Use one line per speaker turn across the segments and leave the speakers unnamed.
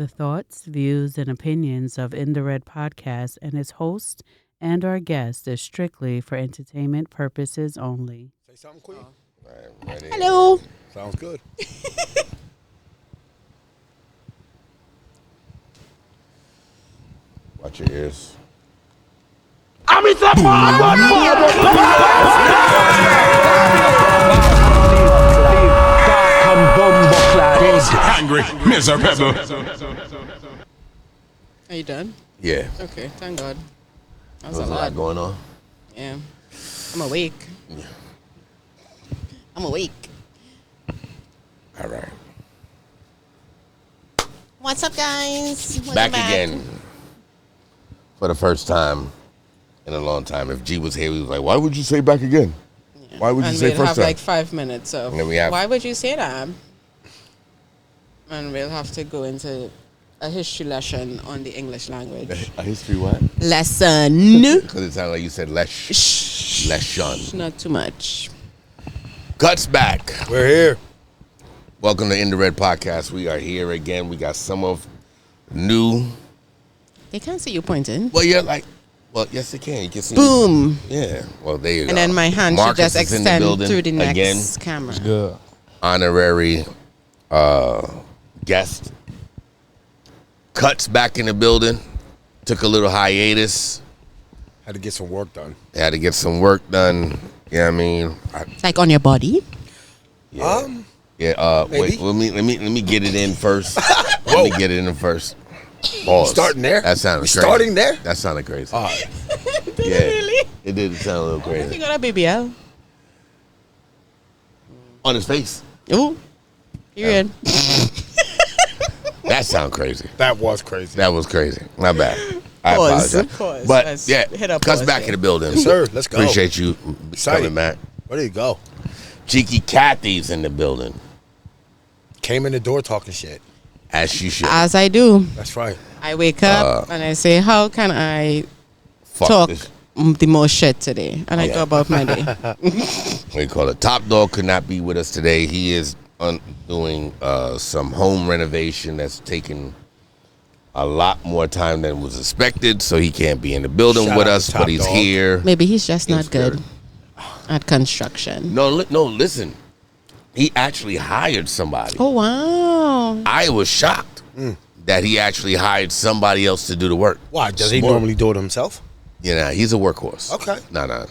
The thoughts, views, and opinions of IndaRed podcast and its host and our guest is strictly for entertainment purposes only.
Say something, Queen.
All right, ready?
Hello.
Sounds good.
Watch your ears.
Angry, miserable.
Are you done?
Yeah.
Okay, thank God. That was
There's
a lot.
going on.
Yeah. I'm awake. I'm awake.
All right.
What's up, guys? Welcome
Back again. For the first time in a long time. If G was here, he was like, why would you say back again?
Yeah.
Why would you
and
say
we'll
first
have
time?
like 5 minutes of
And then we have-
why would you say that? And we'll have to go into a history lesson on the English language.
A history what?
Lesson.
Because it sounded like you said lesson.
Not too much.
Cuts back.
We're here.
Welcome to IndaRed podcast. We are here again. We got some of new.
They can't see you pointing.
Well, yeah, yes, they can. You can see.
Boom.
Yeah. Well, there you go.
And then my hand should
Marcus
just
is in the
extend
building
through the next
again.
camera.
Good.
Honorary guest. Cuts back in the building. Took a little hiatus.
Had to get some work done.
Had to get some work done. Yeah, I mean,
Like on your body?
yeah. Wait.
maybe.
Let me get it in first. Let me get it in first. Pause.
Starting there?
That sounded
We
crazy.
starting there?
That sounded crazy.
All right.
Yeah.
Really?
It did sound a little
You
crazy.
got a BBL?
On his face.
Ooh. You're in.
That sound crazy.
That was crazy.
That was crazy. My bad. I
Pause.
apologize.
Pause.
But
Let's
yeah,
hit up
cuts
pause
back
there.
in the building.
Yes, sir. Let's go.
Appreciate you
Excited.
coming back.
Where do you go?
Cheeky Kathy's in the building,
Came in the door talking shit.
as she should.
As I do.
That's right.
I wake up and I say, how can I
Fuck
talk
this.
the most shit today? And I
Yeah.
go about my day.
What do you call it? Top Dog could not be with us today. He is doing some home renovation that's taken a lot more time than was expected, so he can't be in the building
Shout
with
out
us,
to
but
Top
he's
Dog.
here.
Maybe he's just
In
not good
spirit.
at construction.
No, listen. He actually hired somebody.
Oh, wow.
I was shocked that he actually hired somebody else to do the work.
Why? Does he
Smart.
normally do it himself?
You know, he's a workhorse.
Okay.
No.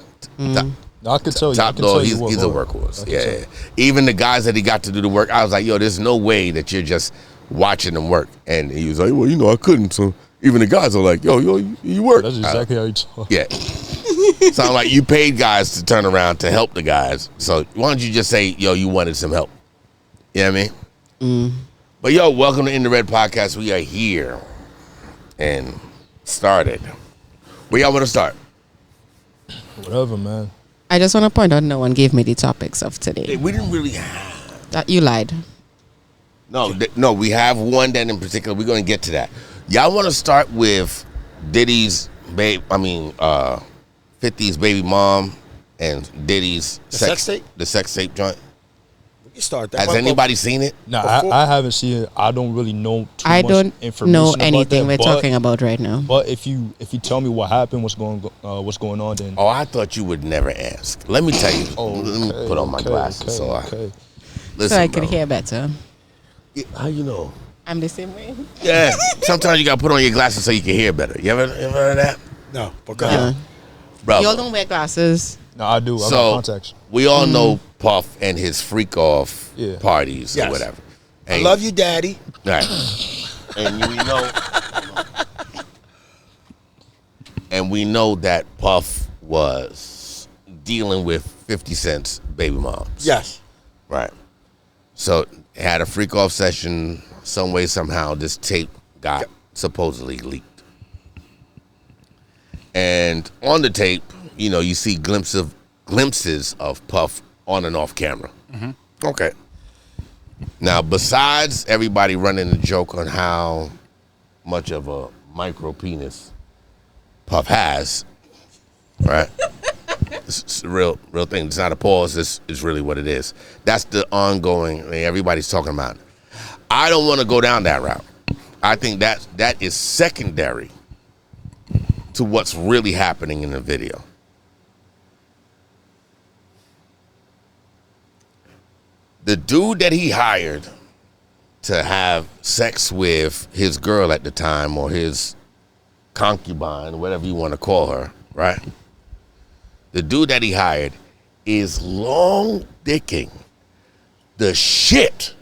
I could tell you.
Top Dog, he's a workhorse. Yeah. Even the guys that he got to do the work, I was like, yo, there's no way that you're just watching them work. And he was like, well, I couldn't. So even the guys are like, yo, you work.
That's exactly how you talk.
Yeah. Sound like you paid guys to turn around to help the guys. So why don't you just say, yo, you wanted some help? You know what I mean? But yo, welcome to IndaRed podcast. We are here and started. Where y'all want to start?
Whatever, man.
I just want to point out no one gave me the topics of today.
We didn't really have.
That you lied.
No, we have one that in particular. We're going to get to that. Y'all want to start with Diddy's 50's baby mom and Diddy's
sex tape?
The sex tape joint.
We can start that.
Has anybody seen it?
No,
Before-
I haven't seen it. I don't really know too
I
much
don't
information
know
about
anything
that,
we're talking about right now.
But if you tell me what happened, what's going on, then
Oh, I thought you would never ask. Let me tell you. Let me
okay,
put on my
okay,
glasses.
okay.
Listen,
So I could
bro.
hear better.
How you know?
I'm the same way.
Yeah. Sometimes you got to put on your glasses so you can hear better. You ever heard of that?
No, but go
Uh,
ahead.
Brother.
Y'all don't wear glasses.
No, I do. I
So
got contacts.
we all know Puff and his freak off
Yeah.
parties or
Yes.
whatever.
I
And-
love you, Daddy.
Right. And we know that Puff was dealing with 50 Cent's baby moms.
Yes.
Right. So had a freak off session some way, somehow this tape got supposedly leaked. And on the tape, you see glimpses of Puff on and off camera. Okay. Now, besides everybody running a joke on how much of a micro penis Puff has, right? It's a real thing. It's not a pause. It's really what it is. That's the ongoing. Everybody's talking about it. I don't want to go down that route. I think that is secondary to what's really happening in the video. The dude that he hired to have sex with his girl at the time, or his concubine, whatever you want to call her, right? The dude that he hired is long dicking the shit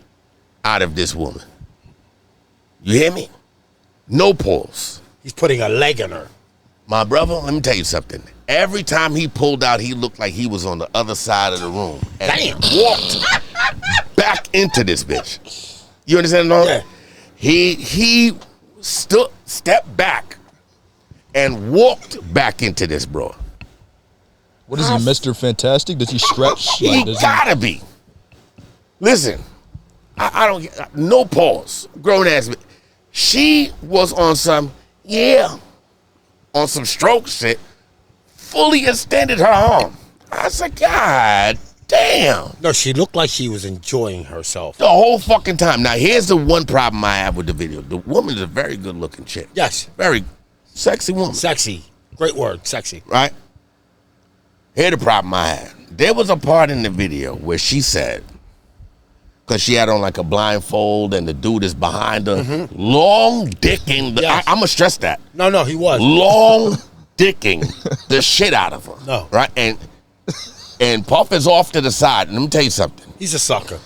out of this woman. You hear me? No pulse.
He's putting a leg in her.
My brother, let me tell you something. Every time he pulled out, he looked like he was on the other side of the room. And
Damn.
walked back into this bitch. You understand? No?
Yeah.
He stepped back and walked back into this, bro.
What is he, Mr. Fantastic? Does he stretch?
He gotta be. Listen, I don't get no pause. Grown ass. She was on some stroke shit. Fully extended her arm. I said, God damn.
No, she looked like she was enjoying herself.
The whole fucking time. Now, here's the one problem I have with the video. The woman is a very good looking chick.
Yes.
Very sexy woman.
Sexy. Great word, sexy.
Right? Here's the problem I had. There was a part in the video where she said, because she had on like a blindfold and the dude is behind her, long dicking.
Yes.
I'm going to stress that.
No, he was.
Long dicking the shit out of her.
No.
Right? And Puff is off to the side. And let me tell you something.
He's a sucker.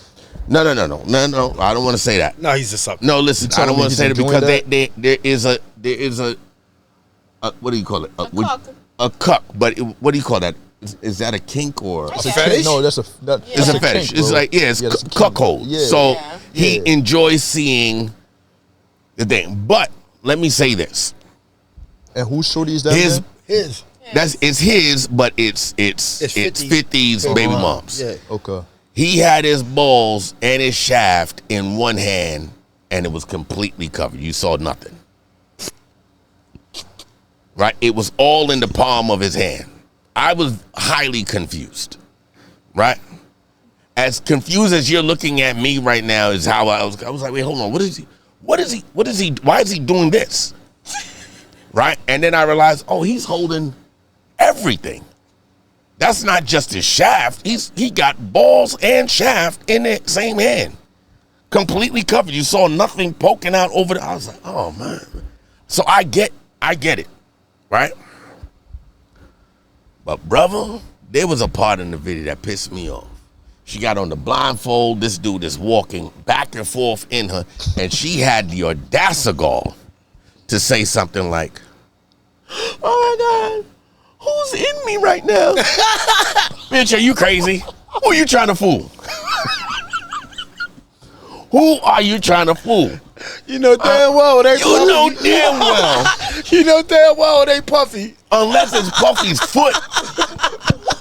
No. I don't want to say that.
No, he's a sucker.
No, listen, I don't want to say that because there is a what do you call it?
A cuck.
A cuck. But what do you call that? Is that a kink or?
It's a fetish?
No, it's a
fetish.
Kink,
it's like it's
that's a kink,
cuckold.
bro.
So
Yeah.
he enjoys seeing the thing. But let me say this:
And whose shorty is that?
his
His.
it's his, but it's 50's baby mom's.
Yeah.
Okay.
He had his balls and his shaft in one hand, and it was completely covered. You saw nothing. Right? It was all in the palm of his hand. I was highly confused. Right? As confused as you're looking at me right now is how I was like, wait, hold on. What is he? Why is he doing this? Right? And then I realized, oh, he's holding everything. That's not just his shaft. He got balls and shaft in the same hand. Completely covered. You saw nothing poking out over the. I was like, oh man. So I get it. Right? But brother, there was a part in the video that pissed me off. She got on the blindfold. This dude is walking back and forth in her, and she had the audacity to say something like, oh my God, who's in me right now? Bitch, are you crazy? Who are you trying to fool? Who are you trying to fool?
You know damn well they
You know damn well.
You know damn well they puffy.
Unless it's Puffy's foot.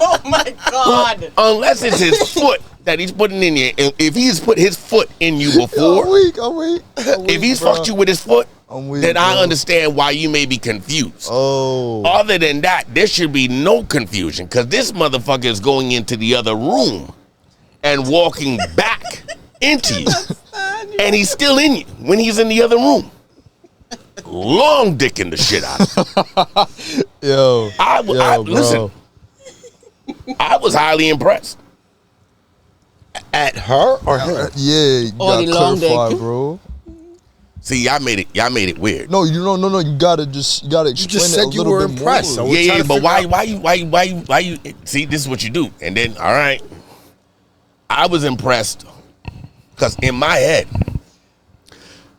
Oh my God.
Unless it's his foot that he's putting in you. And if he's put his foot in you before,
I'm weak.
if he's fucked you with his foot,
I'm weak,
then I
bro.
understand why you may be confused.
Oh.
Other than that, there should be no confusion because this motherfucker is going into the other room and walking back into you. And he's still in you when he's in the other room. Long dicking the shit out of him.
Yo.
Listen, I was highly impressed.
At her or him?
Yeah, you
Oh, the long
gotta clarify,
dick.
bro.
See, y'all made it weird.
No, you no. You gotta explain
just
it
said
a
you
little
were
bit
impressed,
more.
so we're trying
Yeah,
to
but
figure
why you see, this is what you do. And then, all right, I was impressed because in my head,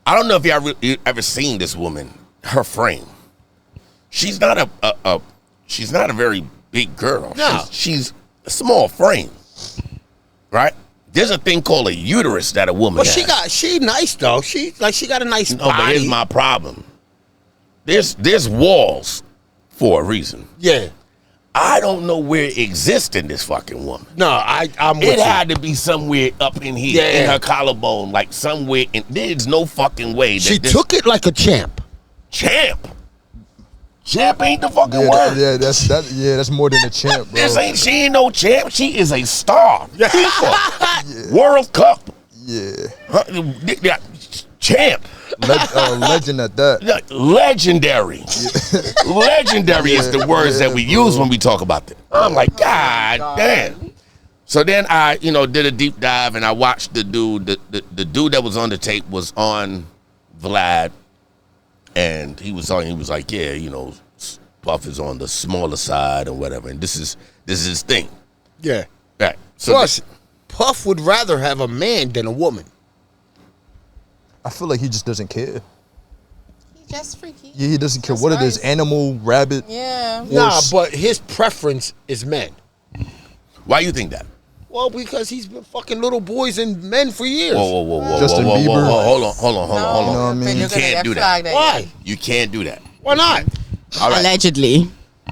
I don't know if you ever seen this woman, her frame. She's not a very big girl.
No.
She's a small frame, right? There's a thing called a uterus that a woman
Well,
has.
she nice though. She got a nice
No, but
body.
here's my problem. There's walls for a reason.
Yeah.
I don't know where it exists in this fucking woman.
No, I'm with
It
you.
had to be somewhere up in here,
Yeah.
in her collarbone, like somewhere. There's no fucking way that
She
this
took it like a champ.
champ. Champ ain't the fucking
Yeah,
word.
that's more than a champ, bro.
She ain't no champ. She is a star. FIFA. World Cup.
Yeah.
Champ.
Legend at that.
Legendary. Legendary is the words that we use when we talk about that. I'm like, God damn. So then I, did a deep dive and I watched the dude. The dude that was on the tape was on Vlad, and he was like, yeah, Puff is on the smaller side or whatever, and this is his thing.
Yeah.
Right. So
Plus, Puff would rather have a man than a woman.
I feel like he just doesn't care.
He's just freaky.
Yeah, he doesn't care
That's
what it is.
nice.
Animal, rabbit.
Yeah.
Nah, but his preference is men.
why you think that?
Well, because he's been fucking little boys and men for years.
Whoa.
Justin
Bieber.
Bieber.
Hold on.
You know what I mean?
You can't do that.
Why?
You can't do that.
Why not?
All right.
Allegedly.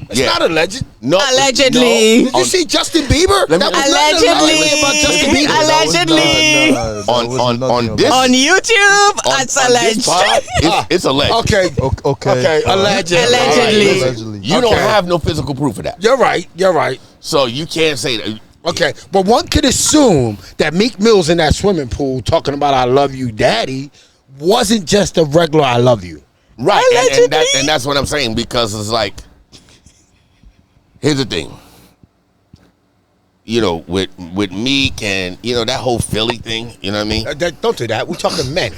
It's not alleged.
No.
Allegedly.
Did you see Justin Bieber?
Let me-
That was nothing
Allegedly.
about Justin Bieber.
Allegedly.
On this
On YouTube, it's
on this
alleged.
pod, it's alleged.
Okay.
Okay.
Allegedly.
Allegedly.
Allegedly.
You don't
Okay.
have no physical proof of that.
You're right.
So you can't say that.
Okay, but one could assume that Meek Mill's in that swimming pool talking about "I love you, Daddy" wasn't just a regular "I love you."
Right. And that's what I'm saying, because it's like, here's the thing. With Meek and, that whole Philly thing, you know what I mean?
Don't do that. We're talking men.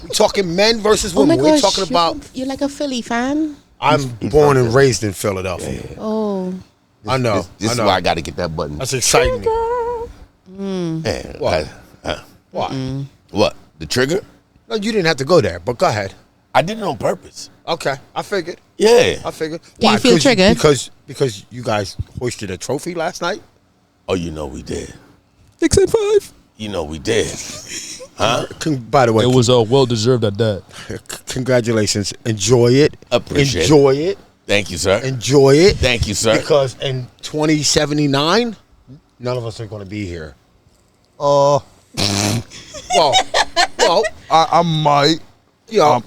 We're talking men versus
Oh my
women. We're
gosh,
talking about.
you're like a Philly fan?
I'm born and raised in Philadelphia.
Oh.
I know.
This is why I got to get that button.
That's exciting.
Man,
What? What?
what? The trigger?
No, you didn't have to go there, but go ahead.
I did it on purpose.
Okay, I figured.
Yeah.
I figured.
Do you feel triggered?
Because you guys hoisted a trophy last night.
Oh, we did.
6 and 5.
We did. Huh?
By the way,
It was well deserved at that.
congratulations. Enjoy it.
Appreciate it.
Enjoy it.
Thank you, sir.
Enjoy it.
Thank you, sir.
Because in 2079, none of us are going to be here.
Uh,
Well,
I might.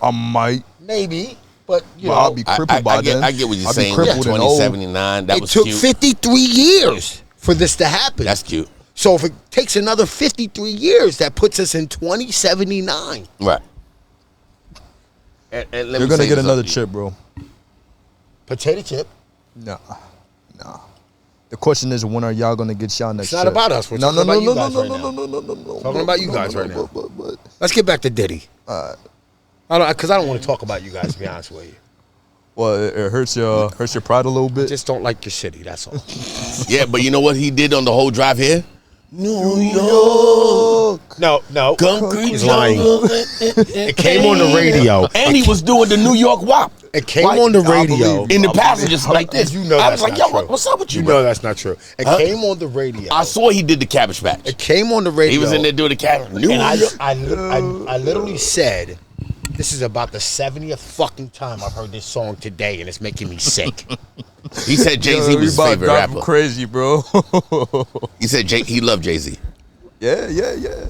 I might.
maybe, but
But I'll be crippled by then.
I get what you're
I'll be
saying.
crippled and old.
2079, that
it
was
took
cute.
53 years for this to happen.
That's cute.
So if it takes another 53 years, that puts us in 2079.
Right. And let
You're
me
gonna
say
get
this
another
up.
chip, bro.
Potato chip.
Nah. The question is, when are y'all gonna get y'all next?
It's not
chip?
about us. We're
No,
talking
no,
about you
no,
guys
no,
right
no,
now.
no, no, no, no.
Talking about you guys right now.
But
Let's get back to Diddy.
Alright.
Because I don't want to talk about you guys, to be honest with you.
Well, it hurts your pride a little
I
bit.
just don't like your city, that's all.
Yeah, but you know what he did on the whole drive here? New York.
No.
Concrete
He's lying.
jungle.
It came on the radio.
And he was doing the New York WAP.
It came on the radio.
In the passengers like this.
You know
I
that's
was like,
not
yo,
true.
what's up with you,
You
bro?
know that's not true. It came on the radio.
I saw he did the Cabbage Patch.
It came on the radio.
He was in there doing the Cabbage. New
And
York.
I literally said, this is about the 70th fucking time I've heard this song today, and it's making me sick.
He said Jay-Z was his favorite rapper.
Crazy, bro.
He said he loved Jay-Z.
yeah.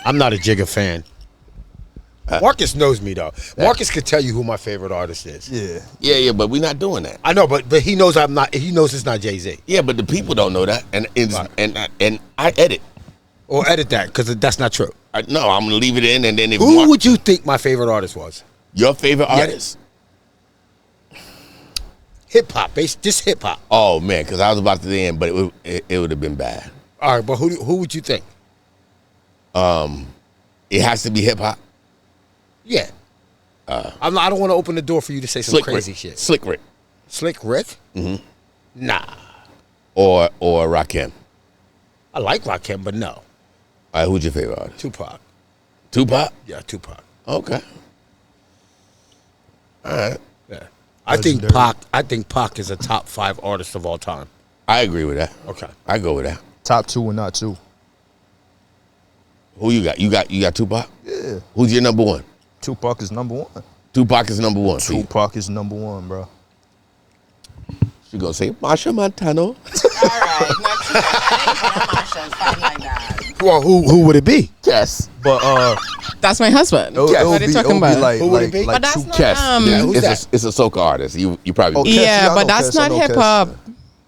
I'm not a Jigga fan. Marcus knows me though. Marcus could tell you who my favorite artist is.
Yeah.
Yeah, but we're not doing that.
I know, but he knows I'm not. He knows it's not Jay-Z.
Yeah, but the people don't know that, and
Right.
and I edit.
Or edit that because that's not true.
No, I'm gonna leave it in, and then if
Who would you think my favorite artist was?
your favorite artist?
Hip hop, just hip hop.
Oh man, because I was about to end, but it would have been bad.
All right, but who would you think?
It has to be hip hop.
Yeah. I don't want to open the door for you to say some
Slick
crazy
Rick.
shit.
Slick Rick.
Slick Rick? Mm-hmm. Nah.
Or Rakim.
I like Rakim, but no.
All right, who's your favorite artist?
Tupac.
Tupac?
Yeah, Tupac.
Okay. All right.
Yeah. I think Pac is a top 5 artist of all time.
I agree with that.
Okay.
I go with that.
Top 2 and not 2.
Who you got? You got Tupac?
Yeah.
Who's your number one?
Tupac is number 1.
Tupac is number one. for you.
Tupac is number 1, bro.
She gonna say Marsha Montano.
All right. Not like that.
Well, who would it be?
Yes.
But
That's my husband.
it'll
What are
be,
you talking
it'll be
about?
like,
Who would it be?
But that's not,
Kes.
Yeah, who's
It's a soca artist. You probably
Oh, Kes, yeah, I
yeah, but
know
that's
Kes, I
not
know
hip hop.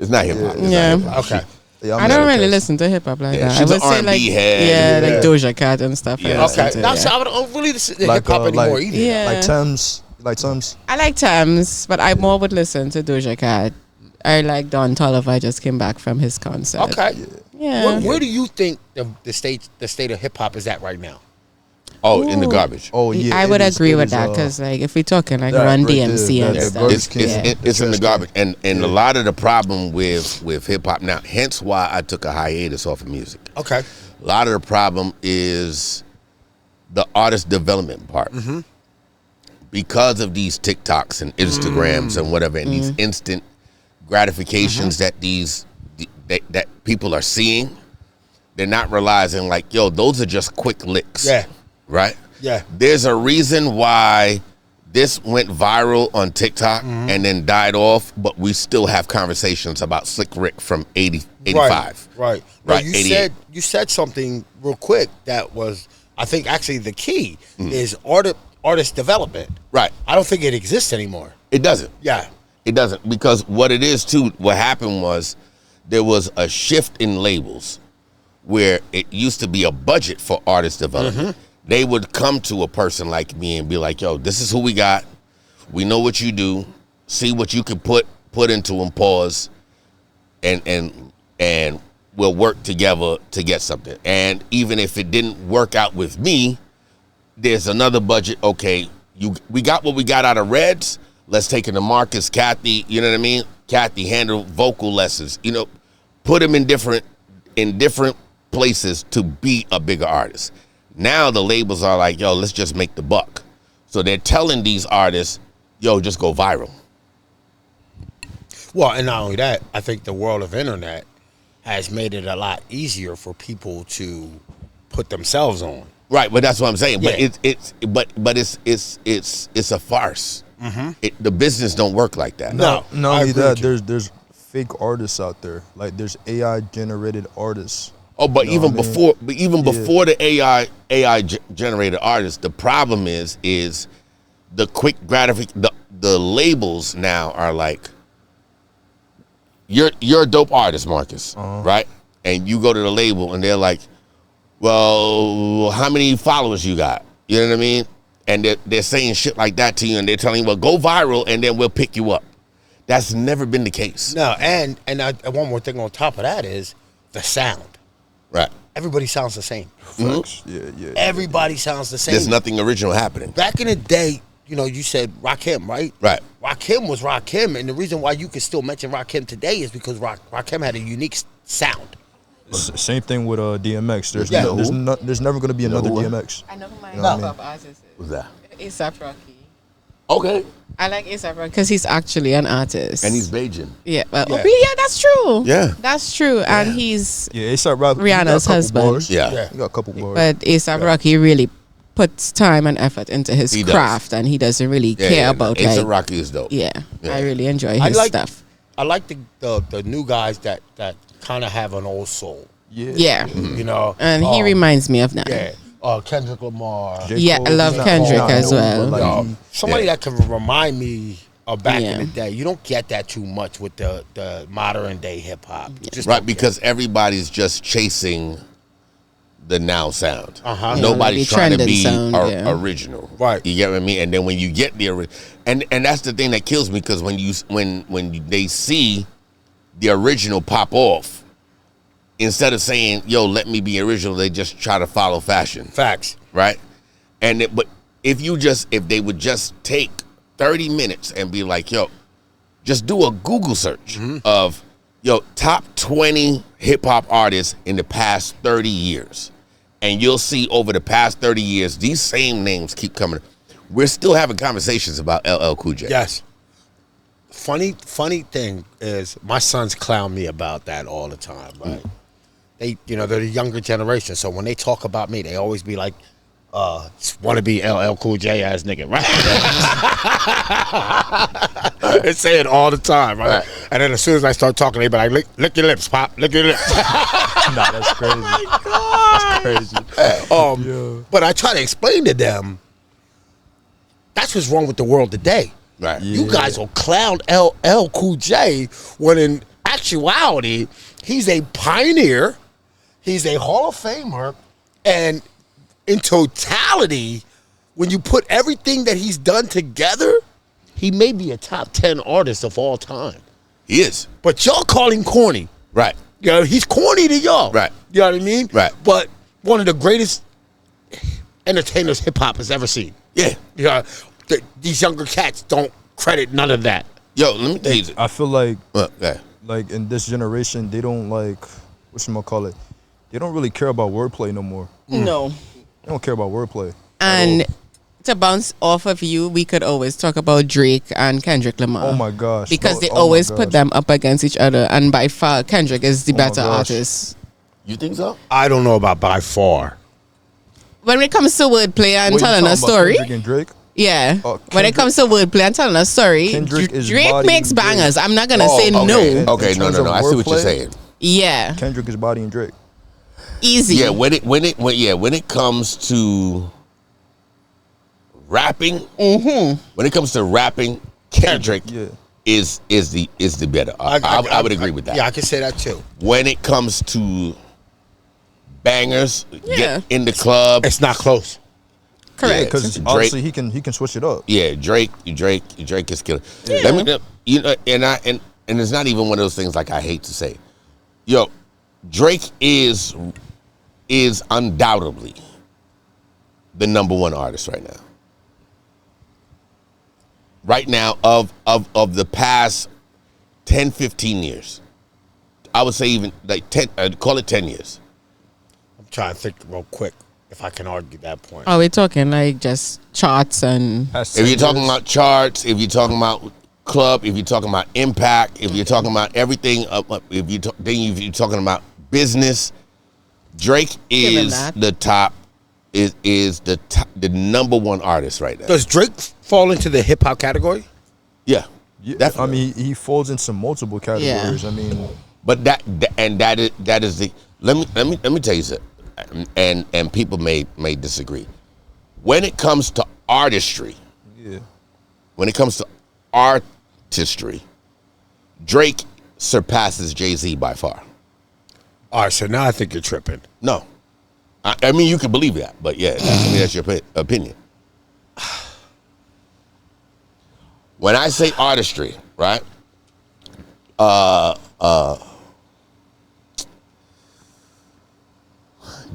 It's not hip hop.
Yeah.
Okay.
Yeah,
I don't really listen to hip hop like
Yeah,
that.
she's
I would
an
say
R&B
like
head.
like Doja Cat and stuff.
Yeah.
I listen
Okay.
to,
Now,
yeah.
so I don't really listen to
Like,
hip hop anymore either.
Yeah.
Like Thames. Like Thames.
I like Thames, but I more would listen to Doja Cat. I like Don Toliver. just came back from his concert.
Okay.
Yeah.
Where do you think the state of hip hop is at right now?
Oh, in the garbage.
Oh yeah.
I would
it is-
agree
it
with
is,
that because like if we're talking like
that
Run
right there,
DMC
that-
and
that
stuff,
garbage can.
It's in the garbage, and
Yeah.
a lot of the problem with hip hop now. Hence why I took a hiatus off of music.
Okay.
A lot of the problem is the artist development part. Because of these TikToks and Instagrams and whatever, and these instant gratifications that that people are seeing, they're not realizing like, yo, those are just quick licks.
Yeah.
Right?
Yeah.
There's a reason why this went viral on TikTok and then died off, but we still have conversations about Slick Rick from 85.
Right.
Right,
No,
88.
you said something real quick that was, I think, actually the key is artist development.
Right.
I don't think it exists anymore.
It doesn't.
Yeah.
It doesn't, because what it is too, what happened was there was a shift in labels where it used to be a budget for artist development. They would come to a person like me and be like, yo, this is who we got. We know what you do. See what you can put into them, pause, and we'll work together to get something. And even if it didn't work out with me, there's another budget. Okay, we got what we got out of Reds. Let's take it to Marcus, Kathy. You know what I mean? Kathy handle vocal lessons. You know, put them in different places to be a bigger artist. Now the labels are like, yo, let's just make the buck. So they're telling these artists, yo, just go viral.
Well, and not only that, I think the world of internet has made it a lot easier for people to put themselves on.
Right, but that's what I'm saying.
Yeah.
But it's a farce. The business don't work like that.
No,
Not
I
only
agree
that,
with you.
there's fake artists out there. Like there's AI generated artists.
Oh, but
You know
even
what I mean?
before, before the AI generated artists, the problem is the quick gratification. The labels now are like, you're a dope artist, Marcus, right? And you go to the label and they're like, well, how many followers you got? You know what I mean? And they're saying shit like that to you, and they're telling you, well, go viral, and then we'll pick you up. That's never been the case.
No, and one more thing on top of that is the sound.
Right.
Everybody sounds the same.
Yeah.
Everybody sounds the same.
There's nothing original happening.
Back in the day, you know, you said Rakim, right?
Right.
Rakim was Rakim, and the reason why you could still mention Rakim today is because Rakim had a unique sound.
Same thing with DMX. There's
Yeah.
there's never gonna be another
who?
DMX.
I know who my
You know what I
hip hop artist is.
What's that?
A$AP Rocky.
Okay.
I like A$AP Rocky because he's actually an artist.
And he's Bajan.
yeah, well,
Yeah.
that's true.
Yeah.
that's true. And he's
Yeah, A$AP Rocky.
Rihanna's husband.
Yeah.
He got a couple bars.
but A$AP Rocky really puts time and effort into his
He does.
craft, and he doesn't really
Yeah,
care
yeah,
about
A$AP
like.
Rocky is dope.
Yeah,
Yeah.
I really enjoy
I
his
like
stuff.
I like the new guys that kind of have an old soul.
Yeah,
You know,
and he reminds me of that.
yeah, Kendrick Lamar.
J.
Yeah,
Cole,
I love
he's not-
Kendrick
not
as
known,
well.
but, like, he-
Somebody
Yeah.
that can remind me of back
Yeah.
in the day. You don't get that too much with the modern day hip hop. Just
Right,
don't get
because everybody's just chasing the now sound.
Uh-huh.
Yeah,
Nobody's
the
trying to
trending
be
sound, yeah.
original.
Right.
You get what I mean? And then when you get the and that's the thing that kills me, because when they see the original pop off, instead of saying, yo, let me be original, they just try to follow fashion.
facts.
Right? But if they would just take 30 minutes and be like, yo, just do a Google search of, yo, top 20 hip hop artists in the past 30 years. And you'll see over the past 30 years, these same names keep coming. We're still having conversations about LL Cool J.
Yes. Funny thing is my sons clown me about that all the time, right? They, they're the younger generation, so when they talk about me, they always be like, want to be LL Cool J ass nigga, right? They say it all the time, right? And then as soon as I start talking, they be like, lick your lips, Pop, lick your lips.
Nah, that's crazy. That's crazy.
But I try to explain to them, that's what's wrong with the world today.
Right.
You guys will clown LL Cool J when in actuality, he's a pioneer. He's a Hall of Famer. And in totality, when you put everything that he's done together, he may be a top 10 artist of all time.
He is.
But y'all call him corny.
Right.
You know, he's corny to y'all.
Right.
You know what I mean?
Right.
But one of the greatest entertainers hip-hop has ever seen.
Yeah.
You know, these younger cats don't credit none of that.
Yo, let me tell you.
I feel like
Yeah.
like in this generation, they don't like whatchamacallit, they don't really care about wordplay no more.
No.
They don't care about wordplay.
And to bounce off of you, we could always talk about Drake and Kendrick Lamar.
Oh my gosh.
Because they
Oh my
always put
gosh.
them up against each other, and by far Kendrick is the
Oh my
better
gosh.
artist.
You think so?
I don't know about by far.
When it comes to wordplay and
Wait, you
telling a
talking about
story,
Kendrick and Drake?
yeah. When it
Kendrick-
comes to wordplay and telling a story,
Kendrick is
Drake
bodying
makes
Drake.
bangers. I'm not gonna
Oh,
say
okay.
no.
Okay,
In
no.
terms of
I see what you're
wordplay,
saying.
Yeah,
Kendrick is bodying Drake.
easy.
Yeah, when it comes to rapping, when it comes to rapping, Kendrick
Yeah.
is the better. I would agree with that.
Yeah, I can say that too.
When it comes to bangers,
Yeah.
get in the club.
It's not close.
Correct.
Because
Drake-
obviously he can switch it up.
Yeah, Drake is killer. Let me, and it's not even one of those things like I hate to say. Yo, Drake is undoubtedly the number one artist right now. Right now, of the past 10, 15 years. I would say even like 10, call it 10 years.
I'm trying to think real quick if I can argue that point.
Are we talking like just charts and?
Past
If
10
you're talking
years.
about charts, if you're talking about club, if you're talking about impact, if you're talking about everything, if you're talking about business, Drake
Give him
is
that.
the top. Is the number one artist right now?
Does Drake fall into the hip hop category?
Yeah,
Yeah,
definitely.
I mean, he falls into multiple categories. I mean,
But that is the let me tell you something, and people may disagree. When it comes to artistry,
yeah.
when it comes to artistry, Drake surpasses Jay-Z by far.
All right, so now I think you're tripping.
No, I mean you can believe that, but yeah, that's your opinion. When I say artistry, right?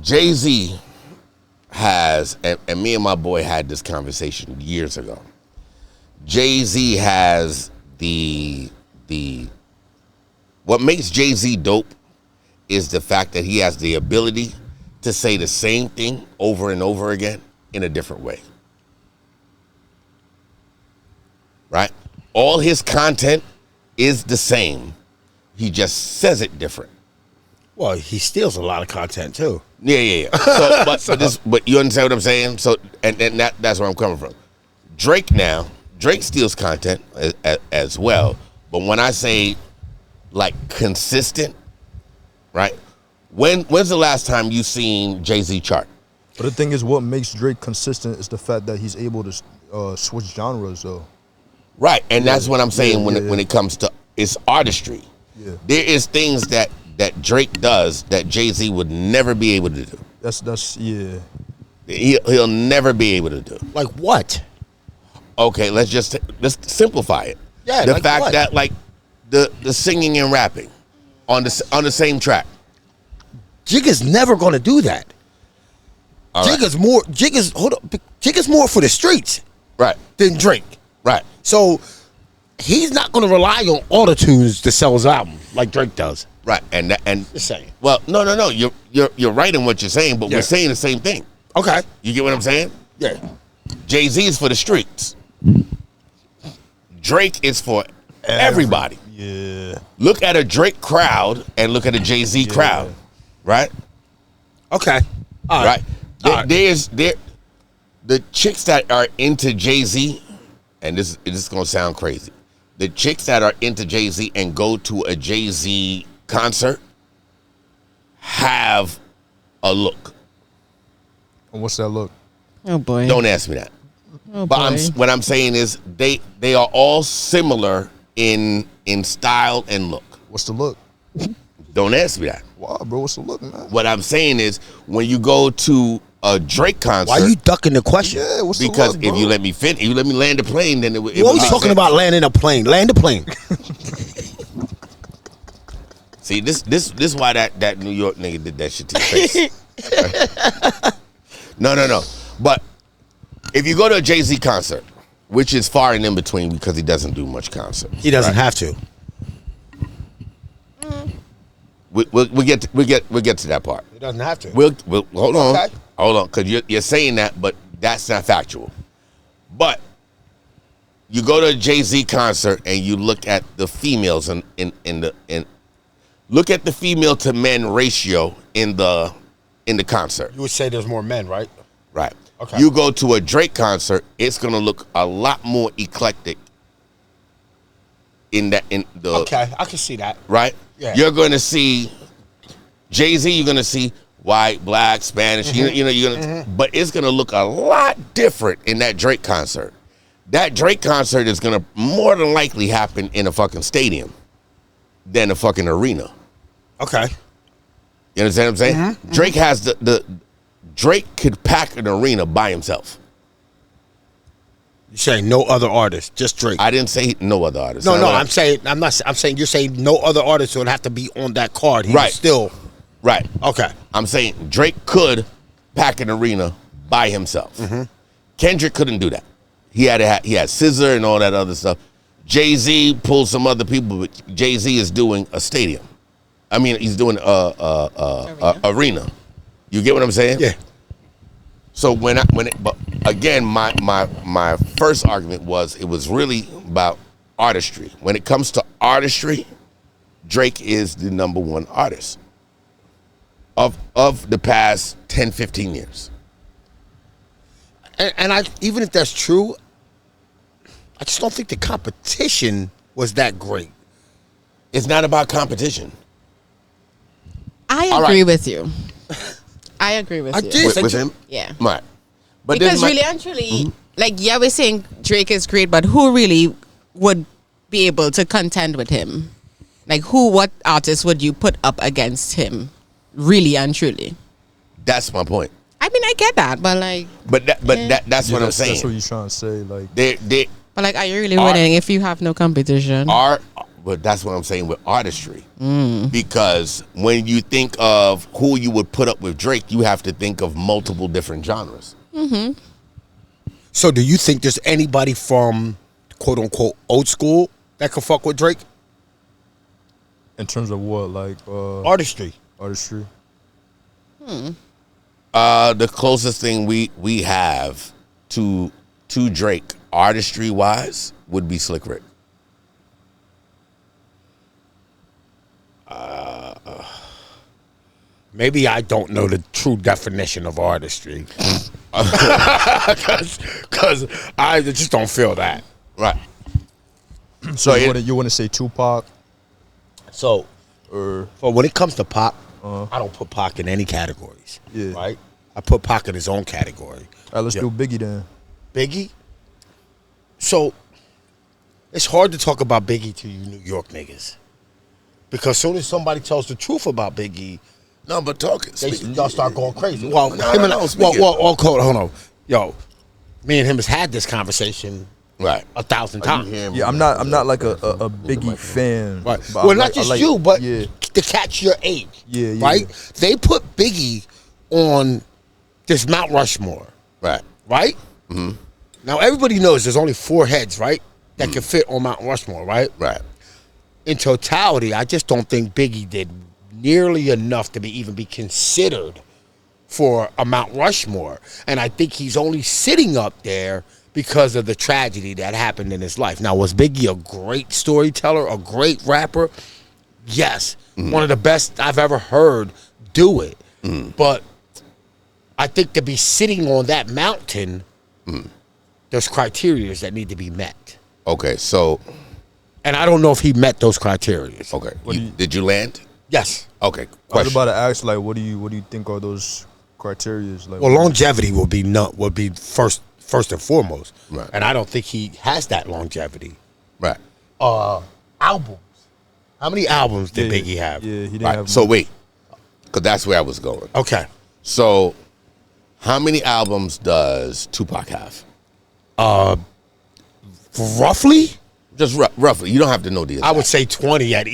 Jay-Z has, and me and my boy had this conversation years ago. Jay-Z has what makes Jay-Z dope is the fact that he has the ability to say the same thing over and over again in a different way. Right? All his content is the same. He just says it different.
Well, he steals a lot of content too.
Yeah. But you understand what I'm saying? So, and that's where I'm coming from. Drake steals content as well. But when I say like consistent, right? When's the last time you seen Jay-Z chart?
But the thing is, what makes Drake consistent is the fact that he's able to switch genres, though.
Right, and that's what I'm saying
yeah.
when it comes to it's artistry.
Yeah.
There is things that Drake does that Jay-Z would never be able to do.
That's yeah.
He'll never be able to do.
Like what?
Okay, let's simplify it.
Yeah,
the
like
fact
what?
that like the singing and rapping on the same track.
Jigga's never going to do that.
All right.
Jigga's more for the streets
Right,
than Drake.
right.
So he's not going to rely on autotunes to sell his album like Drake does.
Right, and
Just saying.
well, no. You're right in what you're saying, but
Yeah.
we're saying the same thing.
Okay.
You get what I'm saying?
Yeah.
Jay-Z is for the streets. Drake is for everybody.
Yeah.
Look at a Drake crowd and look at a Jay-Z crowd, right?
Okay. All
Right.
All right.
There's the chicks that are into Jay-Z, and this is gonna sound crazy. The chicks that are into Jay-Z and go to a Jay-Z concert have a look.
And what's that look?
Oh boy.
Don't ask me that.
Oh
But
boy.
what I'm saying is they are all similar in style and look.
What's the look?
Don't ask me that.
Wow, bro, what's the look, man?
What I'm saying is, when you go to a Drake concert,
Why you ducking the question?
Yeah, what's the
because
look,
if
bro?
you let me if you let me land the plane, then it would.
You always talking about landing a plane. Land a plane.
See, this why that New York nigga did that shit to your face. No. But if you go to a Jay-Z concert, which is far and in between because he doesn't do much concert.
He doesn't have to.
We'll get to that part.
He doesn't have to.
We'll hold on,
Okay.
because you're saying that, but that's not factual. But you go to a Jay-Z concert and you look at the females look at the female to men ratio in the concert.
You would say there's more men, right?
Right.
Okay.
You go to a Drake concert, it's gonna look a lot more eclectic.
Okay, I can see that.
Right.
Yeah.
You're gonna see Jay-Z. You're gonna see white, black, Spanish. But it's gonna look a lot different in that Drake concert. That Drake concert is gonna more than likely happen in a fucking stadium than a fucking arena.
Okay.
You understand what I'm saying? Drake has the Drake could pack an arena by himself.
You saying no other artist, just Drake?
I didn't say no other artist.
No, I'm saying you're saying no other artist would have to be on that card. He
Right.
Still.
Right.
Okay.
I'm saying Drake could pack an arena by himself. Kendrick couldn't do that. He had Scissor and all that other stuff. Jay-Z pulled some other people, but Jay-Z is doing a stadium. I mean, he's doing a arena. You get what I'm saying?
Yeah.
So but again, my first argument was it was really about artistry. When it comes to artistry, Drake is the number one artist of the past 10, 15 years.
And I even if that's true, I just don't think the competition was that great.
It's not about competition.
I
All
agree
right.
with you. I agree with you.
With him?
Yeah.
Right. But
Because
then
really and truly, like, yeah, we're saying Drake is great, but who really would be able to contend with him? Like, what artist would you put up against him? Really and truly.
that's my point.
I mean, I get that, but like,
That's what I'm saying.
That's what you're trying to say. Like,
but like, are you really winning if you have no competition?
But that's what I'm saying with artistry. Because when you think of who you would put up with Drake, you have to think of multiple different genres.
So do you think there's anybody from quote unquote old school that could fuck with Drake?
in terms of what, like
Artistry.
artistry.
The closest thing we have to Drake artistry wise would be Slick Rick.
Maybe I don't know the true definition of artistry. Because I just don't feel that.
Right.
So you want to say Tupac?
So
Or
when it comes to Pac, I don't put Pac in any categories.
Yeah.
Right? I put Pac in his own category.
all right, let's do Biggie then.
Biggie? So it's hard to talk about Biggie to you New York niggas. Because as soon as somebody tells the truth about Biggie,
No, but talk it.
y'all start going crazy. Well,
speak it.
hold on. Yo, me and him has had this conversation
Right.
1,000
Are you
times.
hearing me?
Yeah, I'm not like a Biggie fan.
Right.
but
Well,
I
not
like- I
just
like-
you, but
yeah.
the cats your age.
Yeah, yeah.
Right? They put Biggie on this Mount Rushmore.
Right.
Right? Mm-hmm. Now, everybody knows there's only 4 heads, right? That can fit on Mount Rushmore, right?
Right.
In totality, I just don't think Biggie did nearly enough to even be considered for a Mount Rushmore. And I think he's only sitting up there because of the tragedy that happened in his life. Now, was Biggie a great storyteller, a great rapper? Yes. One of the best I've ever heard do it. But I think to be sitting on that mountain, there's criteria that need to be met.
Okay. So.
And I don't know if he met those criteria.
Okay.
What do you-
Did you land?
Yes.
Okay.
I was
Question.
about to ask, like, what do you think are those criteria? Like,
Well, longevity would be first and foremost.
Right.
And I don't think he has that longevity.
Right.
Albums. How many albums did
Yeah,
Biggie have?
Yeah, he didn't
Right.
have.
So
much.
wait, because that's where I was going.
Okay.
So, how many albums does Tupac have?
Roughly,
Just roughly. You don't have to know the exact.
I would say 20 at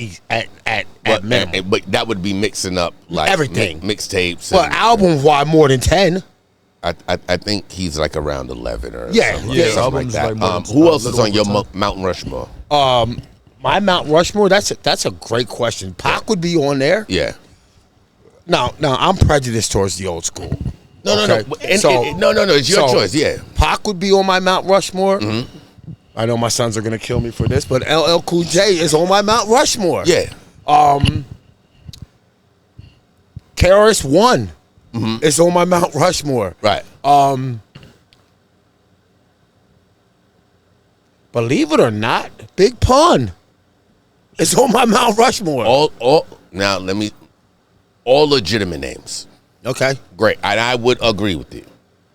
but,
minimum.
but that would be mixing up like
Everything.
mixtapes.
Well,
and-
albums why more than 10?
I think he's like around 11 or
Yeah,
something,
yeah,
something like
albums
that.
like more than-
Who else
a
is
little
on your
over 10.
Mountain Rushmore?
My Mount Rushmore. That's a great question. Pac would be on there.
Yeah.
No, I'm prejudiced towards the old school.
No.
Okay.
No. It's your choice. Yeah.
Pac would be on my Mount Rushmore.
Mm-hmm.
I know my sons are gonna kill me for this, but LL Cool J is on my Mount Rushmore.
Yeah.
KRS-One is on my Mount Rushmore.
Right.
Believe it or not, Big Pun is on my Mount Rushmore.
All now let me all legitimate names.
Okay.
Great. And I would agree with you.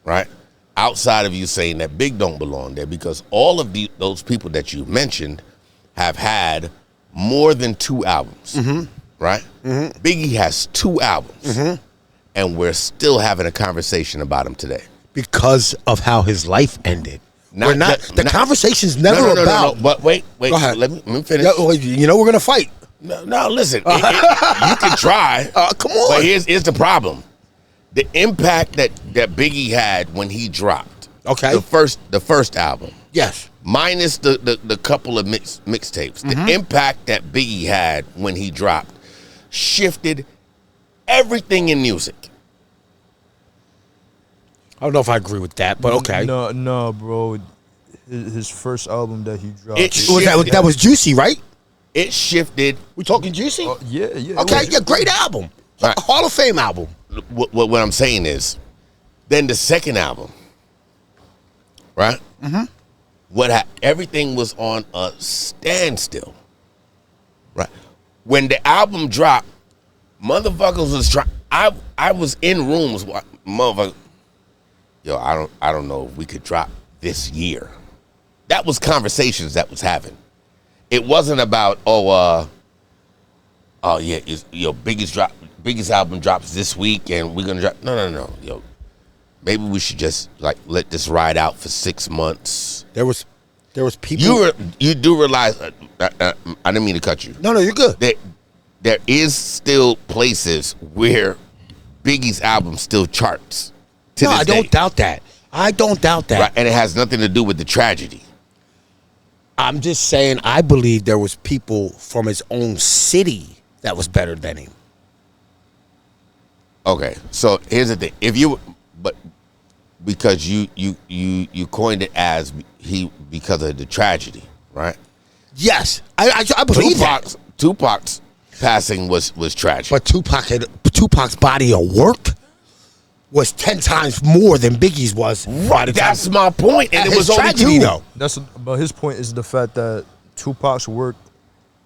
Right? Outside of you saying that Big don't belong there, because all of those people that you mentioned have had more than 2 albums. Right? Biggie has 2 albums. And we're still having a conversation about him today.
Because of how his life ended. The conversation's never
No.
about.
But wait.
Go ahead.
Let me finish.
Yeah, well, you know we're gonna fight.
No, listen. You can try.
Come on.
But here's the problem. The impact that Biggie had when he dropped.
Okay.
The first album.
Yes.
Minus the couple of mixtapes. The impact that Biggie had when he dropped shifted everything in music.
I don't know if I agree with that, but okay.
No, bro. His first album that he dropped.
That was Juicy, right?
It shifted.
We talking Juicy?
Yeah.
Okay, yeah, great album.
Right.
Hall of Fame album.
What I'm saying is, then the second album, right? Everything was on a standstill, right? When the album dropped, motherfuckers was trying. I was in rooms, motherfucker. Yo, I don't know if we could drop this year. That was conversations that was having. It wasn't about biggest album drops this week and we're gonna drop. No. Yo, maybe we should just like let this ride out for 6 months.
There was people.
You do realize I didn't mean to cut you.
No, you're good.
There is still places where Biggie's album still charts.
No, I don't doubt that. I don't doubt that.
Right, and it has nothing to do with the tragedy.
I'm just saying I believe there was people from his own city that was better than him.
Okay, so here's the thing: because you coined it as because of the tragedy, right?
Yes, I believe that.
Tupac's passing was tragic.
But Tupac's body of work was 10 times more than Biggie's was.
That's my point, and it was only
tragedy,
2.
though.
But his point is the fact that Tupac's work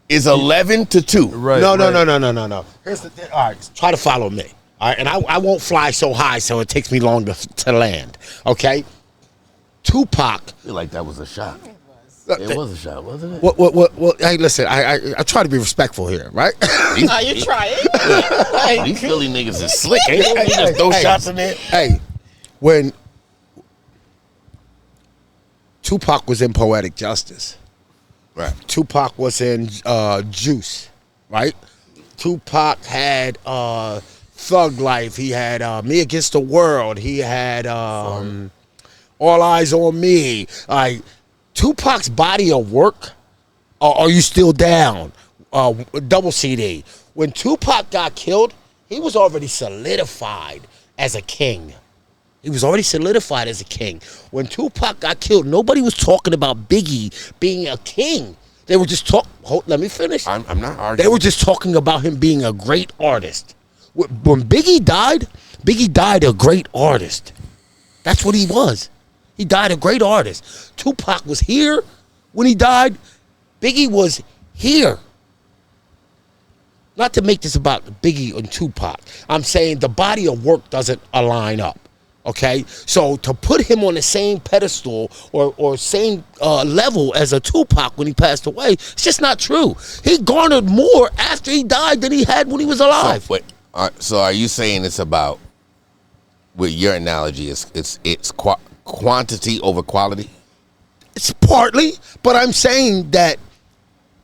Is 11-2.
Right.
No. Here's the thing. All right, try to follow me. All right, and I won't fly so high, so it takes me longer to land. Okay, Tupac.
I feel like that was a shot. It was a shot, wasn't it?
Well, hey, listen, I try to be respectful here, right?
Are you trying?
These Philly niggas is slick. Ain't they? Just throw shots in there.
Hey, when Tupac was in Poetic Justice,
Right.
Tupac was in Juice, right? Tupac had Thug Life. He had Me Against the World. He had All Eyes on Me. Tupac's body of work, Are You Still Down? Double CD. When Tupac got killed, he was already solidified as a king. He was already solidified as a king. When Tupac got killed, nobody was talking about Biggie being a king. They were just let me finish.
I'm not arguing.
They were just talking about him being a great artist. When Biggie died a great artist. That's what he was. He died a great artist. Tupac was here when he died. Biggie was here. Not to make this about Biggie and Tupac. I'm saying the body of work doesn't align up. Okay, so to put him on the same pedestal or same level as a Tupac when he passed away, it's just not true. He garnered more after he died than he had when he was alive.
So, wait, so are you saying it's about, with your analogy, it's quantity over quality?
It's partly, but I'm saying that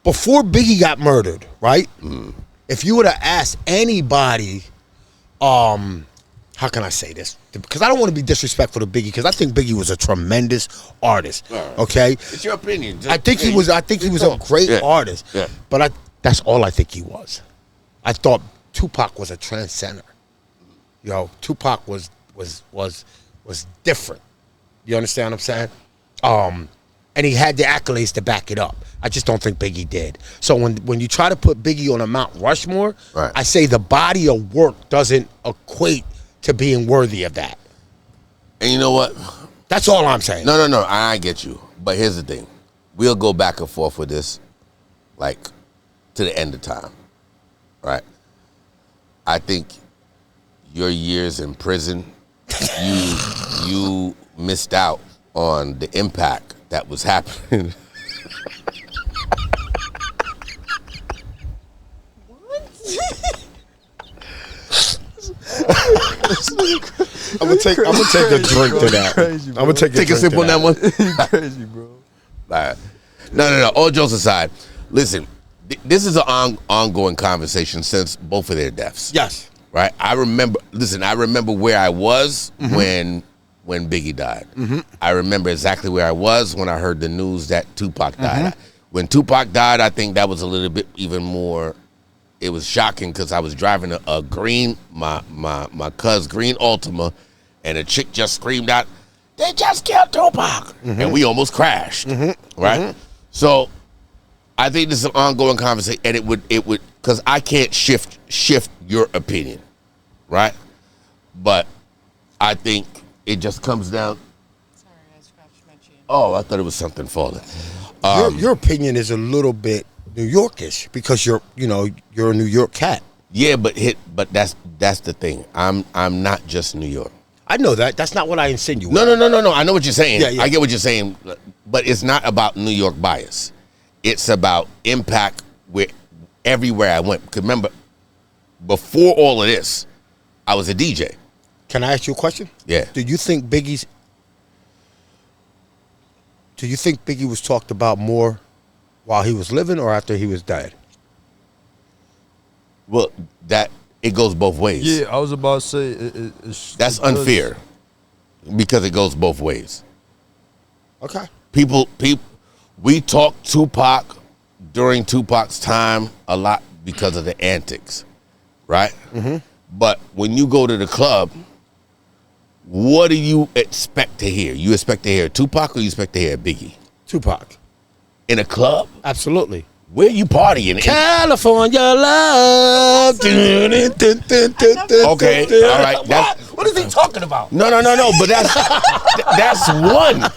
before Biggie got murdered, right? If you would have asked anybody, how can I say this? Because I don't want to be disrespectful to Biggie, because I think Biggie was a tremendous artist. Okay,
It's your opinion.
I think he was. I think he was a great artist.
Yeah.
But that's all I think he was. I thought Tupac was a transcender. You know, Tupac was different. You understand what I'm saying? And he had the accolades to back it up. I just don't think Biggie did. So when you try to put Biggie on a Mount Rushmore,
right,
I say the body of work doesn't equate to being worthy of that.
And you know what?
That's all I'm saying.
No, I get you. But here's the thing. We'll go back and forth with this, like, to the end of time, right? I think your years in prison, you missed out on the impact that was happening.
I'm gonna take a drink to that.
Crazy,
I'm gonna take
a sip on that one.
Crazy, bro.
All right. No. All jokes aside, listen, this is an ongoing conversation since both of their deaths.
Yes.
Right? I remember where I was when Biggie died. I remember exactly where I was when I heard the news that Tupac died. When Tupac died, I think that was a little bit even more, it was shocking, because I was driving a green, my cuz green Altima, and a chick just screamed out, "They just killed Tupac!" And we almost crashed. Right? So I think this is an ongoing conversation, and it would because I can't shift your opinion, right? But I think it just comes down.
Sorry, I scratched my chin.
Oh, I thought it was something falling.
Your opinion is a little bit New Yorkish because you're a New York cat.
Yeah, but that's the thing. I'm not just New York.
I know that. That's not what I insinuate.
No. I know what you're saying.
Yeah.
I get what you're saying, but it's not about New York bias. It's about impact with everywhere I went. Because remember, before all of this, I was a DJ.
Can I ask you a question?
Yeah.
Do you think Biggie was talked about more while he was living or after he was dead?
Well, it goes both ways.
Yeah, I was about to say
That's unfair because it goes both ways.
Okay.
People, we talk Tupac during Tupac's time a lot because of the antics, right? But when you go to the club, what do you expect to hear? You expect to hear Tupac or you expect to hear Biggie?
Tupac.
In a club?
Absolutely.
Where you partying?
California love.
Okay, all right.
What is he talking about?
No. But that's one.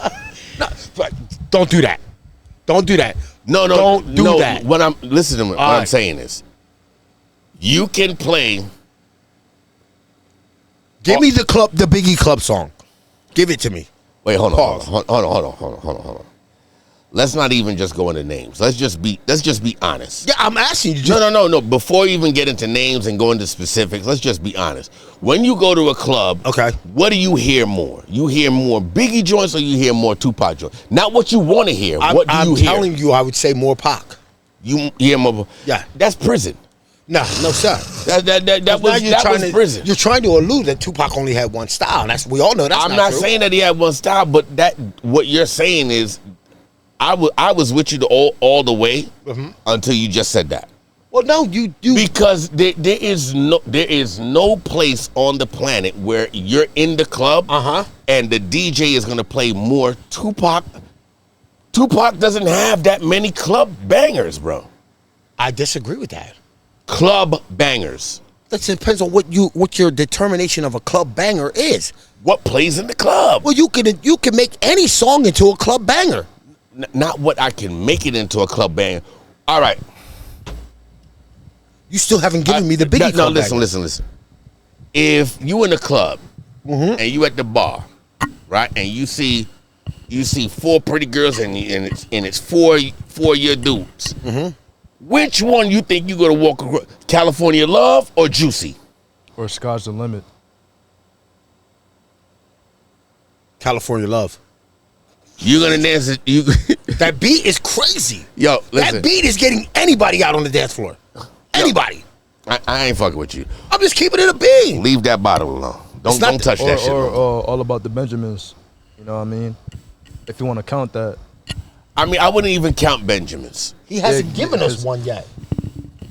Don't do that. Don't do that.
No.
Don't do that.
Listen to me. What I'm saying is, you can play.
Give me the Biggie Club song. Give it to me.
Wait, hold
Pause.
on. Let's not even just go into names. Let's just be honest.
Yeah, I'm asking you.
No. Before you even get into names and go into specifics, let's just be honest. When you go to a club,
Okay.
what do you hear more? You hear more Biggie joints or you hear more Tupac joints? Not what you want to hear. What do you hear?
I'm telling you, I would say more Pac.
You hear more.
Yeah.
That's prison.
No, sir.
That was prison.
You're trying to allude that Tupac only had one style. We all know that's
I'm
not
not
true.
saying that he had one style, but what you're saying is, I was with you all the way until you just said that.
Well, no, you
Because there is no place on the planet where you're in the club and the DJ is gonna play more Tupac. Tupac doesn't have that many club bangers, bro.
I disagree with that.
Club bangers.
That depends on what your determination of a club banger is.
What plays in the club?
Well, you can make any song into a club banger.
Not what I can make it into a club banger. All right.
You still haven't given me the Biggie club
listen. If you in a club
Mm-hmm.
and you at the bar, right? And you see 4 pretty girls and it's 4-year dudes.
Mm-hmm.
Which one you think you gonna walk across? California Love or Juicy?
Or sky's the limit.
California Love.
You gonna dance it? You
That beat is crazy.
Yo, listen.
That beat is getting anybody out on the dance floor. Anybody.
I ain't fucking with you.
I'm just keeping it a bean.
Leave that bottle alone. Don't touch that shit.
Or
Bro.
all about the Benjamins. You know what I mean? If you want to count that.
I mean, I wouldn't even count Benjamins.
He hasn't
Yeah,
given us
because-
one yet.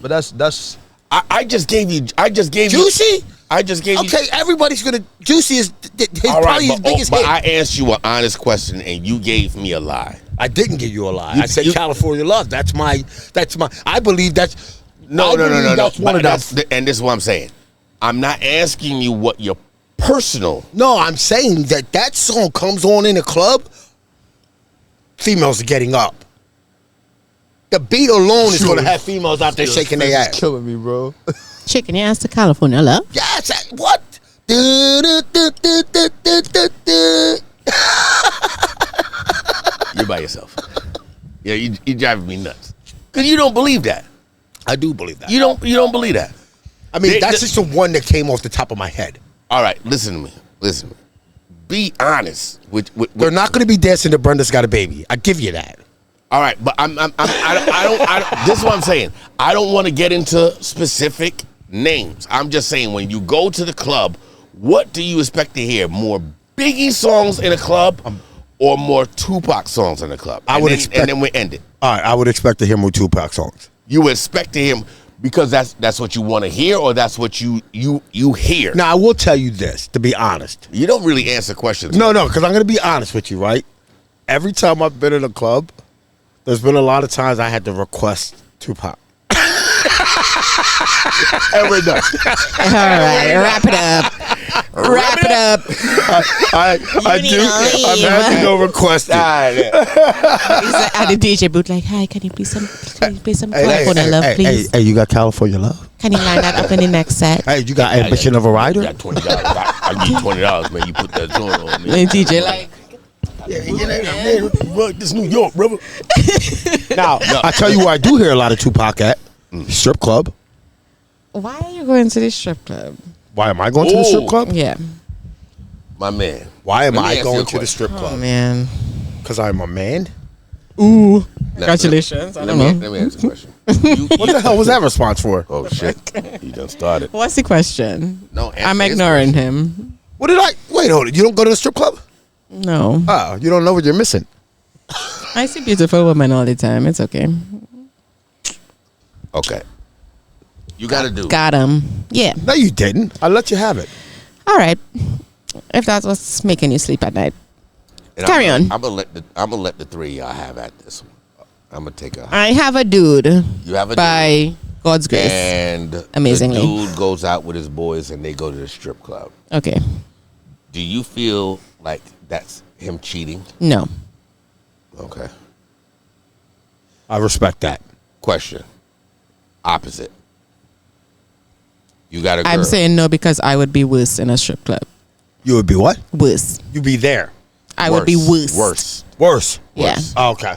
But that's
I just gave you.
Juicy?
I just gave you.
Okay, everybody's gonna. Juicy is his,
All right,
probably his biggest
but
hit.
I asked you an honest question and you gave me a lie.
I didn't give you a lie.
You-
I said
you-
California Love. That's my. I believe that's.
No.
I believe That's one of them.
And this is what I'm saying. I'm not asking you what your personal.
No, I'm saying that song comes on in a club. Females are getting up. The beat alone is going to have females out there shaking their
It's
ass.
killing me, bro.
Chicken ass to California Love.
Yes, what? Du- du- du- du- du- du- du- du.
You're by yourself. Yeah, you driving me nuts. Cause you don't believe that.
I do believe that.
You don't believe that.
I mean,
They-
that's just the one that came off the top of my head.
All right, listen to me. Be honest with
They're not going to be dancing to Brenda's Got a Baby. I give you that.
All right, but I don't. This is what I'm saying. I don't want to get into specific names. I'm just saying when you go to the club, what do you expect to hear? More Biggie songs in a club, or more Tupac songs in a club?
I would expect-
and then we end it.
All right, I would expect to hear more Tupac songs.
You expect to hear because that's what you want to hear, or that's what you hear.
Now, I will tell you this, to be honest.
You don't really answer questions.
No, because I'm going to be honest with you, right? Every time I've been in a club, there's been a lot of times I had to request Tupac. Every night.
All right, wrap it up. Wrap it up.
I
need
do.
to
I've
leave.
had to go request it.
He's like, at the DJ booth, like, hi, can you play some California Love, please?
Hey, you got California Love?
Can you line that up in the next set?
Hey, you got Ambition of a
I
Rider?
got $20. I give you $20, man. You put that joint on me.
And DJ, like,
Man, this New York, brother.
Now, I tell you where I do hear a lot of Tupac at. Strip club.
why are you going to this strip club?
Why am I going to the strip club?
Yeah.
My man.
Why am
Let me
I
ask
going
you a
to the
question.
strip
Oh,
club?
man.
Because I'm a man?
Ooh.
Now,
Congratulations. I
Let
don't know.
me ask you a question.
What the hell was that response for?
Oh, shit. You done started.
What's the question?
No, answer
I'm
his
ignoring him.
What did I? Wait, hold it. You don't go to the strip club?
No.
Oh, you don't know what you're missing.
I see beautiful women all the time. It's okay.
Okay. You got to do.
Got him. Yeah.
No, you didn't. I let you have it.
All right. If that's what's making you sleep at night.
And
Carry on.
I'm gonna let the three of y'all have at this one. I'm gonna take a.
I have a dude.
You have a
By God's grace.
and
Amazingly.
the dude goes out with his boys and they go to the strip club.
Okay.
Do you feel like that's him cheating?
No.
Okay.
I respect that.
Question. Opposite. You got a girl.
I'm saying no because I would be worse in a strip club.
You would be what?
Worse.
You'd be there.
I would be worse.
Worse.
Worse.
Yeah.
Oh, okay.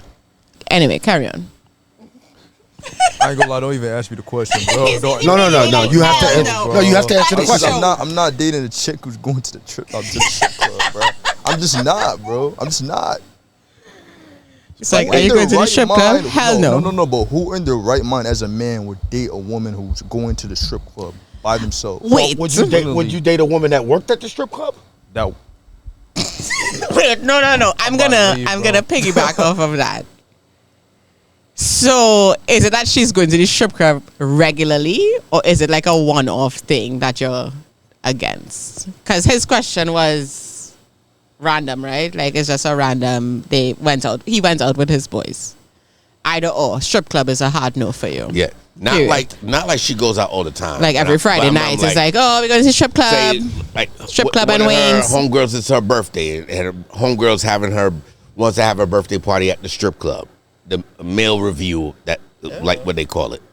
Anyway, carry on.
I ain't gonna lie. Don't even ask me the question, bro. Don't,
No. You have to.
No,
No, you have to answer the
Because
question.
I'm not dating a chick who's going to the trip. I'm just strip club, bro. I'm just not, bro. I'm just not.
It's like,
Who
are
in
you
their
going to the
right
strip club?
mind-
Hell no.
No. But who in their right mind as a man would date a woman who's going to the strip club by themselves?
Wait.
Would you date a woman that worked at the strip club?
That
Wait, no. I'm
about to
gonna
leave,
I'm
bro.
gonna piggyback off of that. So is it that she's going to the strip club regularly, or is it like a one-off thing that you're against? Because his question was random, right? Like it's just a random. He went out with his boys. Either or, strip club is a hard no for you.
Yeah. Not
Period.
like she goes out all the time.
Like every Friday night, it's like, oh, we're going to the strip club.
say, like
strip club
one
and
of her
wings.
homegirls, it's her birthday, and her homegirls wants to have her birthday party at the strip club. The male review, that like what they call it.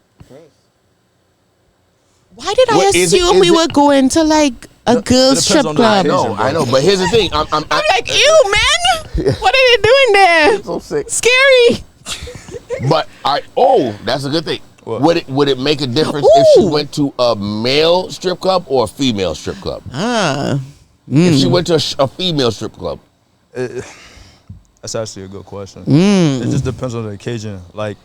Why did I
What, is it-
assume
is
we
it-
were going to like a
It
girls'
depends
strip
on the
club?
occasion.
I know, but here's the thing. I'm
I'm like, ew, man. What are they doing there?
so sick.
Scary.
But that's a good thing.
What?
Would it make a difference if she
Ooh.
went to a male strip club or a female strip club?
Ah.
If she went to a female strip club,
That's actually a good question. It just depends on the occasion. Like,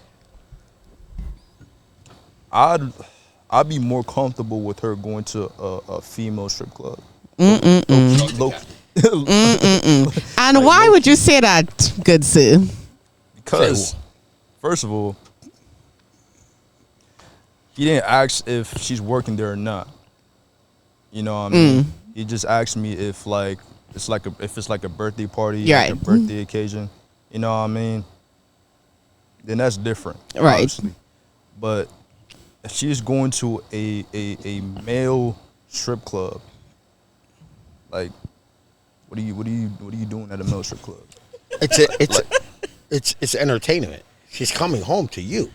I'd be more comfortable with her going to a female strip club. Low-
And why would you say that, good sir?
Because, first of all, he didn't ask if she's working there or not. You know what I mean? He just asked me if it's like a birthday party,
You're
like a
right.
birthday occasion. You know what I mean? Then that's different,
Right.
obviously. But if she's going to a male strip club, like, what are you doing at a male strip club?
It's entertainment. She's coming home to you.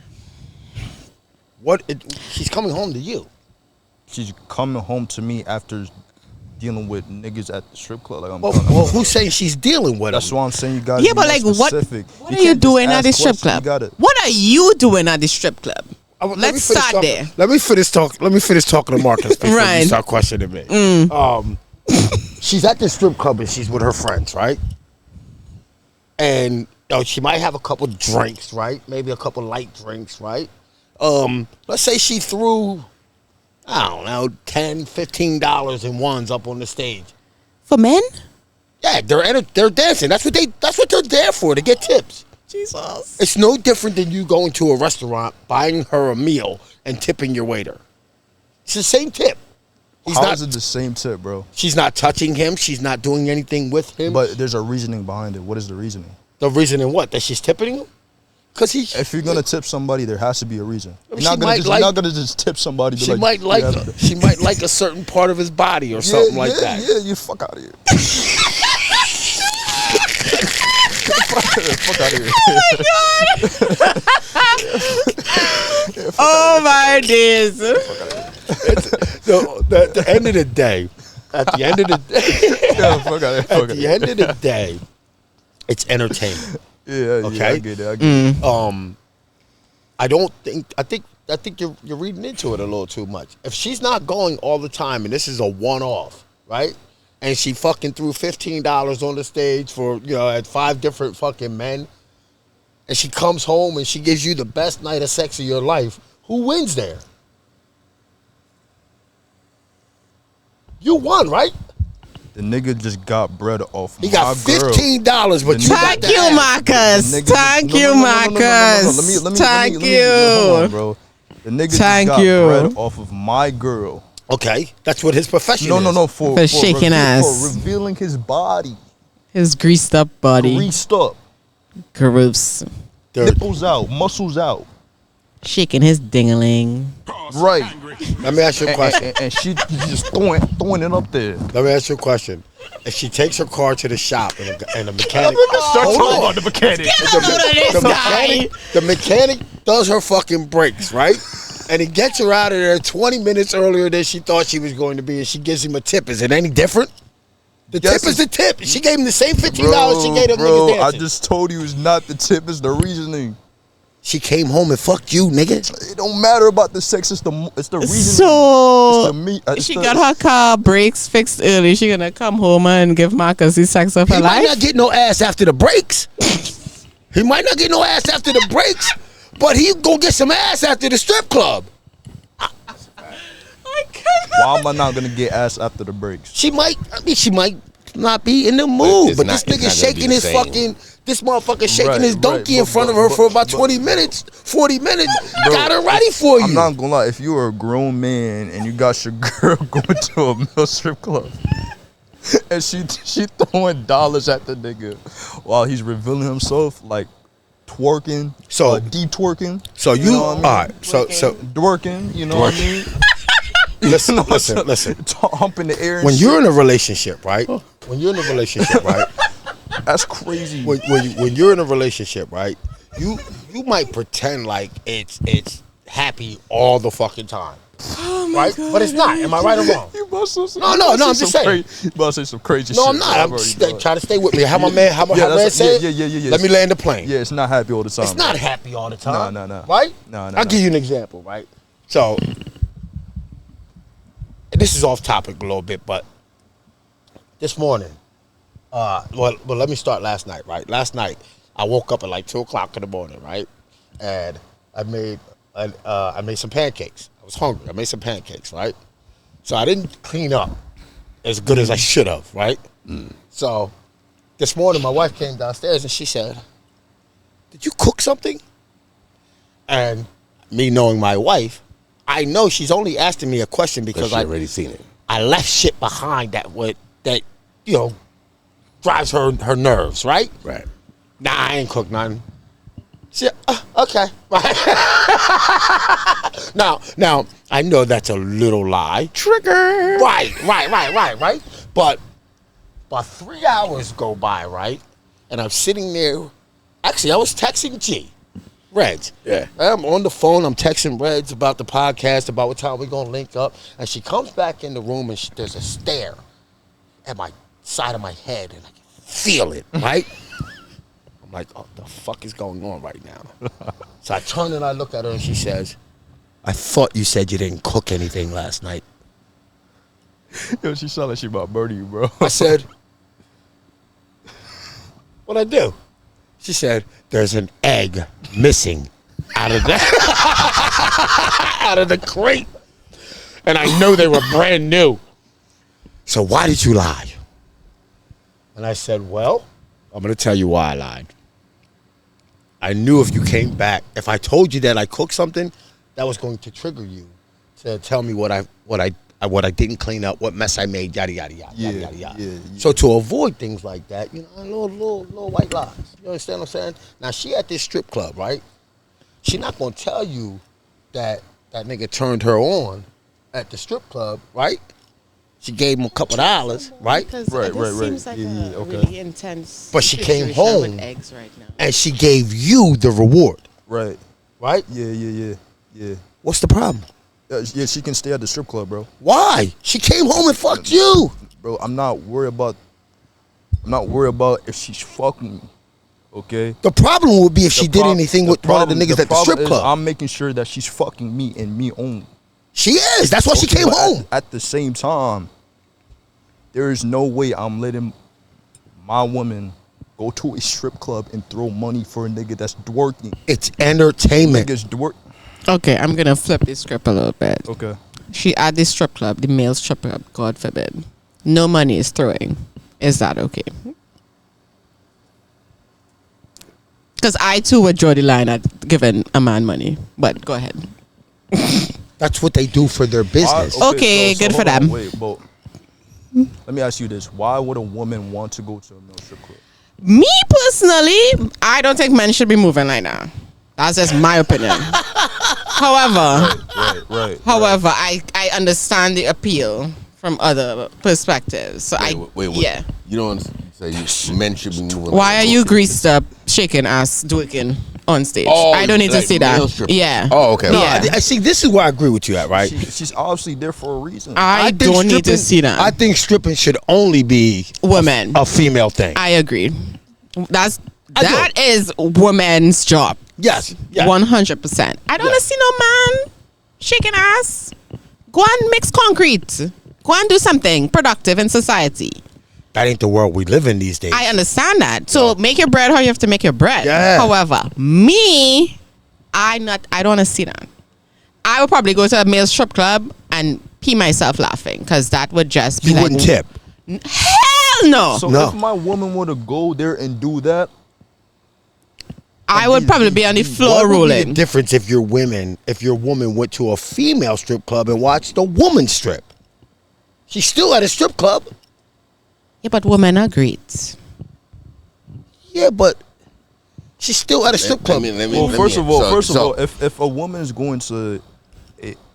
She's coming home to you.
She's coming home to me after dealing with niggas at the strip club. Like,
Well, who's saying she's dealing with
that's
them?
why I'm saying you gotta
Yeah,
be
but
more
like,
specific.
what are you
can't just
doing at
ask
the strip
questions.
club?
You gotta,
What are you doing at the strip club?
Let me
Let's
finish
start
talking-
there.
Let me finish talking to Marcus before
Right.
you start questioning me. She's at the strip club and she's with her friends, right? And she might have a couple drinks, right? Maybe a couple light drinks, right? Let's say she threw, I don't know, $10, $15 in ones up on the stage.
For men?
Yeah, they're dancing. That's what they're there for, to get tips.
Jesus.
It's no different than you going to a restaurant, buying her a meal, and tipping your waiter. It's the same tip.
how is it the same tip, bro?
She's not touching him. She's not doing anything with him.
But there's a reasoning behind it. What is the reasoning?
The reason in what? That she's tipping him? Because
If you're gonna tip somebody, there has to be a reason.
She
You're
might
not gonna just tip somebody. Be
she might like
yeah,
she might like a certain part of his body or something like that.
Yeah, you fuck out of here. Fuck out of here.
Oh my days.
So, at the end of the day,
Yeah, fuck out of here.
at
Fuck out
the
of here.
end of the day, it's entertainment.
Yeah,
Okay.
I get it. I get it.
I think you're reading into it a little too much. If she's not going all the time and this is a one-off, right? And she fucking threw $15 on the stage for, at 5 different fucking men, and she comes home and she gives you the best night of sex of your life, who wins there? You won, right?
The nigga just got bread off.
He got
my girl.
$15, but you got
Thank
the
you,
ass.
Marcus.
The nigga
Thank
just-
you,
no, no, no, no, no, no, no, no.
Marcus.
Let me,
Thank
hold on,
you.
bro. The nigga
Thank
just got
you.
bread off of my girl.
Okay, that's what his profession is.
No,
For shaking ass.
for revealing his body,
His greased up body.
greased up,
Gross.
nipples out, muscles out.
Shaking his dingaling.
Right.
Let me ask you a question.
And she just throwing it up there.
Let me ask you a question. If she takes her car to the shop and the mechanic,
Hold on, the mechanic.
the mechanic does her fucking brakes, right? And he gets her out of there 20 minutes earlier than she thought she was going to be, and she gives him a tip. Is it any different? The
Yes,
tip is the tip. She gave him the same $15 she gave them
bro,
niggas
I
dancing.
just told you it's not the tip, it's the reasoning.
She came home and fucked you, nigga.
It don't matter about the sex, it's the reasoning. It's the
So
meat. It's
she
the-
got her car brakes fixed early. She gonna come home and give Marcus the sex of her
He might
life.
not get no ass after the breaks. He might not get no ass after the breaks, but he gonna get some ass after the strip club.
Why am I not gonna get ass after the breaks?
She might not be in the mood,
it's
but
not-
this nigga
it's not gonna be
shaking
the
his
same.
this motherfucker shaking
Right,
his donkey
right,
in
but-
front of
but-
her for about
but-
20 minutes, 40 minutes, got her ready for you.
I'm not gonna lie, if you were a grown man and you got your girl going to a male strip club and she throwing dollars at the nigga while he's revealing himself, like twerking,
So-
de-twerking.
So you,
know what I mean?
all right, so
Twerking, you know what I mean?
listen,
You know,
listen.
Humping the air and
When
shit.
you're in a relationship, right? When you're in a relationship, right?
That's crazy.
When you're in a relationship, right? You might pretend like it's happy all the fucking time. right? But it's not. Am I right or wrong?
You must have
No, I'm just saying.
You must say some crazy
No,
shit.
I'm not.
bro.
I'm just trying to stay with me. How my man, how
Yeah,
man
that's-
say it?
yeah.
Let me land the plane.
Yeah, it's not happy all the time.
It's not happy all the time.
No.
Right?
No.
I'll give you an example, right? So, this is off topic a little bit, but this morning, well, let me start last night, right? Last night, I woke up at like 2 o'clock in the morning, right? And I made some pancakes. I was hungry. I made some pancakes, right? So I didn't clean up as good as I should have, right? So this morning, my wife came downstairs and she said, "Did you cook something?" And me knowing my wife, I know she's only asking me a question because I
already seen it.
I left shit behind that drives her nerves, right?
Right.
Nah, I ain't cooked nothing. She, okay. Now, I know that's a little lie.
Trigger.
Right. But 3 hours go by, right? And I'm sitting there. Actually, I was texting G. Reds.
Yeah.
I'm on the phone. I'm texting Reds about the podcast, about what time we're going to link up. And she comes back in the room and there's a stare at my side of my head. And I can feel it, right? I'm like, oh, the fuck is going on right now? So I turn and I look at her and she says, "I thought you said you didn't cook anything last night."
Yo, she sound like she about murder you, bro.
I said, "What'd I do?" She said, "There's an egg missing out of the crate. And I know they were brand new. So why did you lie?" And I said, "Well, I'm going to tell you why I lied. I knew if you came back, if I told you that I cooked something, that was going to trigger you to tell me what I didn't clean up, what mess I made, yada yada yada, yada yada."
Yeah.
So to avoid things like that, little white lies. You understand what I'm saying? Now she at this strip club, right? She not gonna tell you that nigga turned her on at the strip club, right? She gave him a couple of dollars, right?
Because
Right.
this seems like
Yeah,
a
okay.
really intense.
But she came
situation
home.
with eggs right now.
And she gave you the reward,
Right.
right?
Yeah.
What's the problem?
Yeah, she can stay at the strip club, bro.
Why? She came home and fucked you.
Bro, I'm not worried about if she's fucking me. Okay?
The problem would be if she
The
did
prob-
anything
the
with one of the
problem-
niggas at the
problem
strip
is
club.
I'm making sure that she's fucking me and me only.
She is. That's why she
Okay,
came
but
home.
At the same time, there is no way I'm letting my woman go to a strip club and throw money for a nigga that's twerking.
It's entertainment.
Niggas twerk.
Okay, I'm gonna flip this script a little bit.
Okay.
She at the strip club, the male strip club, God forbid. No money is throwing. Is that okay? Because I too would draw the line at giving a man money. But go ahead.
That's what they do for their business.
Okay, good for
hold on,
them.
Wait, but let me ask you this: why would a woman want to go to a male strip club?
Me personally, I don't think men should be moving like that. That's just my opinion. However,
Right.
I understand the appeal from other perspectives. So
Wait.
yeah.
You don't say men should be moving.
Why
like
are you
bullshit.
greased up, shaking ass, twerking on stage?
Oh,
I don't need to
like
see
male
that.
strippers.
Yeah.
Oh, okay.
No,
Yeah.
I see. This is where I agree with you at, right?
She's obviously there for a reason.
I
think
don't need to
stripping-
see that.
I think stripping should only be
Women.
a female thing.
I agree. That
I
is woman's job.
Yes.
100%. I don't want to see no man shaking ass. Go and mix concrete. Go and do something productive in society.
That ain't the world we live in these days.
I understand that. So make your bread how you have to make your bread.
Yeah.
However, me, I don't want to see that. I would probably go to a male strip club and pee myself laughing because that would just be
You
like,
wouldn't tip.
Hell no.
So
No.
if my woman were to go there and do that,
I would probably be on the floor
What would be the
rolling.
difference if your woman went to a female strip club and watched a woman strip? She's still at a strip club.
Yeah, but women are great.
Yeah, but she's still at a strip club.
well, first of all, if a woman is going to,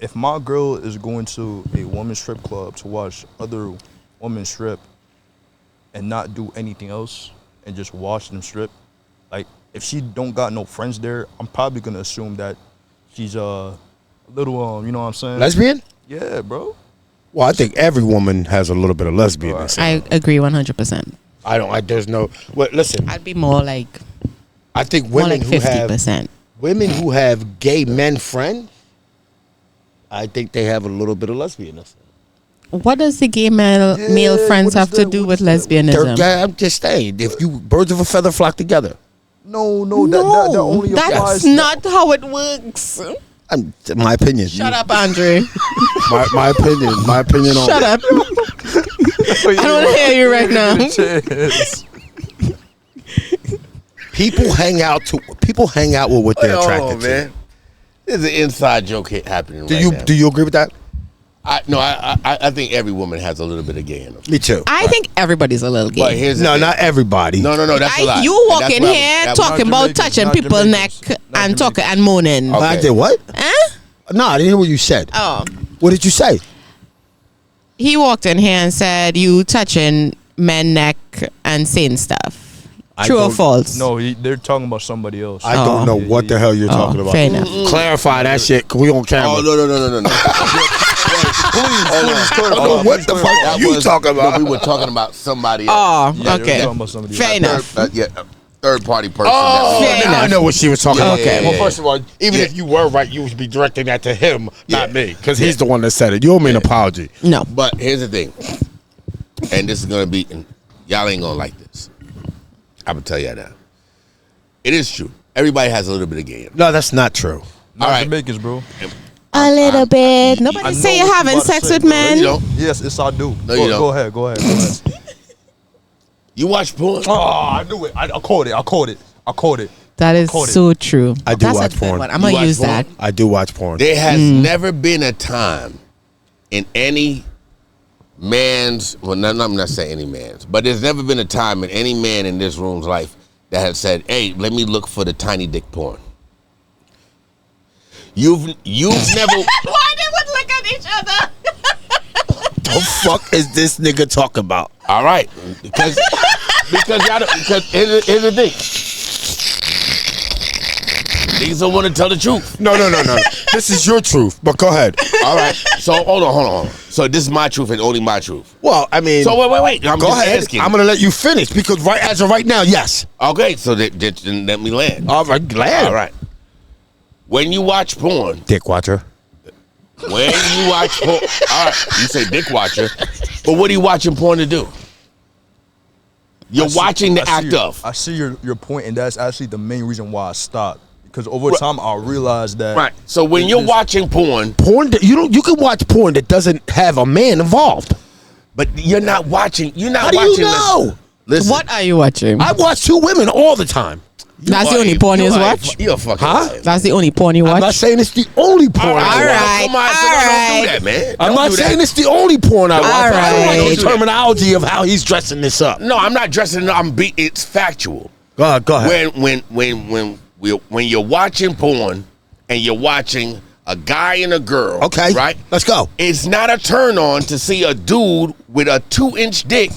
if my girl is going to a women's strip club to watch other women strip and not do anything else and just watch them strip, like if she don't got no friends there, I'm probably gonna assume that she's little you know what I'm saying?
Lesbian?
Yeah, bro.
Well, I think every woman has a little bit of lesbian.
I agree 100%.
I don't. There's no. Well, listen.
I'd be more like
I think
more
women
like
who have
50%.
women who have gay men friends, I think they have a little bit of lesbianism.
What does the gay male friends
what is
have to
that?
do
What
with
is that?
lesbianism?
I'm just saying, if you birds of a feather flock together.
No, that only applies.
That's not how it works.
My opinion.
Shut up, Andre.
My opinion. My opinion on
Shut up. I don't hear you right now.
People hang out with what they're attracted to.
man. There's an inside joke happening right now.
Do you agree with that?
I think every woman has a little bit of gay in them.
Me too.
I think everybody's a little
But
gay.
here's the
No,
thing.
not everybody.
No, that's a lie.
You
And
walk
that's
in
where
here
was-
talking about
Jamaicans,
touching
not
people's neck
Jamaicans, not
and talking
Jamaicans.
and moaning.
Okay.
I did what?
Huh?
No, I didn't hear what you said.
Oh.
What did you say?
He walked in here and said, you touching men neck and saying stuff.
I
True or
don't-
false?
No, they're talking about somebody else.
I don't know
Yeah,
what the hell you're talking about.
Fair enough.
Clarify that shit, cause we on camera.
Oh, no.
Oh, what the fuck are you talking about?
No, we were talking about somebody else.
Oh,
Yeah, they're
okay.
talking about somebody
Fair
else.
enough.
A third-party person.
Oh,
Fair
now I
enough.
know what she was talking about.
Yeah,
Well,
yeah,
first of all, even
Yeah.
if you were right, you would be directing that to him, not
Yeah.
me, because he's the one that said it. You owe me an apology.
No.
But here's the thing, and this is gonna be, y'all ain't gonna like this. I'm gonna tell y'all now. It is true. Everybody has a little bit of gay in them.
No, that's not true.
Not
All right.
Jamaicans, bro.
A little bit.
I
Nobody
know
say
what
you're having
about to
sex
say,
with
bro.
men.
You don't.
Yes, I do.
No, you don't.
Go ahead.
You watch porn?
Oh, I knew it. I caught it.
That is
Caught it.
so true.
I do
That's
watch
a good
porn.
one. I'm
You
going to
watch
use
porn?
that.
I do watch porn.
There has never been a time in any man's, well, I'm not saying any man's, but there's never been a time in any man in this room's life that has said, hey, let me look for the tiny dick porn. You've never.
Why they would look at each other?
The fuck is this nigga talking about?
All right, because y'all don't, because here's the thing. Niggas don't want to tell the truth.
No. This is your truth, but go ahead.
All right, so hold on. So this is my truth and only my truth.
Well, I mean,
So wait. I'm
go
just
ahead.
asking.
I'm gonna let you finish because as of right now, yes.
Okay, so then let me land.
All right, glad.
All right. When you watch porn,
Dick watcher.
when you watch porn, all right, you say dick watcher, but what are you watching porn to do? You're watching the act of.
I see your point, and that's actually the main reason why I stopped. Because over time, I realized that.
Right. So when you're watching porn,
You can watch porn that doesn't have a man involved.
but you're not watching. You're not
How do
watching.
you know?
Listen.
What are you watching?
I watch two women all the time.
That's the only porn you watch?
You're a fucking
Huh?
liar.
That's the only porn you
I'm not
watch?
saying it's the only porn.
All
I
right.
watch.
Come on,
All
don't
right.
do that, man.
I'm
Don't
not
do that.
saying it's the only porn I watch. I don't
right.
like the terminology of how he's dressing this up.
No, I'm not dressing it up. It's factual.
Go ahead.
When you're watching porn and you're watching a guy and a girl,
Okay.
right?
Let's go.
It's not a turn on to see a dude with a 2-inch dick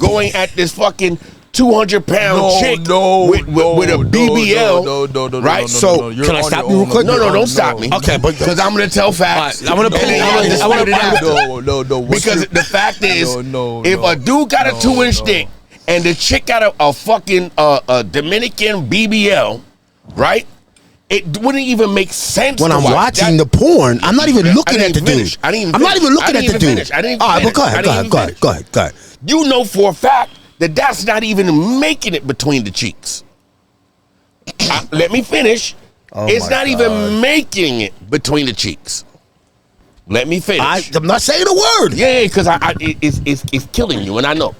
going at this fucking 200-pound chick with a BBL.
No,
right?
So,
You're
can I
on
stop
your
you real
own.
quick?
No, don't stop me.
Okay, but
because I'm gonna tell facts.
All right, I'm gonna
And then
pin-
y'all
I'm
dispute
gonna-
it after.
No.
Because the fact is, if
no,
a dude got a
no,
2-inch
no.
dick and the chick got a fucking a Dominican BBL, right? It wouldn't even make sense.
when
to
I'm
watch
watching
that.
the porn, I'm not even looking
I
at the
didn't
dude.
finish. I didn't even
I'm not even
finish.
looking
I
at
didn't
the
even
dude.
finish. I didn't even
All right, but
finish. I didn't even finish.
go ahead.
You know for a fact that that's not even making it between the cheeks. Let me finish. It's
my
not even making it between the cheeks. Let me finish.
I'm not saying a word.
Yeah, because it's killing you, and I know.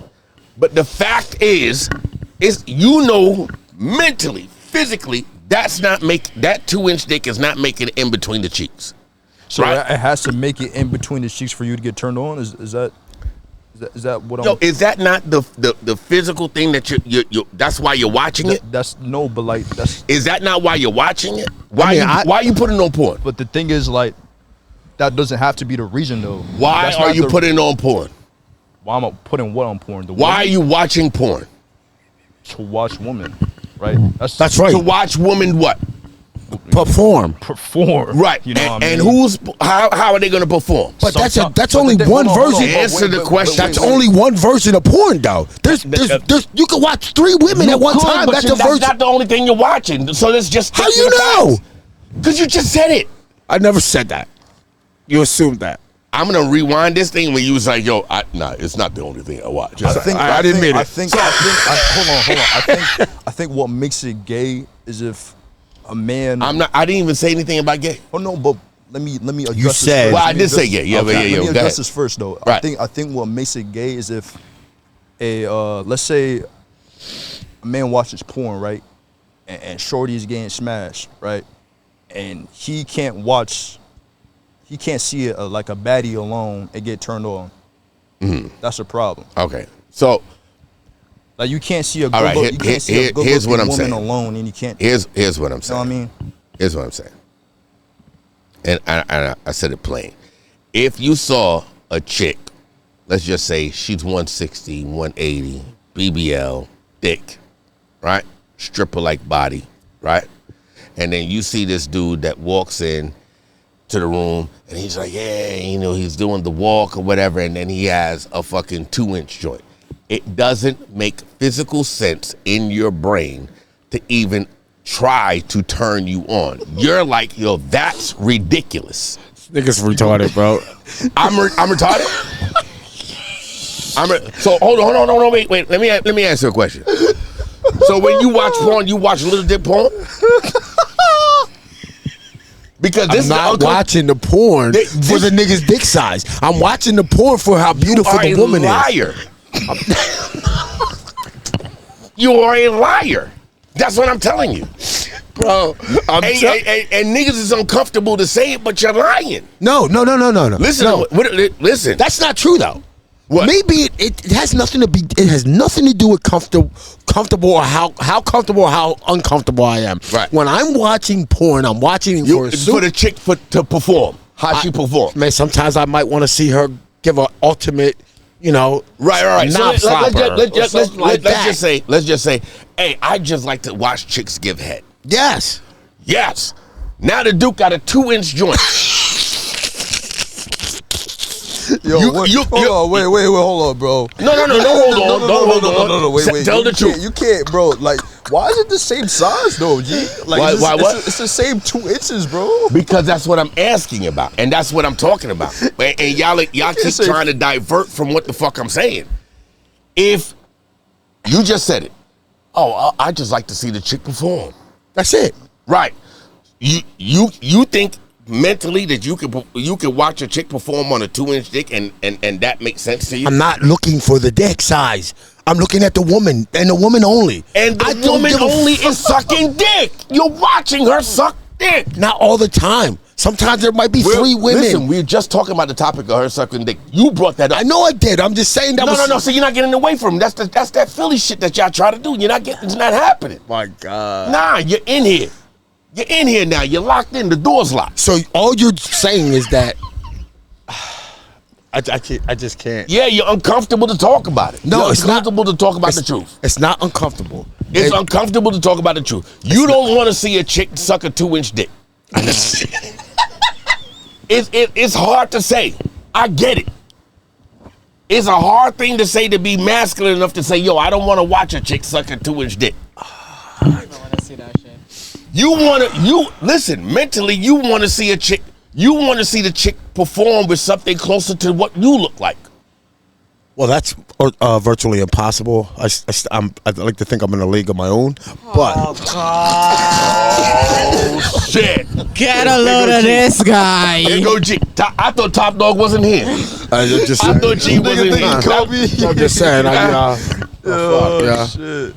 But the fact is mentally, physically, that 2-inch dick is not making it in between the cheeks.
So
Right.
it has to make it in between the cheeks for you to get turned on. Is that what I'm?
Yo, is that not the physical thing that you that's why you're watching it?
That's no, but like that's.
Is that not why you're watching it?
I mean,
Why are you putting on porn?
But the thing is, like, that doesn't have to be the reason though.
Why
That's
are
not
you
the-
putting on porn?
Why am I putting what on porn?
Why are you watching porn?
to watch women? Right.
That's right.
To watch women what?
perform.
Right.
You know what I
and
mean?
how are they going to perform?
But that's
Sometimes-
only
but
one
hold on,
version.
Answer the question.
That's only one version of porn, though. There's you can watch 3 women at one time. That's a version.
That's not the only thing you're watching. So let's just.
How you know?
Because you just said it.
I never said that. You assumed that.
I'm gonna rewind this thing when you was like, "Yo, it's not the only thing I watch."
I didn't mean it.
I think what makes it gay is if a man.
I didn't even say anything about gay.
Oh no, but let me address
You
this
said-
first.
Well, I
Let me
did say
address-
gay. Yeah,
okay,
but yeah,
let me
go
address
ahead.
this first though.
Right.
I think what makes it gay is if let's say a man watches porn, right, and shorty is getting smashed, right, and he can't see it like a baddie alone and get turned on.
Mm-hmm.
That's a problem.
Okay, so
Like you can't see a
All right, here's what I'm
woman
saying.
alone, and you can't.
here's what I'm
You know
saying.
what I mean?
Here's what I'm saying. And I said it plain. If you saw a chick, let's just say she's 160, 180, BBL, thick, right? Stripper-like body, right? And then you see this dude that walks in to the room and he's like, yeah, he's doing the walk or whatever, and then he has a fucking 2-inch joint. It doesn't make physical sense in your brain to even try to turn you on. You're like, yo, that's ridiculous.
Niggas retarded, bro.
I'm retarded. So hold on, wait. Let me answer a question. So when you watch porn, you watch little dick porn? Because this
I'm not watching the porn for the nigga's dick size. I'm watching the porn for how beautiful the woman
liar. You are a liar. That's what I'm telling you,
bro.
And niggas is uncomfortable to say it, but you're lying.
No.
Listen,
No.
listen.
That's not true though.
What?
Maybe it has nothing to be. It has nothing to do with comfortable or how comfortable or how uncomfortable I am.
Right.
When I'm watching porn, I'm watching
for the chick to perform. How she perform.
Man, sometimes I might want to see her give an ultimate.
Right.
Knob slapper
Let's just say, hey, I just like to watch chicks give head.
Yes.
Now the Duke got a 2-inch joint.
Yo, hold on, bro.
No, don't hold on.
No, wait.
Tell the truth.
You can't, bro. Like, why is it the same size though, G? Like,
Why what?
It's the same 2 inches, bro.
Because that's what I'm asking about, and that's what I'm talking about. And y'all keep trying to divert from what the fuck I'm saying. If you just said it, I just like to see the chick perform.
That's it.
Right. You think mentally that you could watch a chick perform on a 2-inch dick and that makes sense to you?
I'm not looking for the dick size. I'm looking at the woman and the woman only.
And the woman only is sucking dick. You're watching her suck dick.
Not all the time. Sometimes there might be 3 women.
Listen, we're just talking about the topic of her sucking dick. You brought that up.
I know I did. I'm just saying that
No. So you're not getting away from him. That's that Philly shit that y'all try to do. It's not happening.
My God.
Nah, you're in here. You're in here now. You're locked in. The door's locked.
So all you're saying is that I just can't.
Yeah, you're uncomfortable to talk about it.
No,
you're
it's
uncomfortable to talk about the truth.
It's not uncomfortable.
It's uncomfortable to talk about the truth. You don't want to see a chick suck a 2-inch dick. It's hard to say. I get it. It's a hard thing to say, to be masculine enough to say, yo, I don't want to watch a chick suck a 2-inch dick.
I don't want to see that shit.
Listen, mentally, you want to see a chick. You want to see the chick perform with something closer to what you look like.
Well, that's virtually impossible. I like to think I'm in a league of my own, but
Oh shit!
Get a load of this guy.
Here go G. I thought Top Dog wasn't here.
I
thought G wasn't here.
I'm just saying.
Shit.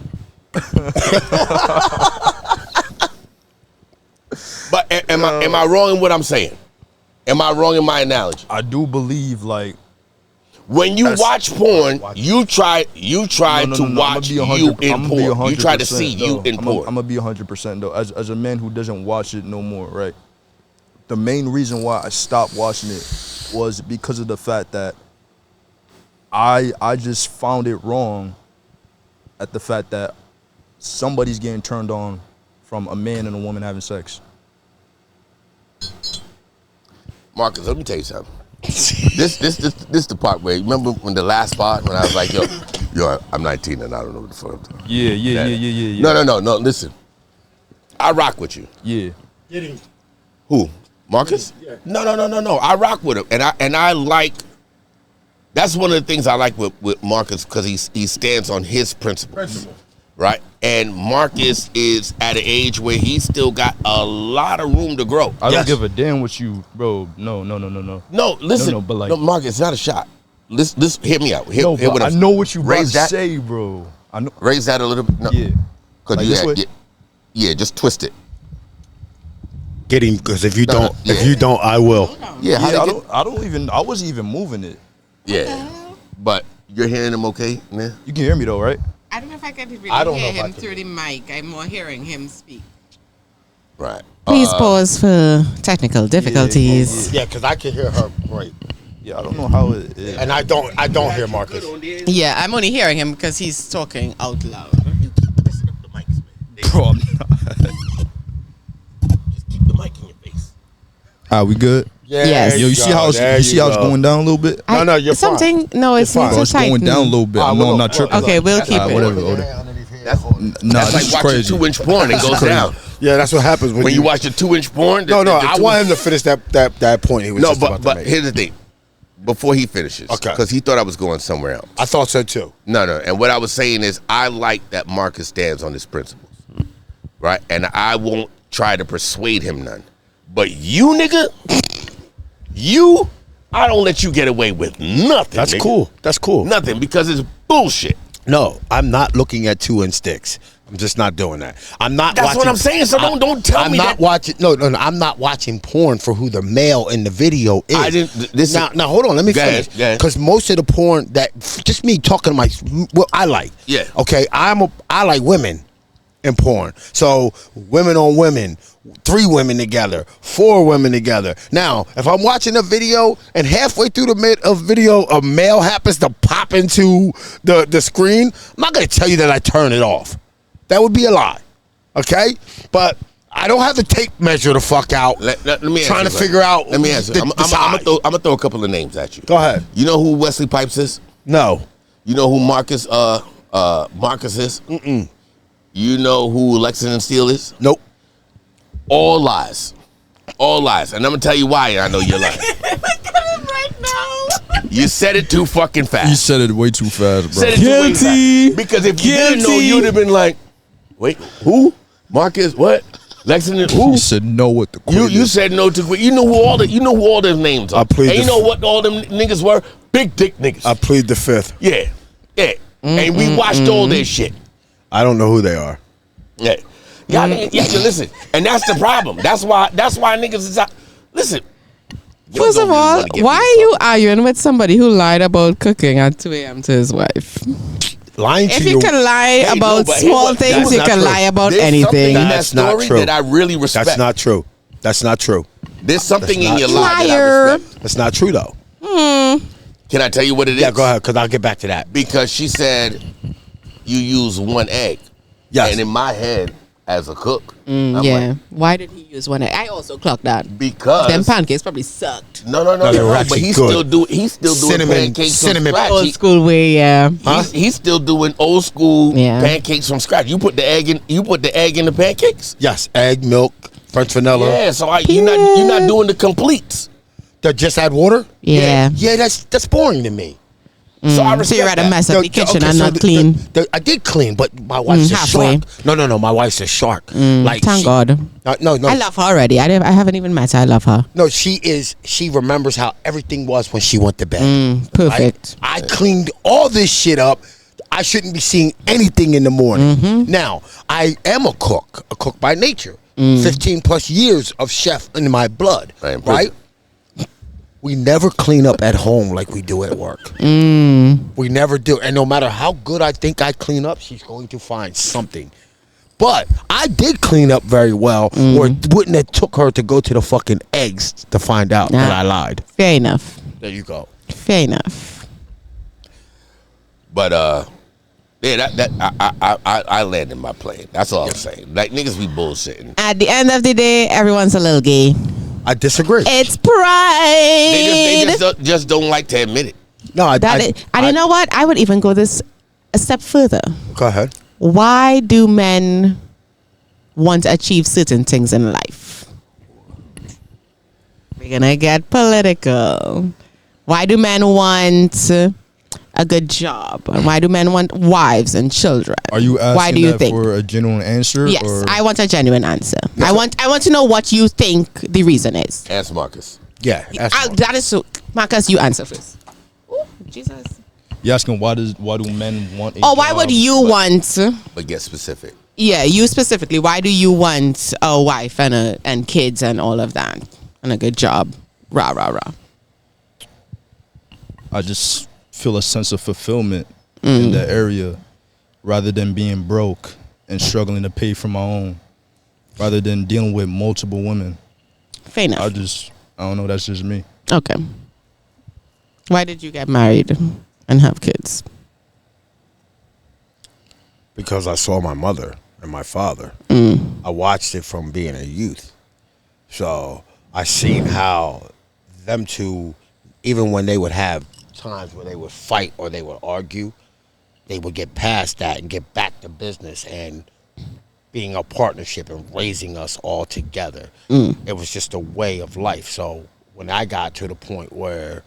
But am I wrong in what I'm saying? Am I wrong in my analogy?
I do believe, like,
when you watch porn, you try to watch you in porn. You try to see you in porn.
I'm gonna be 100% though. As a man who doesn't watch it no more, right? The main reason why I stopped watching it was because of the fact that I just found it wrong at the fact that somebody's getting turned on from a man and a woman having sex.
Marcus, let me tell you something. This the part where, remember when the last part when I was like, yo, I'm 19 and I don't know what the fuck I'm talking.
Yeah.
No, listen. I rock with you.
Yeah.
Get him.
Who? Marcus?
Yeah.
No. I rock with him, and I like. That's one of the things I like with Marcus because he stands on his principles. Right? And Marcus is at an age where he's still got a lot of room to grow.
I don't give a damn what you, bro. No.
No, listen.
No, but like,
no, Marcus, it's not a shot. Listen, hear me out.
No,
hear
but
what
I know what you about
raise
to
that,
say, bro. I know.
Raise that a little bit. No.
Yeah.
Cause
Like
you
this way?
yeah, just twist it.
Get him, because if you don't,
yeah.
if you don't, I will.
Yeah,
Yeah, I wasn't even moving it.
Yeah, but you're hearing him okay, man?
You can hear me though, right?
I don't know if I can really
I don't
hear
know if I
him
can.
through the mic. I'm more hearing him speak.
Right.
Please pause for technical difficulties.
Yeah, because I can hear her great,
Yeah, I don't know how it is.
and I don't hear Marcus.
Yeah, I'm only hearing him because he's talking out loud.
Bro, I'm not.
Just keep the mic in your face.
Are we good?
Yeah,
Yes.
there
Yo, you see how it's,
there
you see how it's
go.
going down a little bit?
No, you're fine.
something. No, it's
You're
not
fine.
Bro,
so
it's going
tight.
down a little bit. I know I'm not tripping.
Okay, we'll keep it.
Whatever.
That's
Nah,
like
this is
watching
crazy.
2-inch porn. It goes down.
Yeah, that's what happens
When you watch a 2-inch porn.
No,
the
I want him to finish that point he was
No,
just about to
but
make.
here's the thing. Before he finishes,
Okay.
because he thought I was going somewhere else.
I thought so too.
No. And what I was saying is, I like that Marcus stands on his principles, right? And I won't try to persuade him none. But you, nigga, I don't let you get away with nothing.
That's
nigga.
cool. That's cool.
Nothing, because it's bullshit.
No, I'm not looking at 2-inch sticks. I'm just not doing that. I'm not.
That's
watching,
what I'm saying. So don't tell
I'm
me
not
that.
watching. No. I'm not watching porn for who the male in the video is.
I didn't. This
Now, hold on. Let me
Go ahead,
finish.
go ahead.
Because most of the porn that just me talking to what I like.
Yeah.
Okay. I like women in porn. So women on women, 3 women together, 4 women together. Now, if I'm watching a video and halfway through the video a male happens to pop into the screen, I'm not gonna tell you that I turn it off. That would be a lie. Okay? But I don't have the tape measure the fuck out.
Let me
trying
answer
to
you,
figure out.
Let me answer.
the
I'm
size.
gonna throw a couple of names at you.
Go ahead.
You know who Wesley Pipes is?
No.
You know who Marcus is?
Mm-mm.
You know who Lexington Steele is?
Nope.
All lies. All lies. And I'm gonna tell you why I know you're lying.
right now.
You said it too fucking fast.
You said it way too fast, bro.
Said it too way fast. Because if you didn't know, you would have been like, wait, who? Marcus, what? Lexington, who?
You said no with the
You said no to quit. You know who all their names are.
I plead
And you
the
know what all them niggas were? Big dick niggas.
I plead the 5th.
Yeah. And we watched all their shit.
I don't know who they are.
Yeah. Yeah, listen. And that's the problem. That's why niggas is out. Listen. Yo,
First
don't
of
really
all,
wanna get
why
me
are you arguing with somebody who lied about cooking at 2 a.m. to his wife?
Lying
If
to
you can lie
Hey, no,
about
but
small
hey,
things,
that's
you
not
can
true.
lie about
There's something
anything.
in that
That's not
story
true.
that I really respect.
That's not true. That's not true.
There's something
That's
in your
not
lie that I
Liar.
respect.
That's not true though.
Can I tell you what it is?
Yeah, go ahead, because I'll get back to that.
Because she said you use 1 egg.
Yes.
And in my head, as a cook, I'm
Yeah.
like,
Why did he use one? I also clocked that.
because
Them pancakes probably sucked.
No,
they were
but
actually
he's
good.
still doing
Cinnamon-
pancakes
cinnamon-
from scratch.
Old school way, yeah.
He's still doing old school
Yeah.
pancakes from scratch. You put the egg in the pancakes?
Yes, egg, milk, French vanilla.
Yeah, so you're not doing the completes.
That just add water.
Yeah.
Yeah, that's boring to me.
So I
So
respect
you'd rather
that.
mess up the kitchen and
so
not clean.
I did clean, but my wife's a
halfway.
shark. No, my wife's a shark. Like
Thank God.
No.
I love her already. I haven't even met her. I love her.
No, she remembers how everything was when she went to bed.
Perfect.
I cleaned all this shit up. I shouldn't be seeing anything in the morning. Now, I am a cook by nature. 15 plus years of chef in my blood, right? We never clean up at home like we do at work. We never do. And no matter how good I think I clean up, she's going to find something. But I did clean up very well, or it wouldn't have took her to go to the fucking eggs to find out that I lied.
Fair enough.
There you go.
Fair enough.
But yeah, I landed my plane. That's all I'm saying. Like niggas be bullshitting.
At the end of the day, everyone's a little gay.
I disagree.
It's
They
pride.
just don't like to admit it.
No,
And you know what? I would even go this a step further.
Go ahead.
Why do men want to achieve certain things in life? We're gonna get political. Why do men want a good job? And why do men want wives and children?
Are you asking
Why do you
that
think?
for a genuine answer?
Yes,
or?
I want a genuine answer. I want to know what you think the reason is.
Ask Marcus.
Yeah,
That is so. Marcus, you answer first. Ooh, Jesus.
You're asking why do men want?
Or why would you want?
But get specific.
Yeah, you specifically. Why do you want a wife and kids and all of that and a good job? Rah rah rah.
I just feel a sense of fulfillment in that area, rather than being broke and struggling to pay for my own, rather than dealing with multiple women.
Fair enough.
I don't know. That's just me.
Okay. Why did you get married and have kids?
Because I saw my mother and my father. I watched it from being a youth. So I seen how them two, even when they would have times where they would fight or they would argue, they would get past that and get back to business and being a partnership and raising us all together. It was just a way of life. So when I got to the point where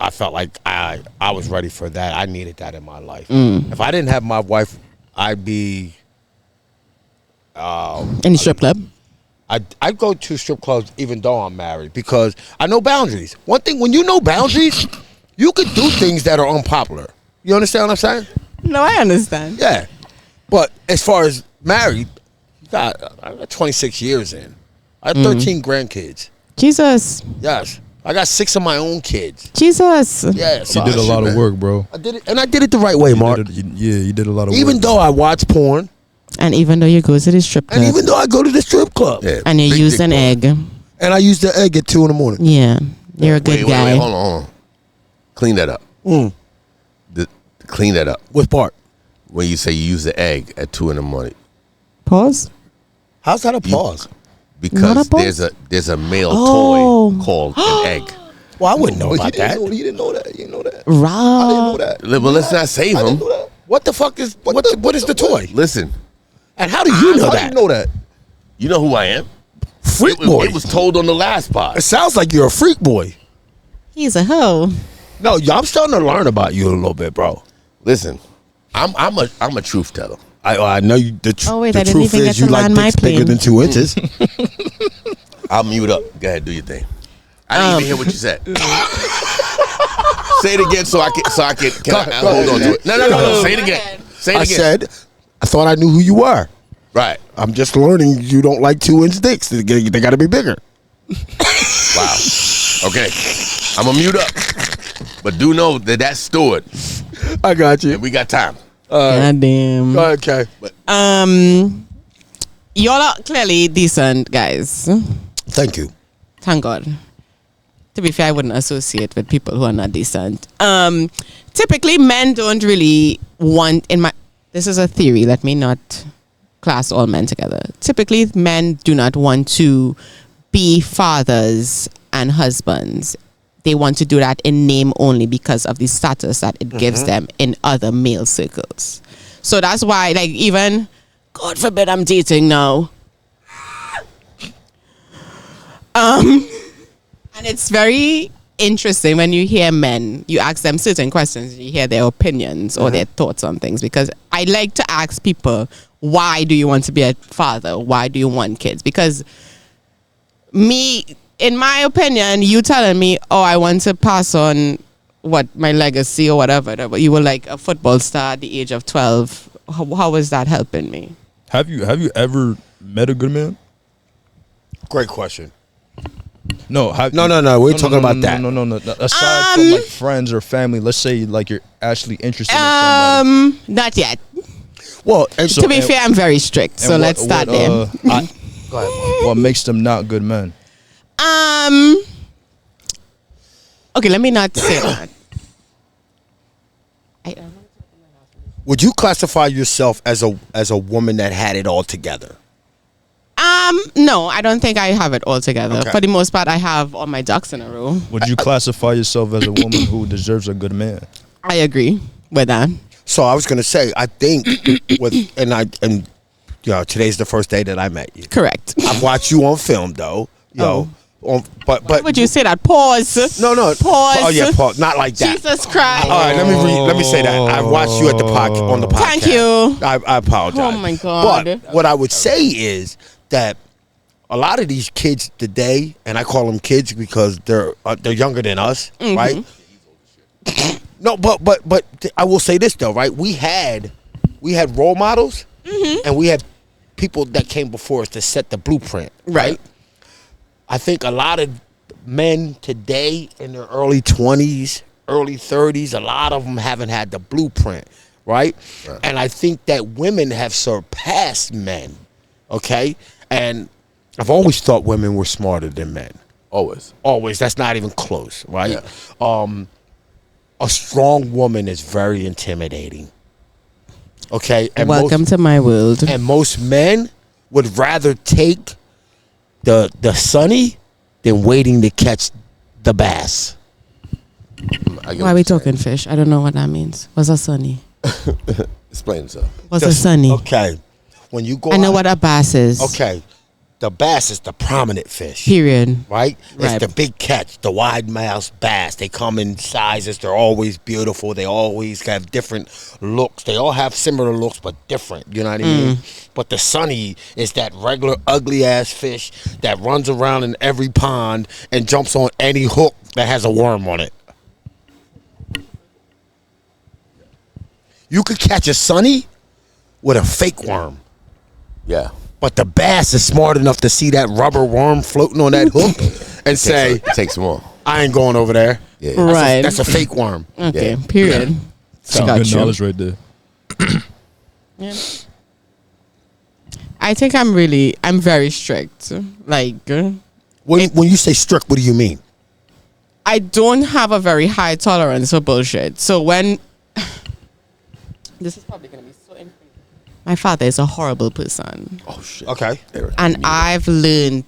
I felt like I was ready for that, I needed that in my life. If I didn't have my wife, I'd be
In the strip club?
I'd go to strip clubs even though I'm married because I know boundaries. One thing, when you know boundaries, you could do things that are unpopular. You understand what I'm saying?
No, I understand.
Yeah. But as far as married, I got 26 years in. I have 13 grandkids.
Jesus.
Yes. I got 6 of my own kids.
Jesus.
Yeah.
You did a lot of work, bro.
I did it, and I did it the right way, Mark.
You did a lot of work.
Even though I watch porn,
And even though you go to the strip club
and even though I go to the strip club,
Yeah,
and you
big
use
dick
an
boy.
egg,
and I use the egg at 2 in the morning.
yeah, you're a good guy.
Wait, hold on. Clean that up. Clean that up.
With part.
When you say you use the egg at 2 in the morning,
Pause.
How's that a pause?
Not
because
a pause?
there's a male
Oh.
toy called an egg.
Well, I wouldn't know about that.
He didn't know that. You didn't know that.
Raw.
that.
Well, let's not save him.
What the fuck is what is the toy?
Listen,
And how do you know
How
that?
do you know that?
you know who I am.
Freak boy.
It was told on the last pod.
It sounds like you're a freak boy.
He's a hoe.
No, I'm starting to learn about you a little bit, bro.
Listen, I'm a truth teller.
I know you.
Oh, wait,
the
I didn't
truth
even get
is you
to
like
land my
dicks bigger
plane.
than 2 inches.
I'll mute up. Go ahead, do your thing. I didn't even hear what you said. Say it again so I can hold on to it. No. Say it again. Say it
I
again.
said, I thought I knew who you were.
Right.
I'm just learning you don't like 2-inch dicks. They got to be bigger.
Wow. Okay. I'm gonna mute up, but do know that that's stored.
I got you.
And we got time.
God damn.
Okay.
Y'all are clearly decent guys.
Thank you.
Thank God. To be fair, I wouldn't associate with people who are not decent. Typically, men don't really want, this is a theory, let me not class all men together. Typically, men do not want to be fathers and husbands. They want to do that in name only because of the status that it gives them in other male circles. So that's why, like, even, God forbid I'm dating now. And it's very interesting when you hear men, you ask them certain questions, you hear their opinions or their thoughts on things. Because I like to ask people, why do you want to be a father? Why do you want kids? Because in my opinion, you telling me, oh, I want to pass on my legacy or whatever. You were like a football star at the age of 12. How is that helping me?
Have you ever met a good man?
Great question.
No.
No. We're talking about that.
No. Aside from like friends or family, let's say like you're actually interested in somebody.
Not yet.
Well, and
To be fair, I'm very strict. So let's start there.
go ahead.
What makes them not good men?
Okay, let me not say that.
Would you classify yourself as a woman that had it all together?
No, I don't think I have it all together.
Okay.
For the most part, I have all my ducks in a row.
Would you classify yourself as a woman who deserves a good man?
I agree with that.
So I was gonna say, I think today's the first day that I met you.
Correct.
I've watched you on film though. But
Why would you say that? Pause.
no.
Pause.
Oh yeah, pause. Not like that.
Jesus Christ.
All right, let me say that. I watched you at on the podcast.
Thank you.
I apologize.
Oh, my God.
But what I would say is that a lot of these kids today, and I call them kids because they're younger than us, right? No, but I will say this though, right? We had role models, and we had people that came before us to set the blueprint, right? I think a lot of men today in their early 20s, early 30s, a lot of them haven't had the blueprint, right? And I think that women have surpassed men, okay? And I've always thought women were smarter than men.
Always.
That's not even close, right? Yeah. A strong woman is very intimidating, okay? And
Welcome to my world.
And most men would rather take the sunny than waiting to catch the bass.
Why are we talking fish? I don't know what that means. What's a sunny?
Explain yourself.
What's a sunny?
Okay. When you go
I know
out-
what a bass is.
Okay. The bass is the prominent fish.
Period.
Right?
Right.
It's the big catch, the wide mouth bass. They come in sizes. They're always beautiful. They always have different looks. They all have similar looks, but different. You know what I mean? But the sunny is that regular ugly ass fish that runs around in every pond and jumps on any hook that has a worm on it. You could catch a sunny with a fake worm.
Yeah.
But the bass is smart enough to see that rubber worm floating on that hook and say,
It takes more.
I ain't going over there.
Yeah.
Right.
That's a fake worm.
Okay.
Yeah.
Period.
Some
Got
good
you.
knowledge right there.
Yeah. I think I'm very strict. Like,
When you say strict, what do you mean?
I don't have a very high tolerance for bullshit. So when this is probably gonna be so infamous. My father is a horrible person,
Oh shit.
Okay.
and I've learned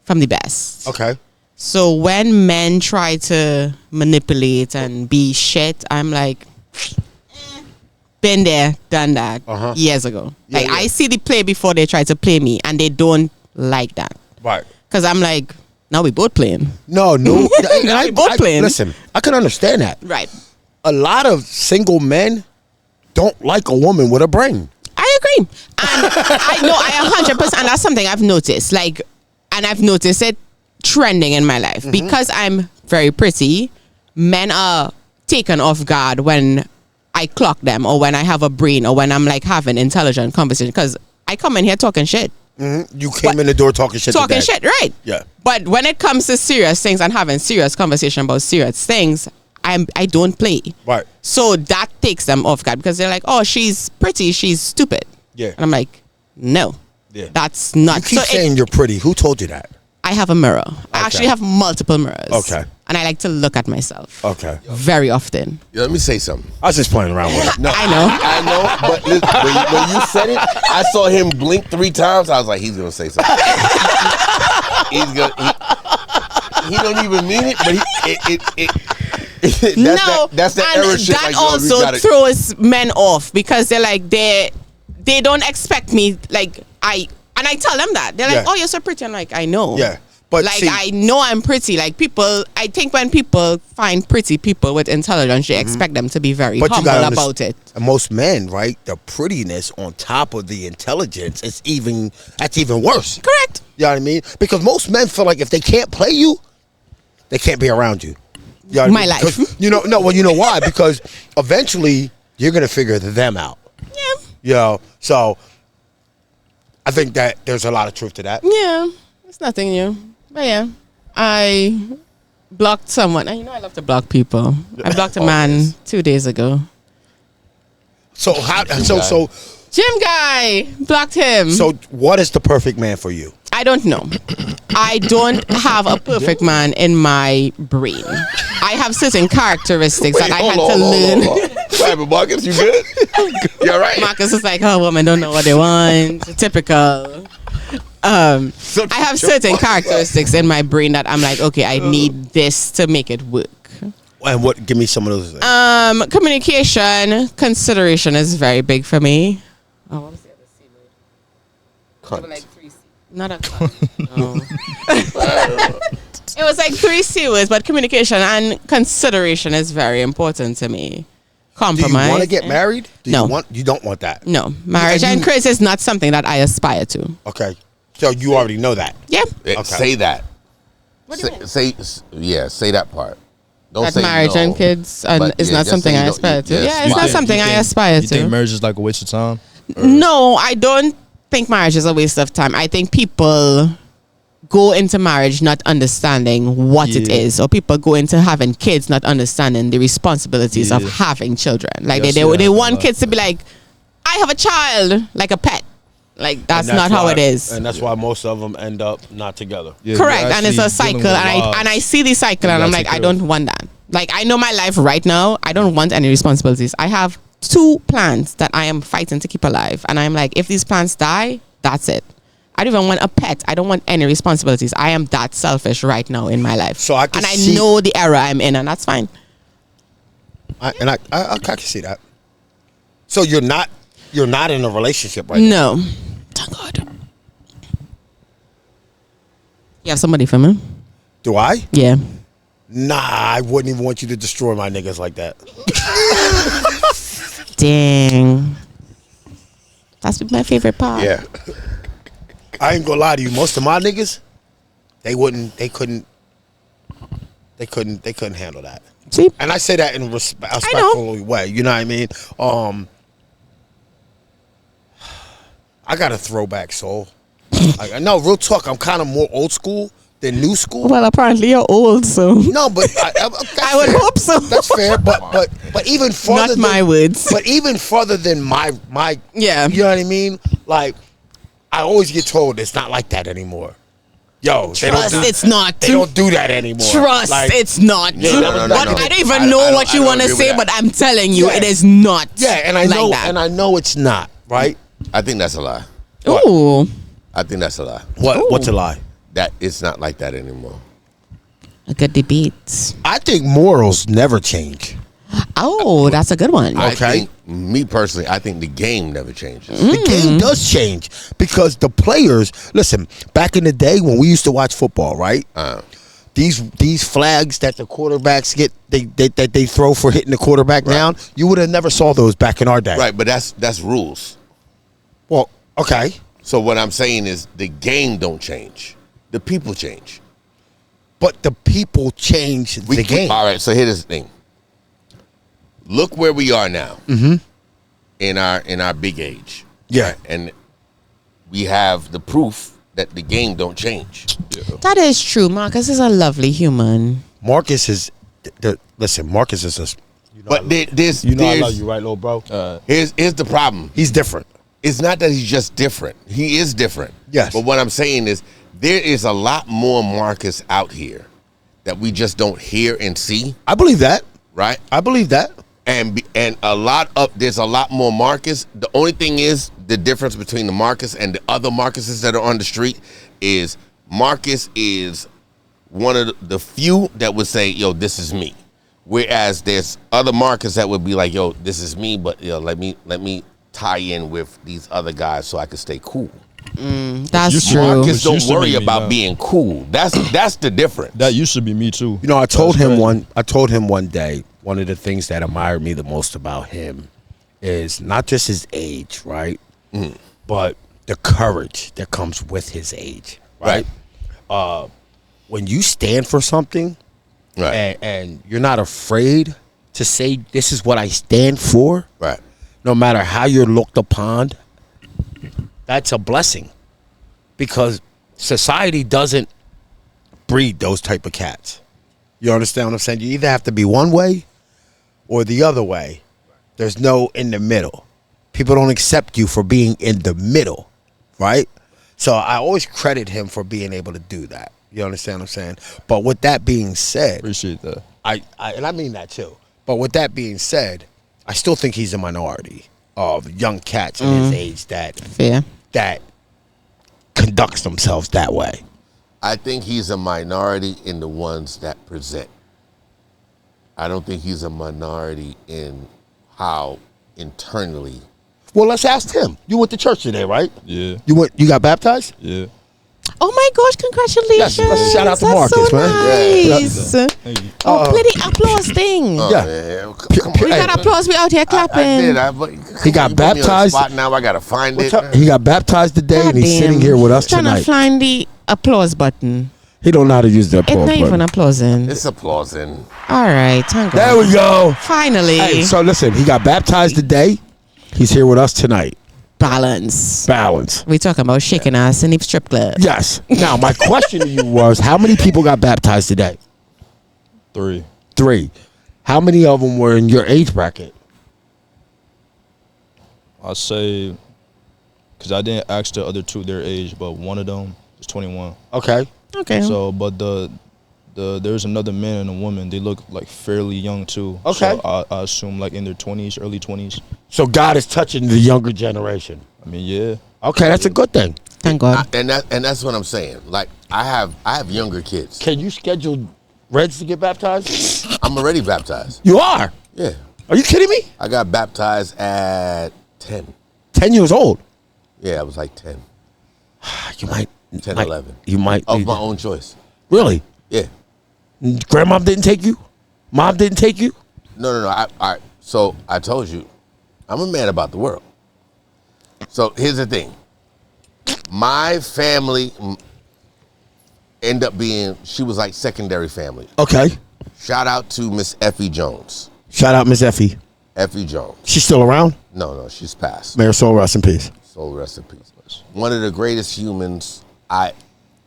from the best.
Okay.
So when men try to manipulate and be shit, I'm like, been there, done that years ago.
Yeah,
Like
yeah.
I see the play before they try to play me, and they don't like that.
Right.
Cause I'm like, now we both playing.
No.
We both playing.
Listen, I can understand that.
Right.
A lot of single men don't like a woman with a brain.
I agree. And I know I 100%, and that's something I've noticed. Like, and I've noticed it trending in my life. Because I'm very pretty, men are taken off guard when I clock them, or when I have a brain, or when I'm like having intelligent conversation. Because I come in here talking shit.
You came in the door talking shit.
Talking
today.
shit, right?
Yeah.
But when it comes to serious things and having serious conversation about serious things, I don't play.
Right.
So that takes them off guard, because they're like, oh, she's pretty, she's stupid.
Yeah.
And I'm like, no.
Yeah.
That's not.
You keep
so
saying you're pretty. Who told you that?
I have a mirror. I actually have multiple mirrors.
Okay.
And I like to look at myself.
Okay.
Very often.
Yeah, let me say something.
I was just playing around with it.
No,
I know.
I know, but listen, when you said it, I saw him blink 3 times. I was like, he's gonna say something. He don't even mean it, but that's the
and
error shit.
that
Like, yo, we
also
gotta-
throws men off, because they're like, they don't expect me, like, I tell them that. They're like,
Yeah.
oh, you're so pretty. I'm like, I know.
Yeah. But
like,
see-
I know I'm pretty. Like, people, I think when people find pretty people with intelligence, they expect them to be very
But you
humble
gotta
about it.
And most men, right? The prettiness on top of the intelligence is that's even worse.
Correct.
You know what I mean? Because most men feel like if they can't play you, they can't be around you. You know what I
My
mean?
life.
'Cause, you know why? Because eventually you're gonna figure them out.
Yeah.
You know, so I think that there's a lot of truth to that.
Yeah. It's nothing new. But yeah, I blocked someone. And you know I love to block people. I blocked a man 2 days ago.
So so
Gym guy, blocked him.
what is the perfect man for you?
I don't know. I don't have a perfect man in my brain. I have certain characteristics that I had to learn.
What happened, Marcus? You good? You all right?
Marcus is like, oh, women don't know what they want. Typical. I have certain characteristics in my brain that I'm like, okay, I need this to make it work.
And what? Give me some of those things.
Communication, consideration is very big for me. Oh, what was the other C word?
Cunt.
Like 3 C. Not a cunt. No. It was like 3 C words, but communication and consideration is very important to me. Compromise.
Do you want to get married?
No.
You don't want that?
No. Marriage and Chris is not something that I aspire to.
Okay. So you already know that.
Yeah.
Okay.
Say that.
What do you mean?
Say that part. Don't
That
say
marriage
no.
and kids
But,
is
yeah,
not
just
something
say you
I
don't-
aspire to.
yes.
Yeah, it's
You
not
think-
something I aspire
You think
to.
marriage is like a waste of time?
No, I don't think marriage is a waste of time. I think people go into marriage not understanding what it
Yeah.
is, or people go into having kids not understanding the responsibilities of
Yeah.
having children. Like
Yeah, I see
they
that a
want
lot.
kids to be like, I have a child, like a pet. Like that's
And
not how
why-
it is.
And that's why most of them end up not together.
Yeah,
Correct,
you're
and it's a
actually dealing
cycle,
with
and I
lives.
see the cycle,
You
and I'm
gotta
like,
take
I
care of.
don't want that. Like I know my life right now. I don't want any responsibilities. I have 2 plants that I am fighting to keep alive, and I'm like, if these plants die, that's it. I don't even want a pet. I don't want any responsibilities. I am that selfish right now in my life.
So I can
and I
see-
know the era I'm in, and that's fine.
I can see that. So you're not in a relationship right now.
No, thank God. You have somebody for me?
Do I?
Yeah.
Nah, I wouldn't even want you to destroy my niggas like that.
Dang. That's my favorite part.
Yeah.
I ain't gonna lie to you. Most of my niggas, they couldn't handle that.
See?
And I say that in a respectful way. You know what I mean? I got a throwback soul. No, real talk. I'm kind of more old school than new school.
Well, apparently you're old, so.
No, but that's
I would
fair.
hope so.
That's fair, but even further
Not my words.
But even further than my
Yeah.
you know what I mean? Like I always get told it's not like that anymore. Yo,
Trust it's not.
They don't do that anymore.
Trust
Like,
it's not.
No, no, no,
But
no.
I don't even
I
know
don't-
what
I
you
don't
want to
agree with
say,
that.
but I'm telling you,
Yeah.
it is not.
Yeah, and I
like
know,
that.
and I know it's not right.
I think that's a lie.
Ooh.
I think that's a lie.
What's a lie?
That it's not like that anymore.
A good debate.
I think morals never change.
Oh, that's a good one.
I
Okay.
think, me personally, I think the game never changes.
The game does change because the players. Listen, back in the day when we used to watch football, right? These flags that the quarterbacks get, they throw for hitting the quarterback down. You would have never saw those back in our day.
Right, but that's rules.
Well, okay.
So what I'm saying is the game don't change. The people change.
But the people change the game.
All right, so here's the thing. Look where we are now. In our big age.
Yeah.
Right? And we have the proof that the game don't change.
That is true. Marcus is a lovely human.
Marcus is. Listen, Marcus is a.
But there's
You know I
there's-
love you, right, little bro?
Here's the problem.
He's different.
It's not that he's just different. He is different.
Yes.
But what I'm saying is there is a lot more Marcus out here that we just don't hear and see,
I believe that.
right?
I believe that.
And there's a lot more Marcus. The only thing is the difference between the Marcus and the other Marcuses that are on the street is Marcus is one of the few that would say, yo, this is me. Whereas there's other Marcus that would be like, yo, this is me, but let me tie in with these other guys so I can stay cool.
That's
used to-
true.
Marcus
Which
don't
used to
worry
be me,
about
though.
being cool. That's the difference.
That used to be me too.
You know, I told
That's
him
crazy.
I told him one day, one of the things that admired me the most about him is not just his age, right? But the courage that comes with his age, right? When you stand for something
Right.
and you're not afraid to say this is what I stand for,
Right.
no matter how you're looked upon, that's a blessing. Because society doesn't breed those type of cats. You understand what I'm saying? You either have to be one way or the other way. There's no in the middle. People don't accept you for being in the middle, right? So I always credit him for being able to do that. You understand what I'm saying? But with that being said,
Appreciate that.
I and I mean that too. But with that being said, I still think he's a minority of young cats in his age
Fair.
that conducts themselves that way.
I think he's a minority in the ones that present. I don't think he's a minority in how internally.
Well, let's ask him. You went to church today, right?
Yeah.
You got baptized?
Yeah.
Oh my gosh, congratulations.
Yes, let's shout out to
That's
Marcus,
so
man.
nice.
Thank you.
Oh, play the applause thing.
Oh,
Yeah.
man, come
We
on.
got applause. We out here clapping.
He got baptized.
Spot now. I gotta find it.
He got baptized today, and he's sitting here with us
Trying to
tonight.
find the applause button.
He don't know how to use the
It's
applause
not even
button.
applausing.
It's applauding.
All right, thank God.
There we go.
Finally.
Hey, so listen, he got baptized today. He's here with us tonight.
Balance.
Balance.
We talking about shaking ass in the strip club.
Yes. Now, my question to you was, how many people got baptized today?
3.
3. How many of them were in your age bracket?
I say, because I didn't ask the other 2 their age, but one of them is 21.
Okay.
Okay.
So, but there's another man and a woman. They look like fairly young too.
Okay.
So I assume like in their 20s, early 20s.
So God is touching the younger generation.
I mean, yeah.
Okay, that's a good thing.
Thank God.
And that's what I'm saying. Like I have younger kids.
Can you schedule Reds to get baptized?
I'm already baptized.
You are.
Yeah.
Are you kidding me?
I got baptized at 10.
10 years old.
Yeah, I was like 10.
You might.
10,
might-
11.
You might.
Of
need
my
to-
own choice.
Really?
Yeah.
Grandmom didn't take you? Mom didn't take you?
No. So I told you, I'm a man about the world. So here's the thing. My family ended up being, she was like secondary family.
Okay.
Shout out to Miss Effie Jones.
Shout out Miss Effie.
Effie Jones.
She's still around?
No, she's passed.
May her soul rest in peace.
Soul rest in peace. One of the greatest humans I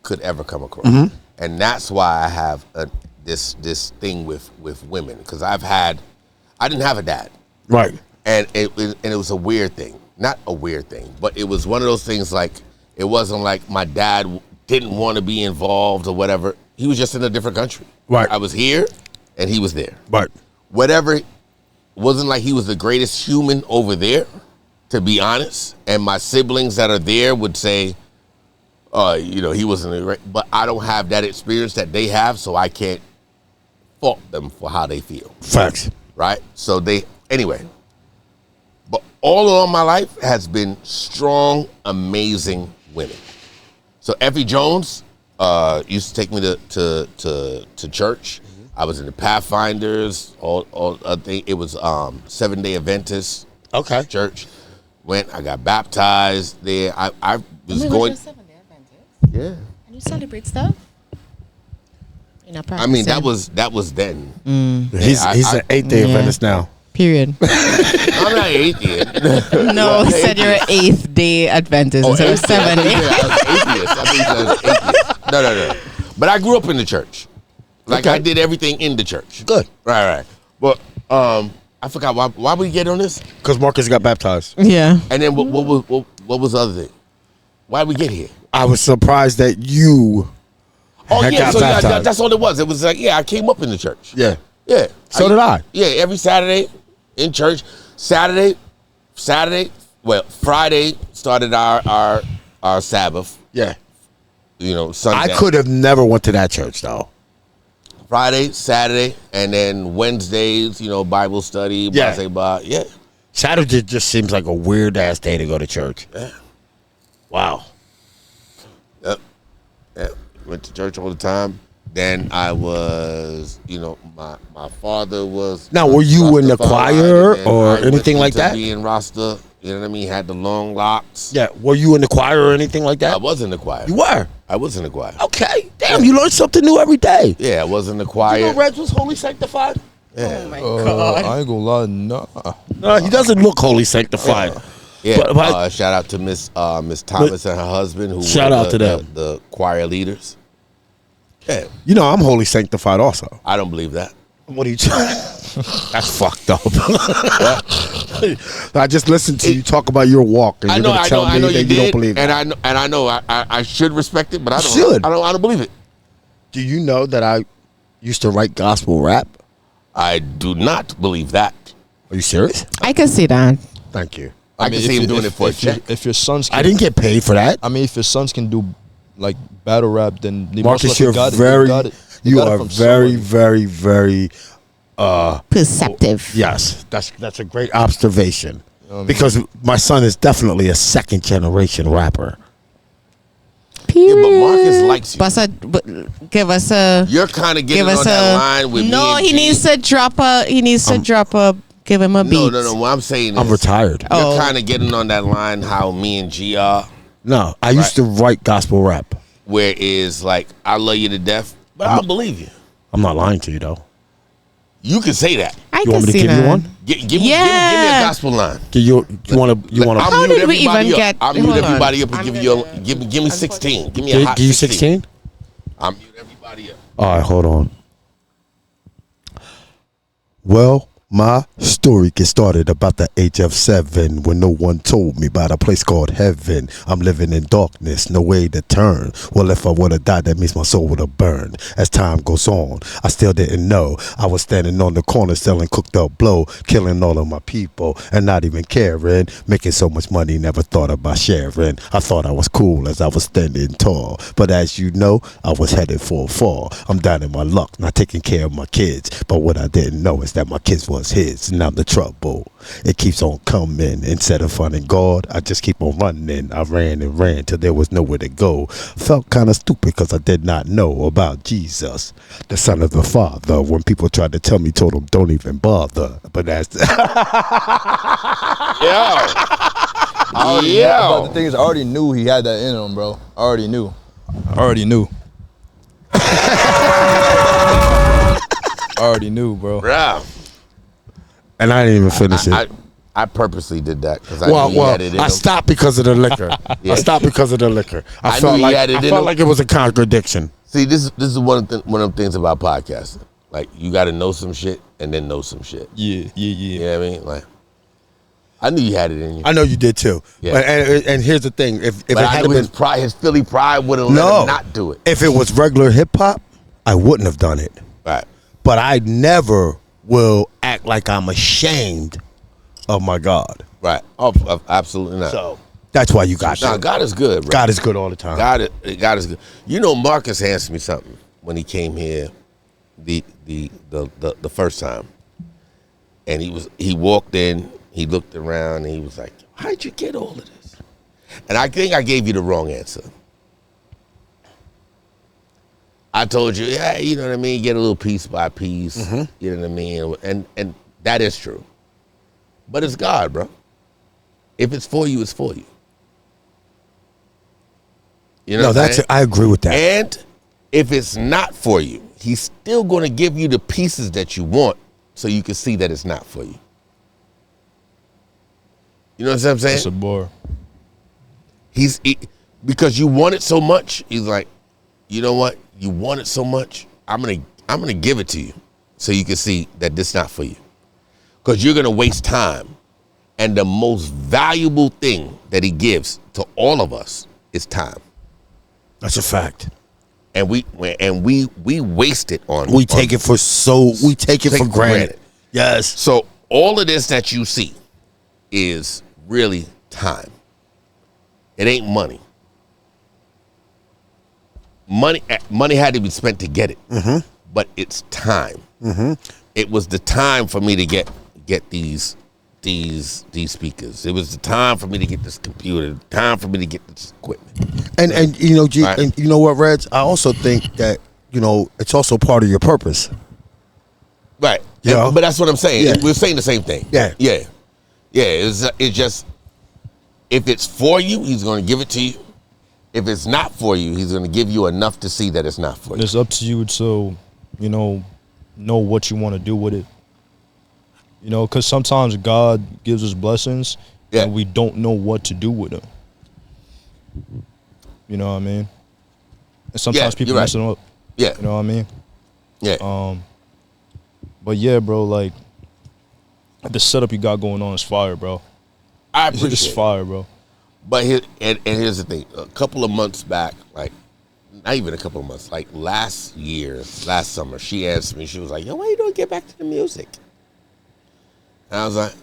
could ever come across. And that's why I have this thing with women. Because I didn't have a dad.
Right.
And it was a weird thing. Not a weird thing, but it was one of those things like, it wasn't like my dad didn't want to be involved or whatever. He was just in a different country.
Right.
I was here and he was there.
Right.
Whatever, wasn't like he was the greatest human over there, to be honest. And my siblings that are there would say, he wasn't a great, but I don't have that experience that they have, so I can't fault them for how they feel.
Facts.
Right? So anyway. But all along my life has been strong, amazing women. So Effie Jones used to take me to church. I was in the Pathfinders. I think it was 7-Day Adventist church. I got baptized there. I was going. Yeah.
And you celebrate stuff?
I mean, that was then.
He's an 8th-day Adventist now.
Period.
I'm not 8th yet.
No, he said you're an 8th-day Adventist instead of 7th day.
I was atheist. No. But I grew up in the church. Like I did everything in the church.
Good.
Right. But I forgot why we get on this.
Because Marcus got baptized.
Yeah.
And then what was the other thing? Why we get here?
I was surprised that you had got baptized.
That's all it was. It was like, I came up in the church.
Yeah.
Yeah.
So did I.
Yeah, every Saturday in church. Friday started our Sabbath.
Yeah.
Sunday.
I could have never went to that church, though.
Friday, Saturday, and then Wednesdays, Bible study, blah,
Yeah.
blah. Yeah.
Saturday just seems like a weird-ass day to go to church.
Yeah.
Wow.
Yep. Went to church all the time. Then I was, my father was.
Now, were you in the
Rastafari,
choir
and
or
I went
anything like
into
that?
Being Rasta, you know what I mean? Had the long locks.
Yeah. Were you in the choir or anything like
I
that?
was in the choir.
You were?
I was in the choir.
Okay. Damn, you learn something new every day.
Yeah, I was in the choir.
You know Reds was holy sanctified?
Yeah.
my
I ain't gonna lie, nah.
No, he doesn't look holy sanctified.
Yeah.
But-
Shout out to Miss Thomas and her husband, who
Shout
were
out to them.
the choir leaders. Yeah,
You know, I'm holy sanctified also.
I don't believe that.
What are you trying? That's fucked up. I just listened to you talk about your walk, and
I
you're
know,
gonna tell
I
me
know
that
you
you don't
did,
believe it.
and I know I should respect it, but I don't.
should.
I don't believe it.
Do you know that I used to write gospel rap?
I do not believe that.
Are you serious?
I can see that.
Thank you.
I can see him doing it for a check.
If your sons,
I didn't get paid for that.
I mean, if your sons can do like battle rap, then they
Marcus,
most likely
you're
got it.
very,
They got it. They
you
got it
are
from
very,
somebody.
very, very.
Perceptive.
Yes, that's a great observation.
I mean?
Because my son is definitely a second generation rapper.
Period.
Yeah, but Marcus likes you.
But give us a.
You're kind of
Give
getting
us
on that line with
no,
me and
he
G.
needs to drop a. He needs to drop a. Give him a beat.
No. What I'm saying is,
I'm retired.
You're
Oh.
kind of getting on that line how me and G are,
No, I used to write gospel rap.
where is like I love you to death, but I don't believe you.
I'm not lying to you though.
You can say that.
I
You
can
want me to
see
give
that.
you one?
Give me a
Yeah.
gospel line.
You want to?
I'll
How
mute
did we
everybody
even
up.
get-
I'll mute
hold on.
everybody up and
I'm
give you
gonna-
a, give me 16. Give me a hot
Give you
16.
16?
I'll mute everybody up.
All right, hold on. Well, my story gets started about the age of 7 when no one told me about a place called heaven. I'm living in darkness, no way to turn. Well, if I would have died, that means my soul would have burned. As time goes on, I still didn't know. I was standing on the corner selling cooked up blow, killing all of my people and not even caring. Making so much money, never thought about sharing. I thought I was cool as I was standing tall. But as you know, I was headed for a fall. I'm down in my luck, not taking care of my kids. But what I didn't know is that my kids was his. Now the trouble, it keeps on coming. Instead of finding God, I just keep on running. I ran and ran till there was nowhere to go. Felt kind of stupid because I did not know about Jesus, the Son of the Father. When people tried to tell me, told them don't even bother. But that's
But the thing is, I already knew he had that in him, bro. I already knew. I already knew, bro.
Yeah.
and I didn't even finish it.
I purposely did that because I knew he had it in
I
him.
stopped because of the liquor.
Yeah.
I stopped because of the liquor.
I
felt
knew he
like
had it in
I felt
him.
like it was a contradiction.
See, this is one of the things about podcasting. Like, you got to know some shit and then know some shit.
Yeah.
You know what I mean? Like, I knew you had it in you.
I know you did too.
Yeah.
But, and here's the thing: if
But
it
I
had
knew
been
his pride, his Philly pride wouldn't let him not do it.
if it was regular hip hop, I wouldn't have done it.
Right.
But I never will act like I'm ashamed of my God.
Right. Oh, absolutely not.
So that's why you got
Nah,
that.
God is good, bro.
God is good all the time.
God is good. You know, Marcus asked me something when he came here the first time. And he walked in, he looked around, and he was like, how'd you get all of this? And I think I gave you the wrong answer. I told you, yeah, you know what I mean, get a little piece by piece.
Mm-hmm.
You know what I mean? And that is true. But it's God, bro. If it's for you, it's for you. You know
No,
what I'm
that's
saying?
I agree with that.
And if it's not for you, he's still going to give you the pieces that you want so you can see that it's not for you. You know what I'm saying?
That's a bar.
Because you want it so much, he's like, you know what? You want it so much, I'm gonna give it to you so you can see that this not for you. Because you're gonna waste time. And the most valuable thing that he gives to all of us is time.
That's a fact.
And we waste it on
We take it for granted. Yes.
So all of this that you see is really time. It ain't money. Money had to be spent to get it. Mm-hmm. But it's time. Mm-hmm. It was the time for me to get these speakers. It was the time for me to get this computer. The time for me to get this equipment.
And you know, G,
Right.
and you know what, Reg? I also think that, you know, it's also part of your purpose.
Right.
Yeah.
But that's what I'm saying.
Yeah.
We're saying the same thing.
Yeah.
Yeah. Yeah. It's just, if it's for you, he's going to give it to you. If it's not for you, he's going to give you enough to see that it's not for you.
It's up to you to, know what you want to do with it. You know, because sometimes God gives us blessings,
Yeah.
and we don't know what to do with them. You know what I mean? And sometimes
Yeah,
people
you're right.
mess them up.
Yeah.
You know what I mean?
Yeah.
But yeah, bro, like the setup you got going on is fire, bro.
I
It's
appreciate it.
fire, bro.
But here's the thing. A couple of months back, like, not even a couple of months, like last summer, she asked me, she was like, yo, why you don't get back to the music? And I was like,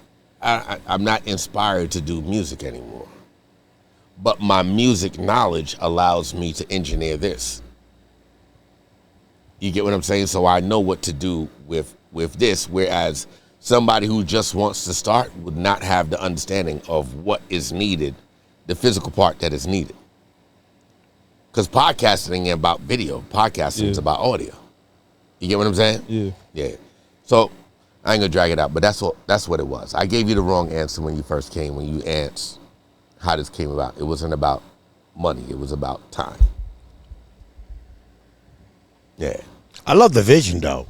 I'm not inspired to do music anymore. But my music knowledge allows me to engineer this. You get what I'm saying? So I know what to do with this, whereas somebody who just wants to start would not have the understanding of what is needed, the physical part that is needed. Because podcasting ain't about video. Podcasting is about audio. You get what I'm saying?
Yeah.
Yeah. So I ain't gonna drag it out, but that's what it was. I gave you the wrong answer when you first came, when you asked how this came about. It wasn't about money. It was about time. Yeah.
I love the vision, though.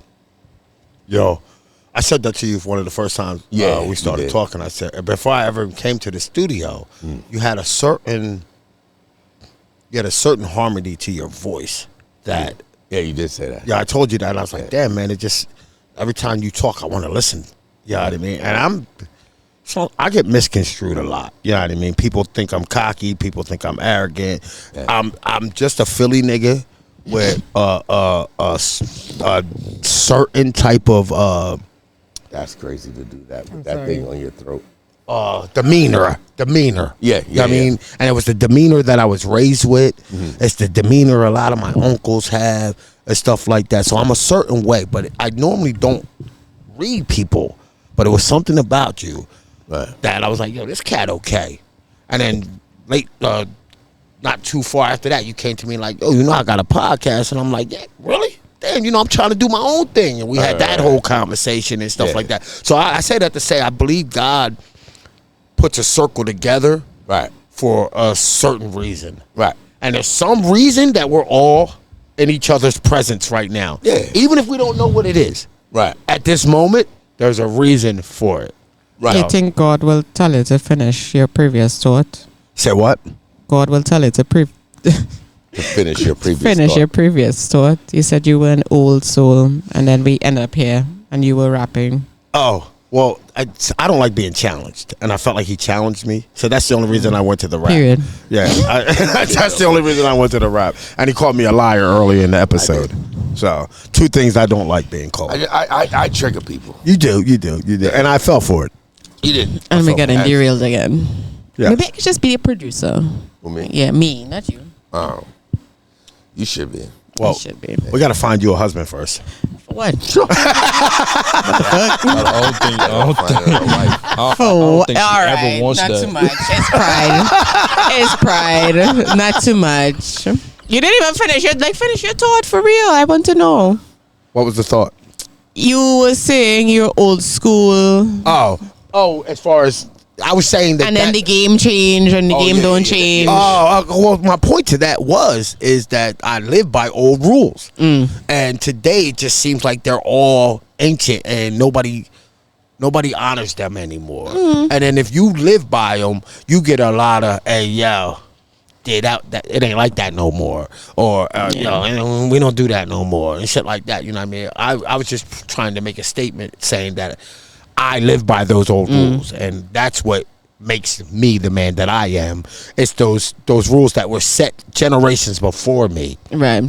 Yo, I said that to you for one of the first times we started talking. I said, before I ever came to the studio, you had a certain harmony to your voice that...
Yeah, you did say that.
Yeah, I told you that. And I was like, damn, man, it just... Every time you talk, I want to listen. You know what I mean? And I get misconstrued a lot. You know what I mean? People think I'm cocky. People think I'm arrogant. Yeah. I'm just a Philly nigga with a certain type of...
That's crazy to do that with that thing on your throat.
Demeanor.
Yeah.
I mean, and it was the demeanor that I was raised with. It's the demeanor a lot of my uncles have and stuff like that. So I'm a certain way, but I normally don't read people. But it was something about you that I was like, yo, this cat okay. And then not too far after that, you came to me like, oh, I got a podcast. And I'm like, yeah, really? Damn, I'm trying to do my own thing. And we had that whole conversation and stuff like that. So I say that to say I believe God puts a circle together for a certain reason. Right. And there's some reason that we're all in each other's presence right now. Yeah. Even if we don't know what it is. Right. At this moment, there's a reason for it.
Right. You think God will tell you to finish your previous thought?
Say what?
God will tell you to
finish your previous
finish
thought.
Your previous thought. You said you were an old soul, and then we end up here, and you were rapping.
Oh, well, I don't like being challenged, and I felt like he challenged me, so that's the only reason I went to the rap.
Period.
Yeah, that's the only reason I went to the rap, and he called me a liar early in the episode. So, two things I don't like being called.
I trigger people.
You do, and I fell for it.
You didn't.
And we're getting derailed again.
Yeah.
Maybe I could just be a producer.
Who, me?
Yeah, me, not you.
Oh, you should be.
Well,
should be.
We got to find you a husband first.
For what?
I don't think she ever wants
not
that.
too much. It's pride. It's pride. Not too much. You didn't even finish your thought for real. I want to know.
What was the thought?
You were saying you're old school.
Oh, as far as I was saying that,
and then the game changed, and the game don't change.
Well, my point to that is that I live by old rules, and today it just seems like they're all ancient, and nobody honors them anymore. And then if you live by them, you get a lot of, hey, yo, that it ain't like that no more, or we don't do that no more, and shit like that. You know what I mean? I was just trying to make a statement saying that I live by those old rules, and that's what makes me the man that I am. It's those rules that were set generations before me.
Right.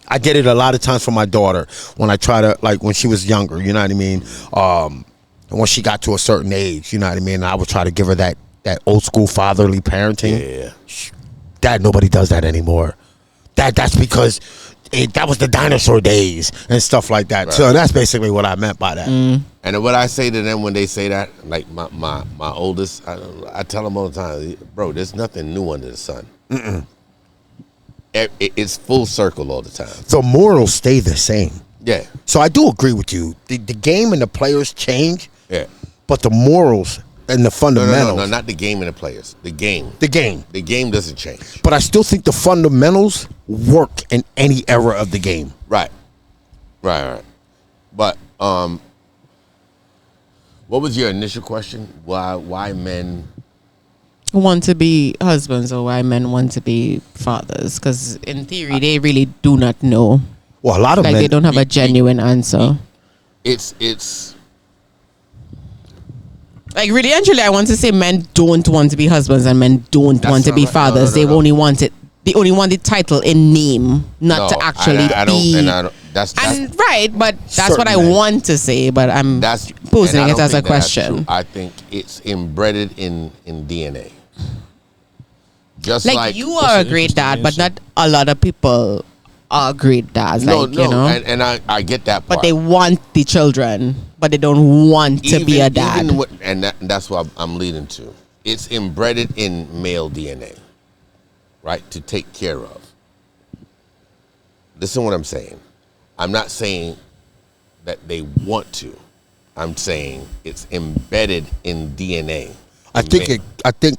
I did it a lot of times for my daughter when I try to, like, when she was younger, you know what I mean? And when she got to a certain age, you know what I mean? I would try to give her that old school fatherly parenting.
Yeah.
Dad, nobody does that anymore. That's because that was the dinosaur days and stuff like that. Right. So that's basically what I meant by that.
And what I say to them when they say that, like my oldest, I tell them all the time, bro, there's nothing new under the sun. It's full circle all the time.
So morals stay the same.
Yeah.
So I do agree with you. The game and the players change.
Yeah.
But the morals and the fundamentals.
No, not the game and the players. The game.
The game.
The game doesn't change.
But I still think the fundamentals work in any era of the game.
Right. But what was your initial question? Why men
want to be husbands, or why men want to be fathers? Because in theory, they really do not know.
Well, a lot of men,
they don't have a genuine answer.
It's
like, really and truly, I want to say men don't want to be husbands and men don't want to be fathers. They only want it. They only want the title in name, not to actually be
That's
right, but that's what I
Certain men.
want to say, but I'm
that's
posing
and I
it
don't
as a
think that that's
question.
true. I think it's embedded in DNA. Just
Like you
That's
are a
an
great
interesting
dad, but
answer.
not a lot of people are great dads.
no,
like,
no,
you know,
and I get that part.
but they want the children, but they don't want to be a dad.
That's what I'm leading to. It's embedded in male DNA, right? To take care of. Listen to what I'm saying. I'm not saying that they want to. I'm saying it's embedded in DNA.
I think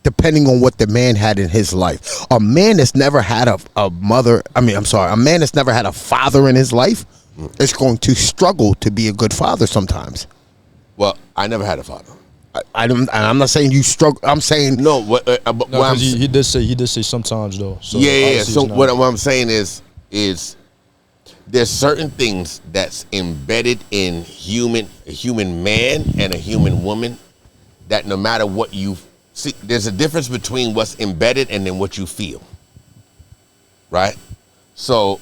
depending on what the man had in his life, a man that's never had a mother. I mean, I'm sorry, a man that's never had a father in his life is going to struggle to be a good father sometimes.
Well, I never had a father.
I'm not saying you struggle. I'm saying
No, but
No,
what
'cause he did say sometimes though. So
yeah.
obviously
So
it's not-
what I'm saying is there's certain things that's embedded in a human man and a human woman that no matter what you see, there's a difference between what's embedded and then what you feel, right? So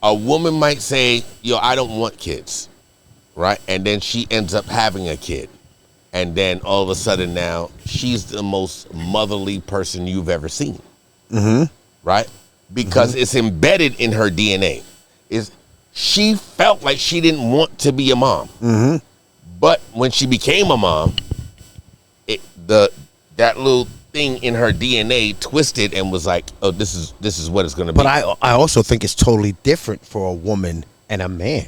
a woman might say, yo, I don't want kids, right? And then she ends up having a kid. And then all of a sudden now she's the most motherly person you've ever seen, right? Because it's embedded in her DNA. She felt like she didn't want to be a mom, but when she became a mom, that little thing in her DNA twisted and was like, oh, this is what it's going to be.
But I also think it's totally different for a woman and a man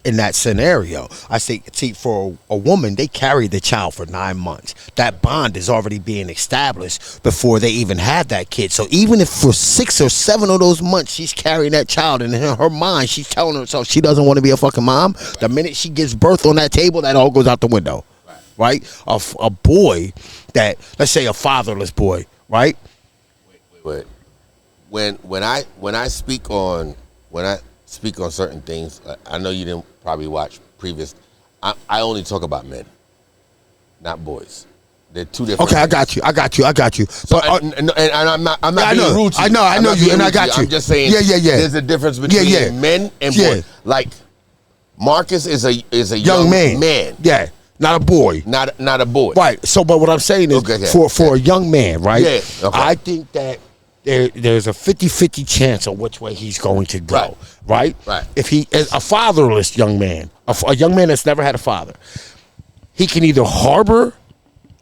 in that scenario. I see for a woman, they carry the child for 9 months. That bond is already being established before they even have that kid. So even if for 6 or 7 of those months she's carrying that child, and in her mind she's telling herself she doesn't want to be a fucking mom, the minute she gives birth on that table, that all goes out the window. Right? A boy that, let's say a fatherless boy, right?
Wait. When I speak on certain things, I know you didn't probably watch previous. I only talk about men, not boys. They're two different.
Okay,
things.
I got you.
So,
But,
and I'm not
I
being
know.
rude to you.
I know,
I'm not
you,
being
and I
rude to
got you.
I'm just saying.
Yeah.
There's a difference between men and boys. Like Marcus is a young man.
Yeah, not a boy.
Not a boy.
Right. So, but what I'm saying is,
Okay.
for a young man, right?
Yeah, okay.
I think that there's a 50-50 chance of which way he's going to go. Right. If he is a fatherless young man, a young man that's never had a father, he can either harbor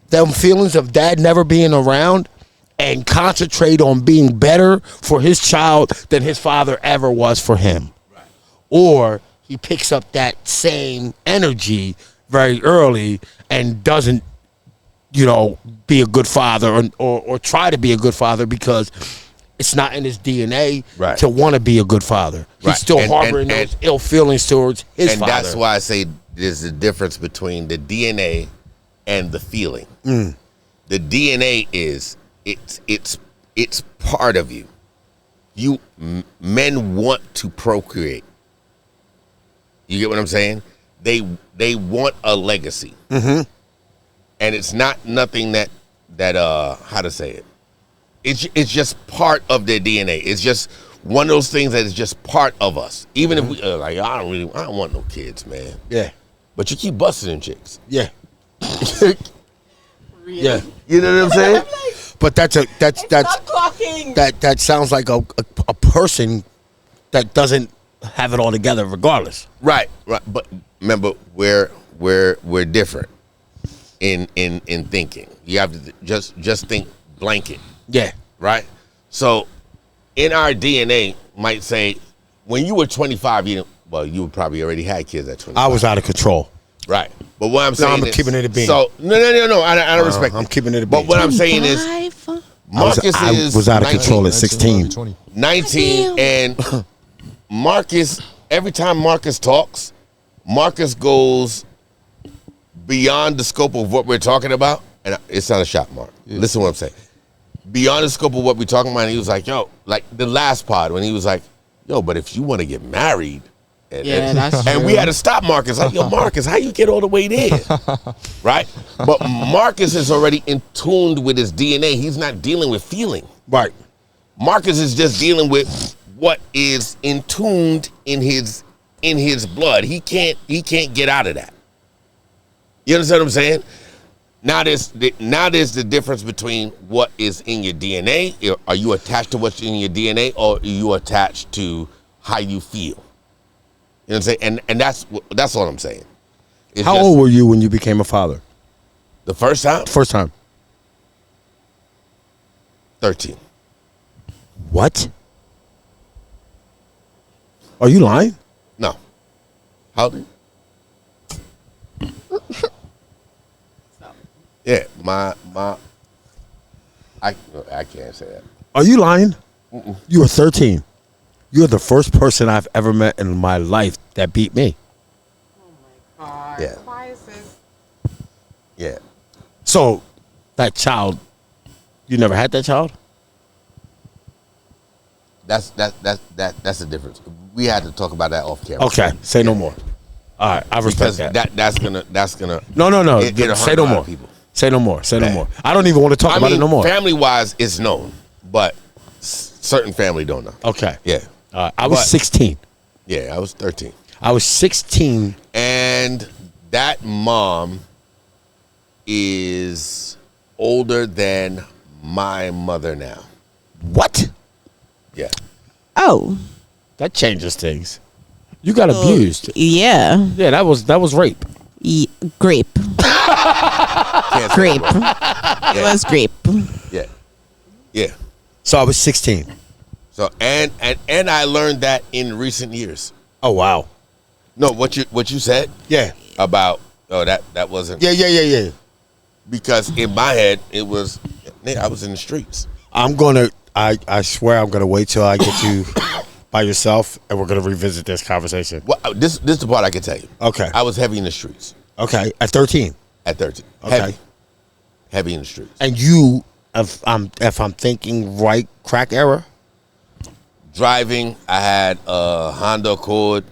them feelings of dad never being around and concentrate on being better for his child than his father ever was for him. Right. Or he picks up that same energy very early and doesn't, be a good father or try to be a good father because it's not in his DNA to want to be a good father. He's still harboring those ill feelings towards his father.
And that's why I say there's a difference between the DNA and the feeling. The DNA is it's part of you. Men want to procreate. You get what I'm saying? They want a legacy, and it's not nothing that how to say it. It's just part of their DNA. It's just one of those things that is just part of us. Even if we like, I don't want no kids, man.
Yeah.
But you keep busting in chicks.
Yeah. Yeah.
You know what I'm saying?
But that sounds like a person that doesn't have it all together regardless.
Right. But remember, we're different in thinking. You have to just think blanket.
Yeah.
Right? So in our DNA might say when you were 25, you would probably already had kids at 25.
I was out of control.
Right. But what I'm saying
I'm
is,
keeping it a bean.
So no. I don't respect.
I'm keeping it a
But
bean.
what I'm saying is, Marcus
I was out of control at 16.
19, and Marcus. Every time Marcus talks, Marcus goes beyond the scope of what we're talking about. And it's not a shot, Mark. Yeah. Listen to what I'm saying. Beyond the scope of what we're talking about, and he was like, yo, like the last pod when he was like, yo, but if you want to get married. And we had to stop Marcus. Like, yo, Marcus, how you get all the way there? Right? But Marcus is already in tuned with his DNA. He's not dealing with feeling.
Right.
Marcus is just dealing with what is entombed in his blood. He can't get out of that. You understand what I'm saying? Now there's the difference between what is in your DNA. Are you attached to what's in your DNA, or are you attached to how you feel? You know what I'm saying? And that's what I'm saying.
How old were you when you became a father?
The first time?
First time.
13.
What? Are you lying?
No. How old are you? Yeah, I can't say that.
Are you lying? You were 13. You're the first person I've ever met in my life that beat me.
Oh my God.
Yeah.
Why is this?
Yeah.
So, that child, you never had that child?
That's the difference. We had to talk about that off camera.
Okay, say no more. All right, I respect
Because
that.
that's gonna
No.
it'll
Say
hurt
no
a lot
more.
of people.
Say no more. Say no
Yeah.
more. I don't even want to talk about it no more.
Family wise, it's known, but certain family don't know.
Okay.
Yeah.
I was
But-
16.
Yeah, I was 13.
I was 16.
And that mom is older than my mother now.
What?
Yeah.
Oh,
That changes things. You got abused.
yeah.
Yeah, that was rape.
Grape.
Can't say
Grape.
it wrong.
It was grape.
Yeah. Yeah.
So I was 16.
So and I learned that in recent years.
Oh wow.
No, what you said
Yeah.
about that wasn't
Yeah.
because in my head it was I was in the streets.
I swear I'm gonna wait till I get you by yourself and we're gonna revisit this conversation.
Well, this is the part I can tell you.
Okay.
I was heavy in the streets
Okay. At 13.
at 13.
Okay.
Heavy in the streets.
And you, if I'm thinking right, crack era?
Driving, I had a Honda Accord.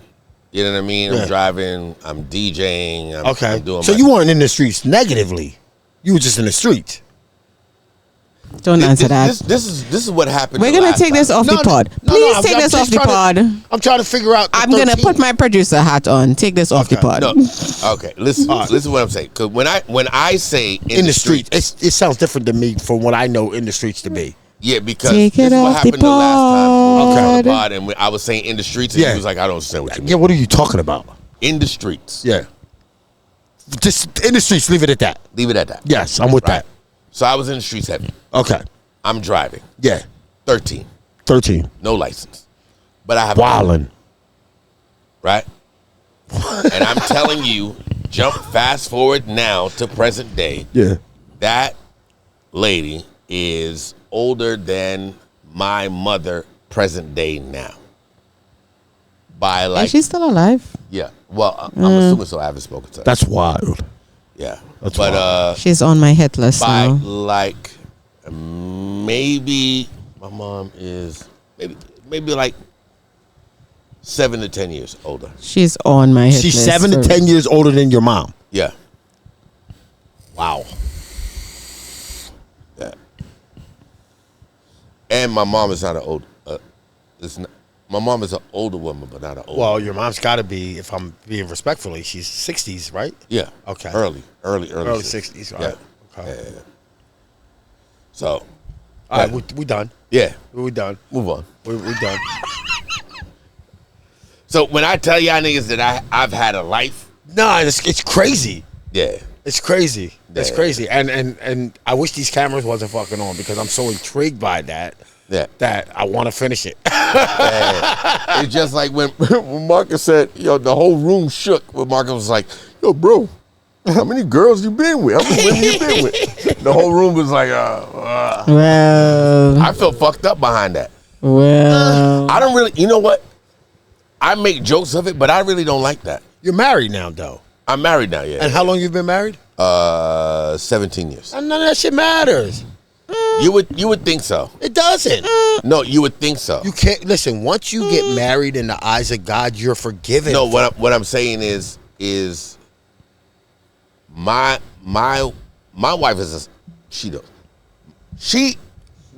You know what I mean?
Yeah.
I'm driving. I'm DJing.
Okay.
I'm doing
So you weren't in the streets negatively. You were just in the streets.
Don't answer that.
This is what happened.
We're
the
gonna
last
take this
time.
off the pod.
No,
Please
I'm
take this
just
off the
trying
pod.
I'm trying to figure out.
I'm gonna
13.
put my producer hat on. Take this off the
Okay.
pod.
No. Okay. Listen. Listen to what I'm saying. Because when I say
In the streets, it sounds different to me from what I know in the streets to be.
yeah, because
Take
this
it
is what
off the
happened the last time. We were
pod.
on the pod, and I was saying in the streets, and
Yeah.
he was like, I don't understand what you mean.
Yeah, what are you talking about?
In the streets.
Yeah. Just in the streets, leave it at that.
Leave it at that.
Yes, I'm with
Right.
that.
So I was in the streets heavy.
Okay.
I'm driving.
Yeah.
13.
13.
No license. But I have
Wildin'.
right? And I'm telling you, jump fast forward now to present day.
Yeah.
That lady is older than my mother present day now. By like
Is she still alive?
yeah. Well, I'm assuming so. I haven't spoken to her.
That's wild.
Yeah.
That's
but
wild.
She's on my hit list
by
now.
like maybe my mom is maybe like 7 to 10 years older.
She's on my hit
She's
list.
7 to 10 years older than your mom.
Yeah.
Wow.
Yeah. And my mom is not an old. My mom is an older woman, but not an old.
Well, your mom's got to be, if I'm being respectfully, she's 60s, right?
yeah.
Okay.
Early
Early
60s.
60s, right?
Yeah.
Okay.
Yeah. So.
All right, we done.
Yeah.
We done.
Move on.
We done.
So when I tell y'all niggas that I've had a life,
No, it's crazy.
yeah.
It's crazy. It's
Yeah.
crazy. And I wish these cameras wasn't fucking on because I'm so intrigued by that
Yeah.
that I want to finish it.
It's just like when Marcus said, yo, the whole room shook when Marcus was like, yo, bro, how many girls you been with? How many women you been with? The whole room was like,
Well,
I felt fucked up behind that.
well.
I don't really, you know what? I make jokes of it, but I really don't like that.
You're married now, though.
I'm married now, yeah.
And how long you been married?
17 years.
None of that shit matters.
You would think so.
It doesn't.
No, you would think so.
You can't listen. Once you get married in the eyes of God, you're forgiven.
No, what I'm saying is my wife is she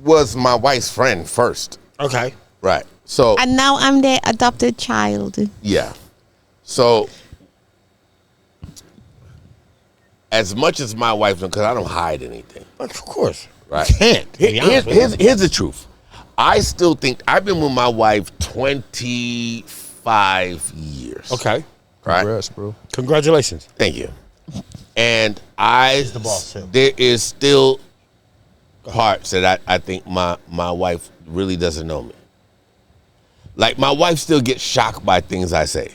was my wife's friend first.
Okay.
Right. So
And now I'm their adopted child.
yeah. So as much as my wife, because I don't hide anything.
Of course.
Right.
You can't. to be honest with you.
Here's the truth. I still think I've been with my wife 25 years.
Okay.
Right.
Congrats, bro.
Congratulations.
Thank you. And
the boss, too.
there is still parts that I think my wife really doesn't know me. Like my wife still gets shocked by things I say.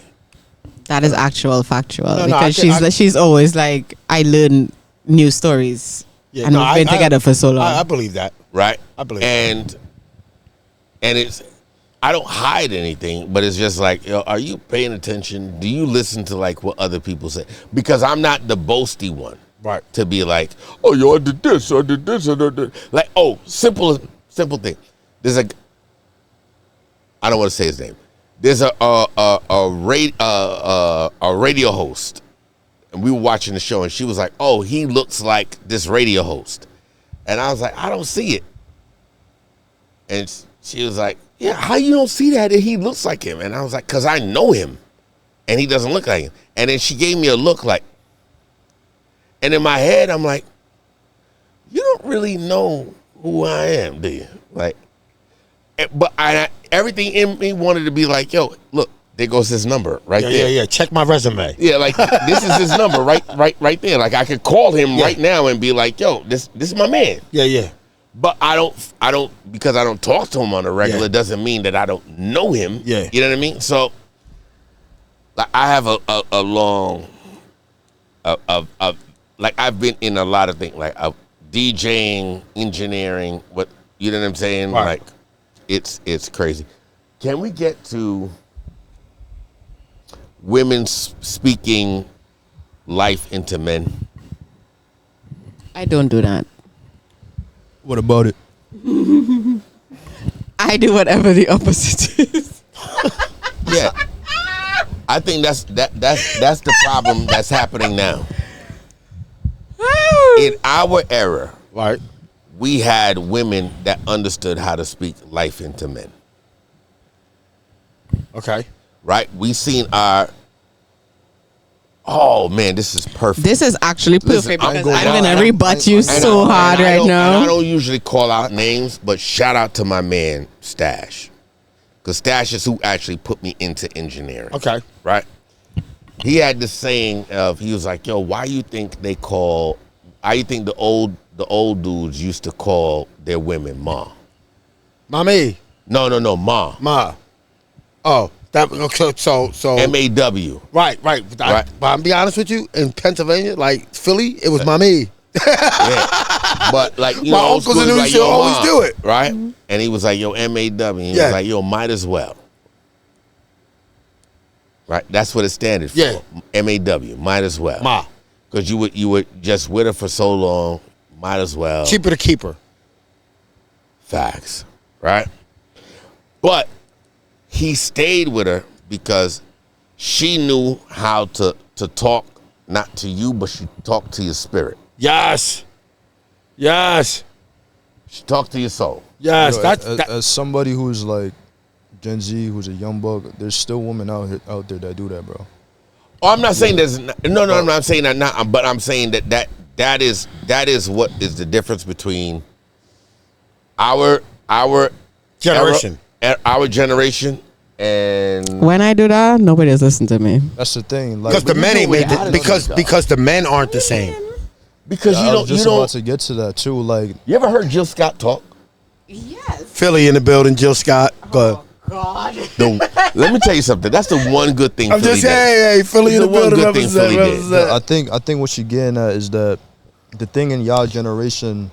That is actual factual
No,
because
I-
she's always like, I learn new stories.
Yeah,
and
no,
we've been together for so long.
I believe that.
Right?
I believe
and it's I don't hide anything, but it's just like, yo, are you paying attention? Do you listen to like what other people say? Because I'm not the boasty one.
Right.
To be like, oh, yo, I did this, I did this, I did this. Like, oh, simple thing. There's I don't want to say his name. There's a radio host, and we were watching the show, and she was like, oh, he looks like this radio host. And I was like, I don't see it. And she was like, yeah, how you don't see that he looks like him? And I was like, because I know him, and he doesn't look like him. And then she gave me a look like, and in my head, I'm like, you don't really know who I am, do you? Like, but everything in me wanted to be like, yo, look, there goes his number right there.
Yeah. Check my resume.
Yeah, like this is his number right there. Like I could call him right now and be like, yo, this is my man.
Yeah.
But I don't because I don't talk to him on a regular
Yeah.
doesn't mean that I don't know him.
Yeah.
You know what I mean? So like I have a long like I've been in a lot of things like DJing, engineering, what you know what I'm saying?
Right.
Like it's crazy. Can we get to women speaking life into men?
I don't do that.
What about it?
I do whatever the opposite is.
Yeah. I think that's the problem that's happening now. In our era,
Right.
we had women that understood how to speak life into men.
Okay.
Right? We seen our oh man, this is perfect.
This is actually perfect
Listen, I'm
because
going
I'm
down,
going
and
to rebut you
And
so hard
I
right
don't- and I
now.
don't usually call out names, but shout out to my man Stash. Because Stash is who actually put me into engineering.
Okay.
Right? He had this saying of he was like, yo, why you think the old dudes used to call their women ma?
Mommy.
No, ma.
Ma. Oh, that so
MAW.
Right. But I'll be honest with you, in Pennsylvania, like Philly, it was mommy.
Yeah. But like you
My
know, old
uncles
school
and
is
them
like,
used to
yo,
always
Ma,
do it.
right? And he was like, yo, MAW. He
Yeah.
was like, yo, might as well. Right? That's what it standard for.
Yeah.
MAW, might as well.
Ma.
Because you were just with her for so long, might as well.
Cheaper to keep her.
Facts. Right? But he stayed with her because she knew how to talk, not to you, but she talked to your spirit.
Yes.
She talked to your soul.
Yes.
Yo,
That's
as somebody who's like Gen Z, who's a young buck, there's still women out there that do that, bro.
Oh, I'm not saying there's no. I'm not saying that not. But I'm saying that is what is the difference between our
generation.
our generation, and
When I do that, nobody has listened to me.
That's the thing. Like,
Because the men ain't made
how
it,
does
because the men aren't the same.
because
I
you
was just
don't.
about to get to that too. Like,
You ever heard Jill Scott talk?
Yes.
Philly in the building, Jill Scott. Go.
God.
Let me tell you something. That's the one good thing.
I'm
Philly
just
did.
hey, Philly in
It's
the
the one
building.
good thing Philly did.
Represent.
I think what she getting at is that the thing in y'all generation,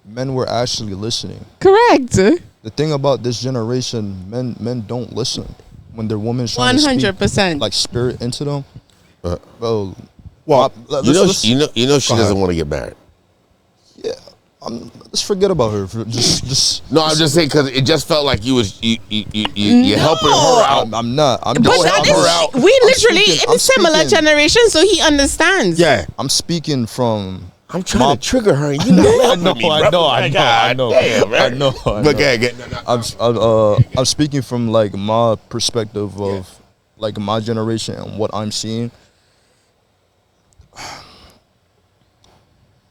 men were actually listening.
Correct.
The thing about this generation, men don't listen when their woman's trying to speak
100%.
like spirit into them. Bro,
Well,
You know she doesn't want to get married.
yeah. Let's forget about her. Just
No, I'm just saying because it just felt like you helping her out.
I'm not. I'm
But
just,
that
help her out.
is, we literally
speaking-
in
I'm
similar
speaking-
generation, so he understands.
yeah.
I'm speaking from
I'm trying to trigger her, and you know
I know.
But again,
I'm speaking from like my perspective of like my generation and what I'm seeing.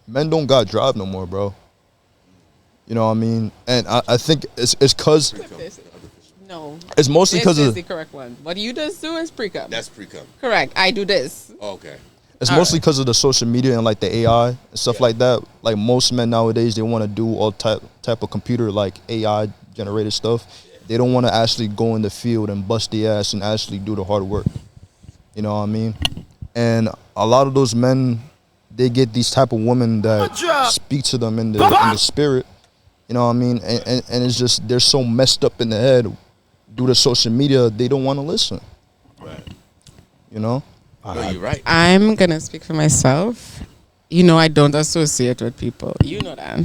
Men don't got drive no more, bro. You know what I mean? And I think it's cause
No.
it's mostly
This
because
is
of
the correct one. What you just do is pre-cum.
that's pre-cum.
Correct. I do this.
Okay.
it's mostly because of the social media and like the AI and stuff like that. Like most men nowadays, they want to do all type of computer like AI generated stuff. They don't want to actually go in the field and bust the ass and actually do the hard work. You know what I mean? And a lot of those men, they get these type of women that speak to them in the spirit. You know what I mean? And it's just they're so messed up in the head due to social media, they don't want to listen.
Right.
You know?
No, you're right.
I'm going to speak for myself. You know, I don't associate with people. You know that.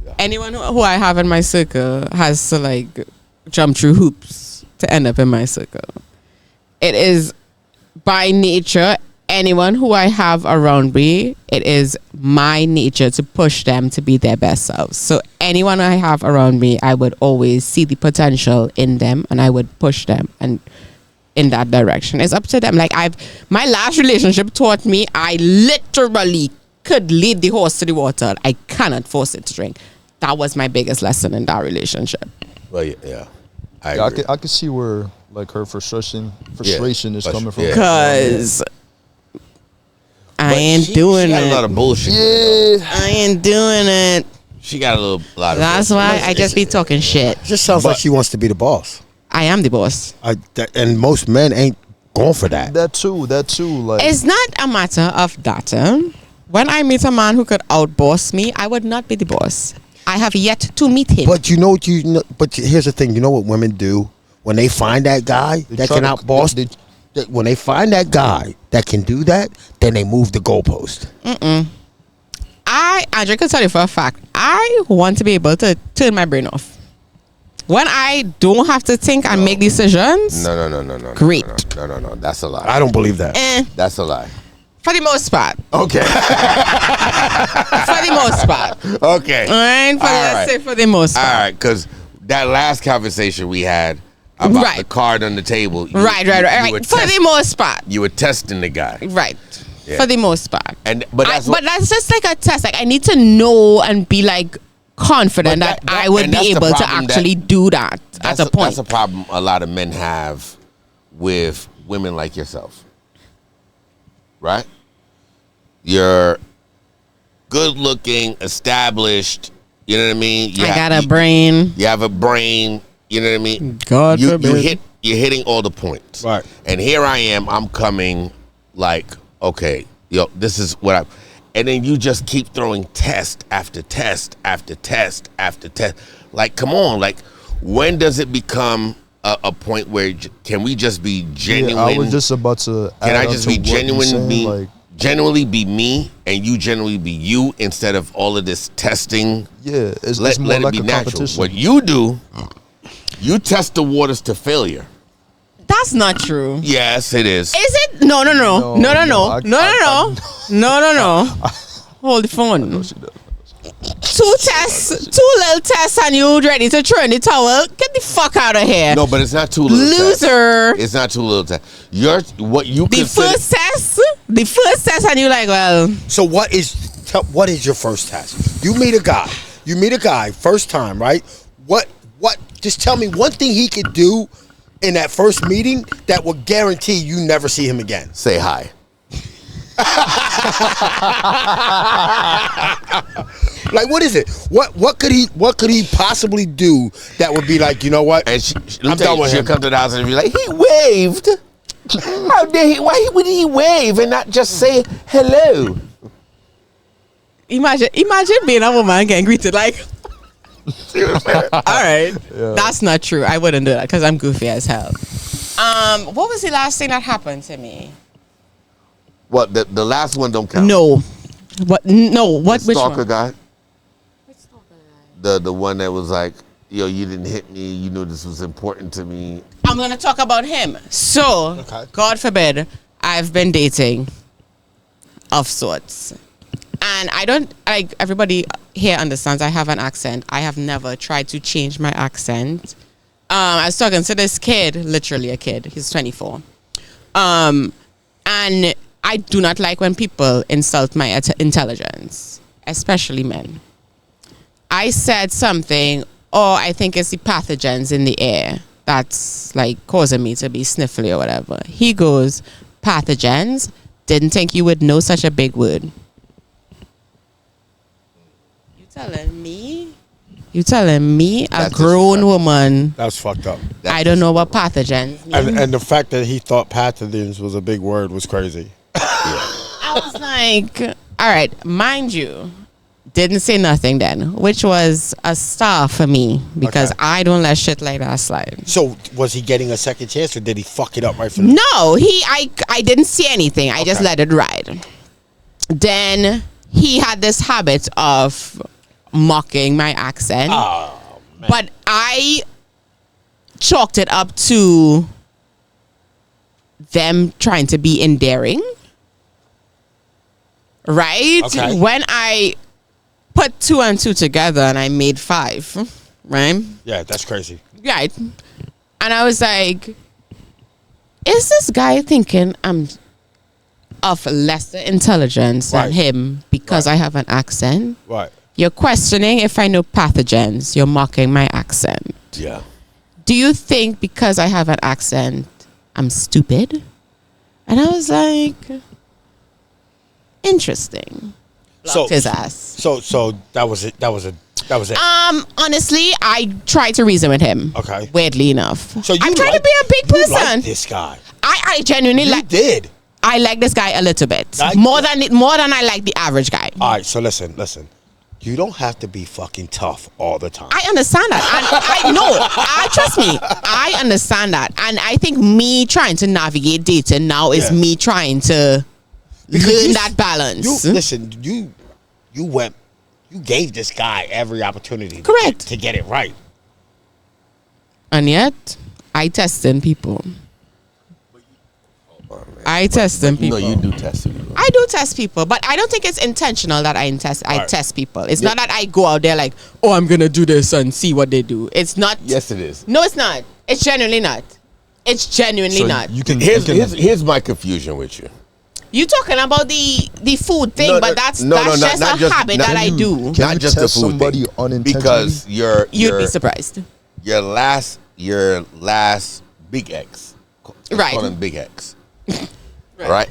Yeah.
Anyone who I have in my circle has to like jump through hoops to end up in my circle. It is by nature, anyone who I have around me, it is my nature to push them to be their best selves. So anyone I have around me, I would always see the potential in them and I would push them and in that direction. It's up to them. Like my last relationship taught me I literally could lead the horse to the water. I cannot force it to drink. That was my biggest lesson in that relationship.
Well, yeah. I
Yeah,
agree.
I could see where like her frustration is coming from.
Yeah.
Cause I
But
ain't
she
doing
got
it.
a lot of bullshit.
Yeah.
I ain't doing it.
She got a lot of.
That's
bullshit.
why I just be talking shit.
It just sounds like she wants to be the boss.
I am the boss.
And most men ain't going for that.
That too. Like
It's not a matter of data. When I meet a man who could outboss me, I would not be the boss. I have yet to meet him.
But you know what but here's the thing. You know what women do when they find that guy that
try
can
to-
outboss? When they find that guy that can do that, then they move the goalpost.
Andrea can tell you for a fact, I want to be able to turn my brain off. When I don't have to think and make decisions,
No.
Great.
No. That's a lie.
I don't believe that.
That's a lie.
for the most part.
Okay.
For the most part.
Okay.
All right, let's say for the most part.
All right, because that last conversation we had about
Right.
the card on the table.
Right.
you were
For the most part.
You were testing the guy.
Right.
Yeah.
For the most part.
But that's
just like a test. Like I need to know and be like confident
But
that I would
and that's
be
the
able to
problem
actually do that at a point.
That's a problem a lot of men have with women like yourself. Right? You're good looking, established, you know what I mean?
I got a brain.
You have a brain, you know what I mean?
God forbid.
You're hitting all the points.
Right.
And here I am, I'm coming like, okay, this is what I, and then you just keep throwing test after test after test after test. Like, come on, like, when does it become a point where can we just be genuine?
Yeah, I was just about to.
Can
add
I
on
just
to
be
what you're
genuine,
saying,
genuinely be me, and you genuinely be you instead of all of this testing?
Yeah, it's
Let
more
it
like
be
a
natural.
competition.
What you do, you test the waters to failure.
That's not true.
Yes, it is.
Is it? No. Hold the phone. Two tests, two little tests, and you ready to throw in the towel? Get the fuck out of here.
No, but it's not too little.
Loser.
It's not too little. What you
The
consider.
first test, and you're like, well,
So what is your first test? You meet a guy first time, right? What just tell me one thing he could do in that first meeting that will guarantee you never see him again.
Say hi.
Like, what is it? What could he possibly do that would be like, you know what?
And
I'm done with
she'll
him.
come to the house and be like, he waved. How dare he? Why would he wave and not just say hello?
imagine being a woman and getting greeted like, all right, that's not true. I wouldn't do that because I'm goofy as hell. What was the last thing that happened to me?
What, the last one don't count?
No. What? No. What?
The
Which
stalker
one?
guy? The one that was like, yo, you didn't hit me. You knew this was important to me.
I'm gonna talk about him. So, God forbid, I've been dating of sorts, And I don't, like, everybody here understands I have an accent. I have never tried to change my accent. I was talking to this kid, literally a kid. He's 24. And I do not like when people insult my intelligence, especially men. I said something, I think it's the pathogens in the air that's like causing me to be sniffly or whatever. He goes, pathogens? Didn't think you would know such a big word. You telling me? You telling me, a grown woman?
That's fucked up.
I don't know what pathogens mean.
And the fact that he thought pathogens was a big word was crazy.
I was like, all right, mind you, didn't say nothing then, which was a star for me because I don't let shit like that slide.
So was he getting a second chance or did he fuck it up right from the
No, I didn't see anything. I just let it ride. Then he had this habit of mocking my accent.
Oh, man.
But I chalked it up to them trying to be endearing. Right?
Okay.
When I put 2 and 2 together and I made 5, right?
Yeah, that's crazy.
Right. And I was like, is this guy thinking I'm of lesser intelligence than him because I have an accent?
Right.
You're questioning if I know pathogens. You're mocking my accent.
Yeah.
Do you think because I have an accent, I'm stupid? And I was like, interesting. Blocked his ass.
So that was it. That was it.
Honestly, I tried to reason with him.
Okay.
Weirdly enough.
So you
I'm trying to be a big
You
person.
like this guy.
I genuinely
You did.
I like this guy a little bit.
Like-
more than I like the average guy.
All right. So listen. You don't have to be fucking tough all the time.
I understand that. And I know. Trust me. I understand that. And I think me trying to navigate dating now is me trying to learn that balance.
You gave this guy every opportunity
Correct.
to get it right.
And yet, I test in people. I test in people.
No, you do test people.
I do test people, but I don't think it's intentional that I test people. It's not that I go out there like, oh, I'm going to do this and see what they do. It's not.
Yes, it is.
No, it's not. It's genuinely not. It's genuinely not.
Here's my confusion with you.
You talking about the food thing,
No,
but that's
not
just a habit that I do.
Not just the food
somebody
thing.
unintentionally?
Because
You'd be surprised.
your last big X,
Right.
call him Big X, right?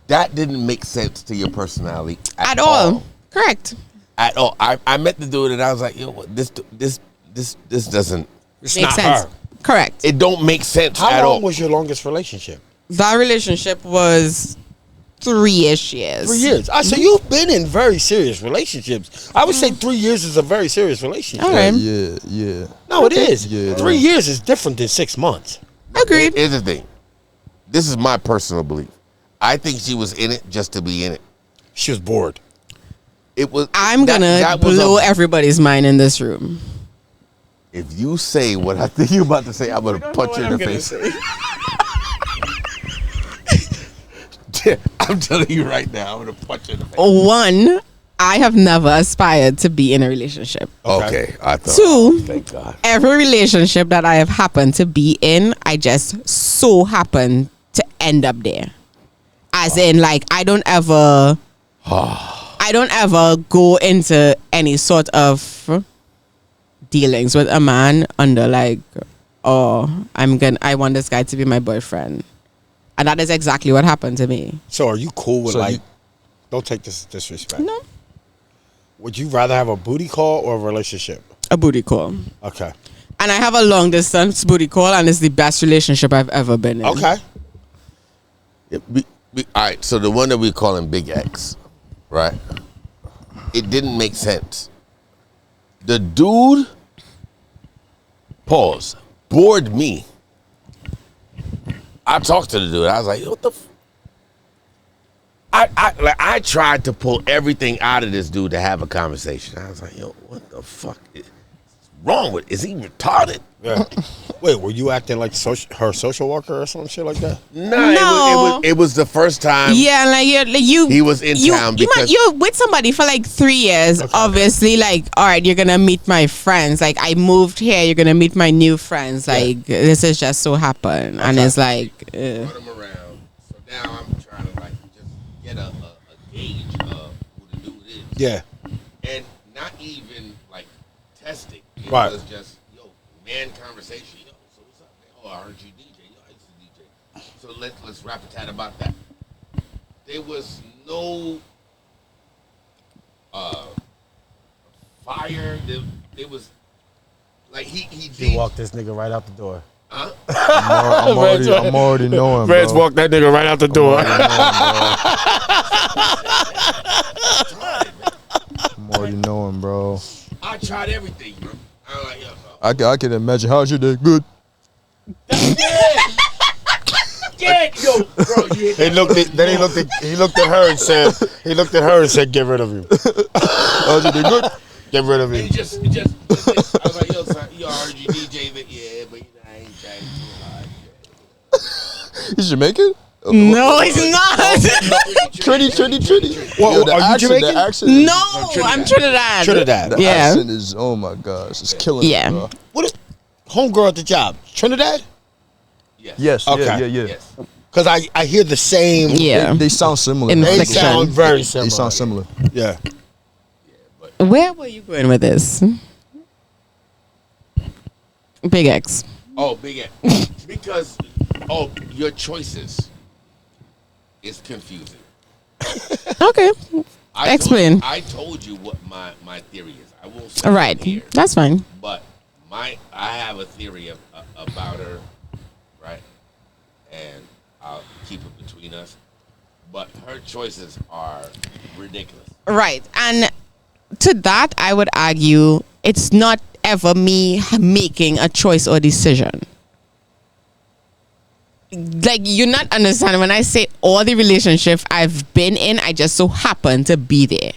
That didn't make sense to your personality at all.
Correct.
At all. I met the dude and I was like, yo, this doesn't.
It's
Makes
not
sense.
her.
Correct.
It don't make sense
How
at
long
all.
was your longest relationship?
That relationship was 3-ish years.
3 years. So you've been in very serious relationships. I would say 3 years is a very serious relationship.
All right.
Yeah.
No, it is.
Yeah, it
3
is.
years is different than 6 months.
Agreed.
Here's the thing. This is my personal belief. I think she was in it just to be in it.
She was bored.
It was.
I'm going to blow everybody's mind in this room.
If you say what I think you're about to say, I'm going to punch you in the face. I'm telling you right now, I'm going to punch you in the face.
One, I have never aspired to be in a relationship.
Okay, I thought.
2,
Thank God.
every relationship that I have happened to be in, I just so happen to end up there. As in, like, I don't ever go into any sort of dealings with a man under like, oh, I want this guy to be my boyfriend. And that is exactly what happened to me.
So are you cool with
So
don't take this disrespect.
No.
Would you rather have a booty call or a relationship?
A booty call.
Okay.
And I have a long distance booty call, and it's the best relationship I've ever been in.
Okay.
All right, so the one that we call him Big X, right? It didn't make sense. The dude, bored me. I talked to the dude. I was like, what the I tried to pull everything out of this dude to have a conversation. I was like, yo, what the fuck? wrong with? Is he retarded?
Yeah. Wait, were you acting like her social worker or some shit like that?
No.
It was the first time.
Yeah, like you.
He was in town because
you're with somebody for like 3 years.
Okay.
Obviously, like, all right, you're gonna meet my friends. Like, I moved here, you're gonna meet my new friends. Like, this is just so happen, and it's like,
brought him around. So now I'm trying to like just get a gauge of who the dude is.
Yeah.
And not even like testing. It
Right.
was just man conversation. Yo, so what's up, man? Oh, I heard you DJ. Yo, I used to DJ. So let's rap a tat about that. There was no fire. There was like
He walked this nigga right out the door.
Huh?
I'm already knowing,
Reds
bro.
walked that nigga right out the door.
I'm already knowing, bro.
I tried everything, bro. I'm like, yo,
I can imagine. How's your day? Good.
yeah, yo, bro. You hit
He looked at her and said, "Get rid of him.
How's your day? Good.
Get rid of him."
It just. I was like, yo, son, you heard you DJ, but yeah, but you know, I ain't trying too hard.
He's Jamaican?
no, it's not.
Trinity.
Well,
Yo, the
are you
accent,
Jamaican?
The accent
No, I'm Trinidad.
Trinidad.
The
Yeah.
accent is, oh my gosh, it's killing
Yeah.
me, bro.
What is homegirl at the job? Trinidad?
Yes,
Okay.
yeah.
Yes.
Because I hear the same.
Yeah.
They sound similar.
In
man.
They
Inflection.
sound very similar.
They sound similar.
Yeah.
Where were you going with this? Big X.
Oh, big X. Because your choices is confusing.
Okay. Explain.
I told you what my theory is. I won't say
All
it
right.
here,
That's fine.
but I have a theory about her, right? And I'll keep it between us. But her choices are ridiculous.
Right. And to that, I would argue it's not ever me making a choice or decision. Like, you're not understanding when I say all the relationships I've been in, I just so happen to be there.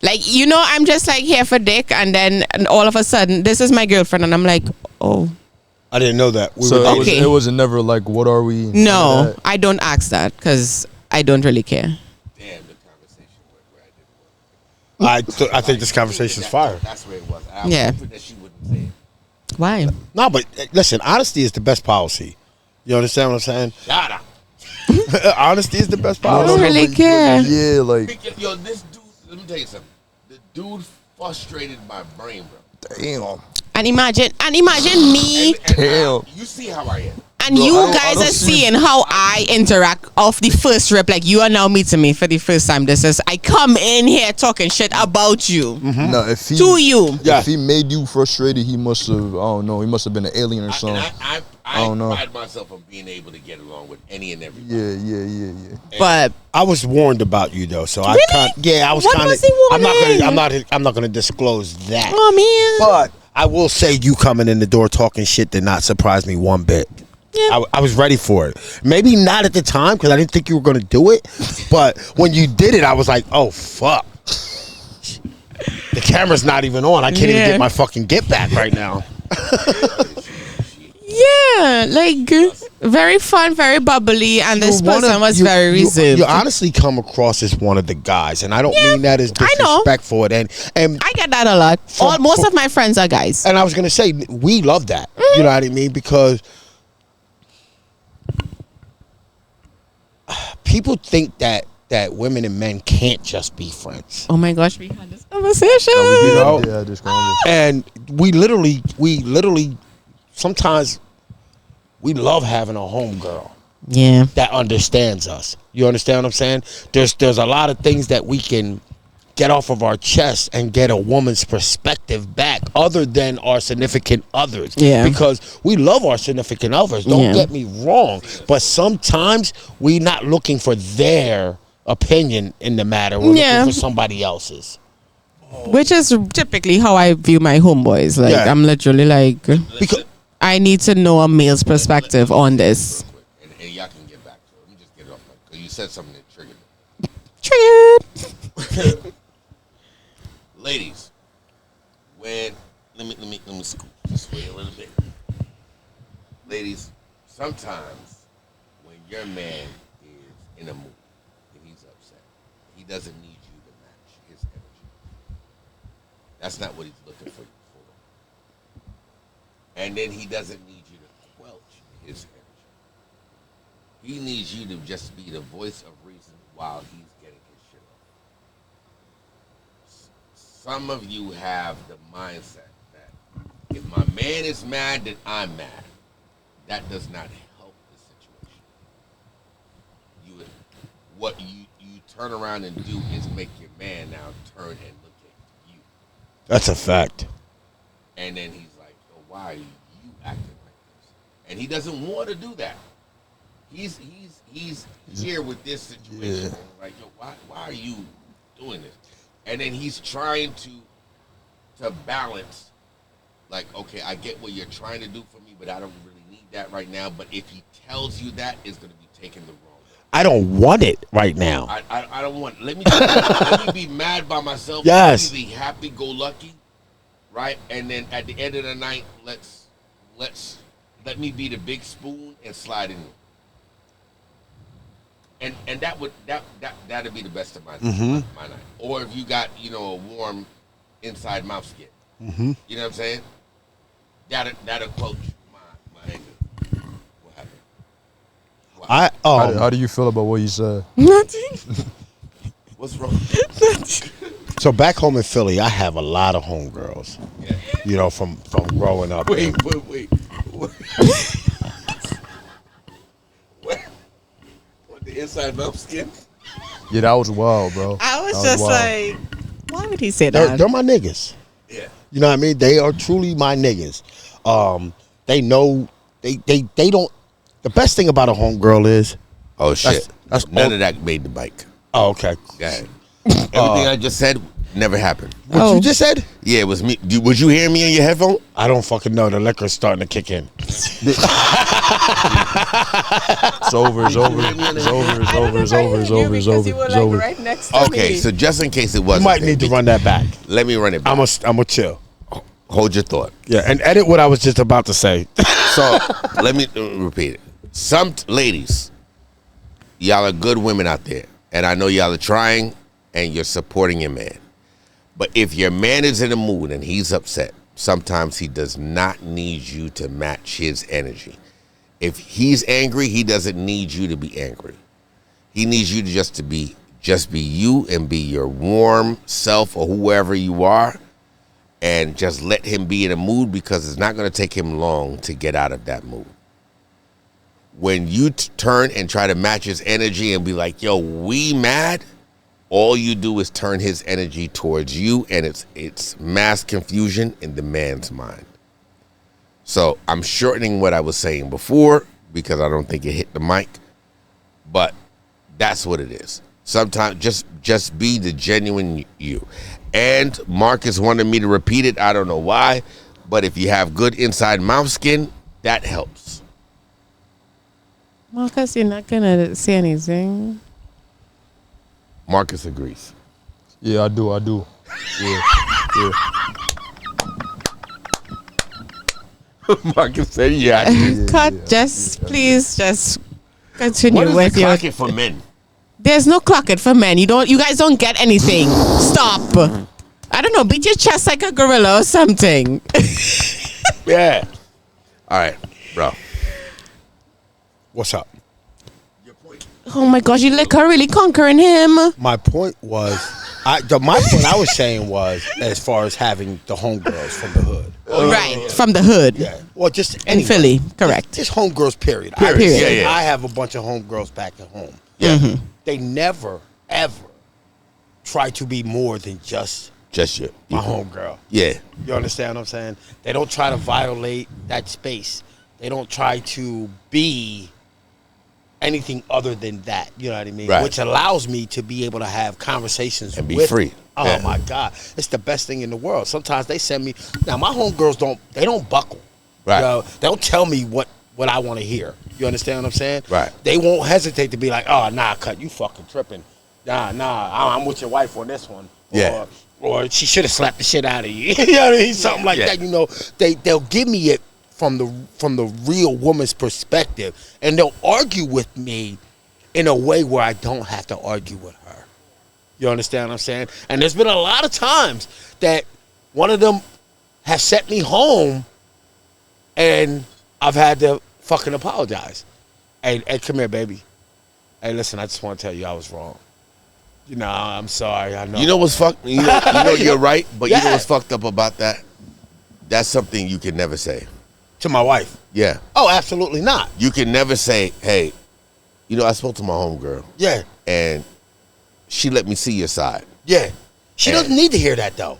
Like, I'm just like here for dick, and then all of a sudden, this is my girlfriend, and I'm like, oh.
I didn't know that.
So
Okay.
it wasn't never like, what are we?
No, I don't ask that because I don't really care.
Damn, the conversation where I didn't want
I think this conversation's fire.
That's where it was. I was
Yeah.
hoping that she wouldn't say it.
Why?
No, but listen, honesty is the best policy. You understand what I'm saying?
Shut up.
Honesty is the best
I
policy.
don't really care.
Yeah, like,
Because, yo, this dude, let me tell you something. The dude frustrated my brain, bro.
damn.
And imagine me.
And
Damn.
you see how I am.
And
Bro,
you
I
guys
don't
are
see-
seeing how I interact off the first rip. Like, you are now meeting me for the first time. This is, I come in here talking shit about you.
No, if he
To you.
Yeah.
if he made you frustrated, he must have. I don't know. He must have been an alien or
And
something.
I
don't know.
pride myself on being able to get along with any and everybody.
Yeah.
But
I was warned about you though, so I
Really?
can't. Yeah, I was
What
kind of.
was he warning?
I'm not gonna disclose that.
oh man.
But I will say you coming in the door talking shit did not surprise me one bit.
Yeah.
I was ready for it. Maybe not at the time because I didn't think you were going to do it. But when you did it, I was like, oh, fuck. The camera's not even on. I can't even
Yeah.
get my fucking get back right now.
Yeah, like very fun, very bubbly, and this person was very reserved.
You honestly come across as one of the guys, and I don't mean that as
I know.
disrespectful. And
I get that a lot. Most of my friends are guys.
I was gonna say we love that. You know what I mean? Because people think that women and men can't just be friends.
Oh my gosh, we had this conversation.
You know?
Yeah, this conversation.
And we literally sometimes we love having a homegirl
Yeah.
that understands us. You understand what I'm saying? There's a lot of things that we can get off of our chest and get a woman's perspective back other than our significant others.
Yeah.
Because we love our significant others. Don't
Yeah.
get me wrong. But sometimes we're not looking for their opinion in the matter. We're
Yeah.
looking for somebody else's.
Which is typically how I view my homeboys. Like,
Yeah.
I'm literally like,
Because
I need to know a male's perspective on this.
And y'all can get back to it. Let me just get it off. Because you said something that triggered me.
Triggered.
Ladies, when me scoop this way a little bit. Ladies, sometimes when your man is in a mood and he's upset, he doesn't need you to match his energy. That's not what he's looking for you for. And then he doesn't need you to quelch his energy. He needs you to just be the voice of reason while he's getting his shit off. Some of you have the mindset that if my man is mad, then I'm mad. That does not help the situation. What you turn around and do is make your man now turn and look at you.
That's a fact.
And then he's like, oh, why are you acting like this? And he doesn't want to do that. He's here with this situation. Yeah. Like, yo, why are you doing this? And then he's trying to balance, like, okay, I get what you're trying to do for me, but I don't really need that right now. But if he tells you that, it's going to be taken the wrong way.
I don't want it right now.
I don't want. Let me be mad by myself.
Yes.
Let me be happy-go-lucky, right? And then at the end of the night, let me be the big spoon and slide in. And that'd be the best of my night. Or if you got a warm inside mouth skin, you know what I'm saying? That'll coach my anger. What happened? Wow.
How do you feel about what you said?
Nothing.
What's wrong?
So back home in Philly, I have a lot of homegirls.
Yeah.
From growing up.
Wait. What the inside mouth skin?
Yeah, that was wild, bro.
I was
That
just
wild.
like, why would he say that?
They're my niggas.
Yeah.
You know what I mean? They are truly my niggas. They know they don't. The best thing about a homegirl is,
Oh shit!
That's
None of that made the bike.
oh, okay.
Go ahead. Everything I just said never happened.
What you just said?
Yeah, it was me. Would you hear me on your headphone?
I don't fucking know. The liquor's starting to kick in.
It's over.
Right next to
Okay,
me.
so just in case it
You
wasn't,
might need to run that back.
Let me run it back.
I'm gonna chill.
Hold your thought.
Yeah, and edit what I was just about to say.
So let me repeat it. Some ladies, y'all are good women out there, and I know y'all are trying, and you're supporting your man. But if your man is in a mood and he's upset, sometimes he does not need you to match his energy. If he's angry, he doesn't need you to be angry. He needs you to just be you and be your warm self or whoever you are, and just let him be in a mood, because it's not going to take him long to get out of that mood. When you turn and try to match his energy and be like, yo, we mad, all you do is turn his energy towards you, and it's mass confusion in the man's mind. So I'm shortening what I was saying before because I don't think it hit the mic, but that's what it is. Sometimes just be the genuine you. And Marcus wanted me to repeat it. I don't know why, but if you have good inside mouth skin, that helps.
Marcus, you're not gonna say anything.
Marcus agrees.
Yeah, I do. Yeah.
Marcus said, yeah.
Cut. Please, just continue
What is
with
the
your.
clock it for men?
There's no clock it for men. You guys don't get anything. Stop. I don't know. Beat your chest like a gorilla or something.
Yeah. All right, bro.
What's up?
Your point.
Oh my gosh, you like her really conquering him.
My point was, my point I was saying was, as far as having the homegirls from the hood.
Right, from the hood.
Yeah. Well, just
In
anyway.
Philly, correct.
Just homegirls, period.
Period.
Yeah.
I have a bunch of homegirls back at home.
Yeah.
They never, ever try to be more than just
you.
my homegirl.
Yeah.
You understand what I'm saying? They don't try to violate that space. They don't try to be anything other than that. You know what I mean?
Right.
Which allows me to be able to have conversations
And be
with
free.
Oh
Yeah.
my God. It's the best thing in the world. Sometimes they send me, now my homegirls don't buckle.
Right.
You know, they'll tell me what I want to hear. You understand what I'm saying?
Right.
They won't hesitate to be like, oh, nah, cut, you fucking tripping. Nah, I'm with your wife on this one.
Yeah.
or she should have slapped the shit out of you. You know what I mean? Something like that. You know, they'll give me it from the real woman's perspective, and they'll argue with me in a way where I don't have to argue with her. You understand what I'm saying? And there's been a lot of times that one of them has sent me home, and I've had to fucking apologize. Hey, come here, baby. Hey, listen, I just want to tell you I was wrong. You know, I'm sorry. I know.
You know what's fucked? You know you're right, but you know what's fucked up about that? That's something you can never say.
To my wife?
Yeah.
Oh, absolutely not.
You can never say, hey, you know, I spoke to my homegirl.
Yeah.
And she let me see your side.
Yeah. She doesn't need to hear that, though.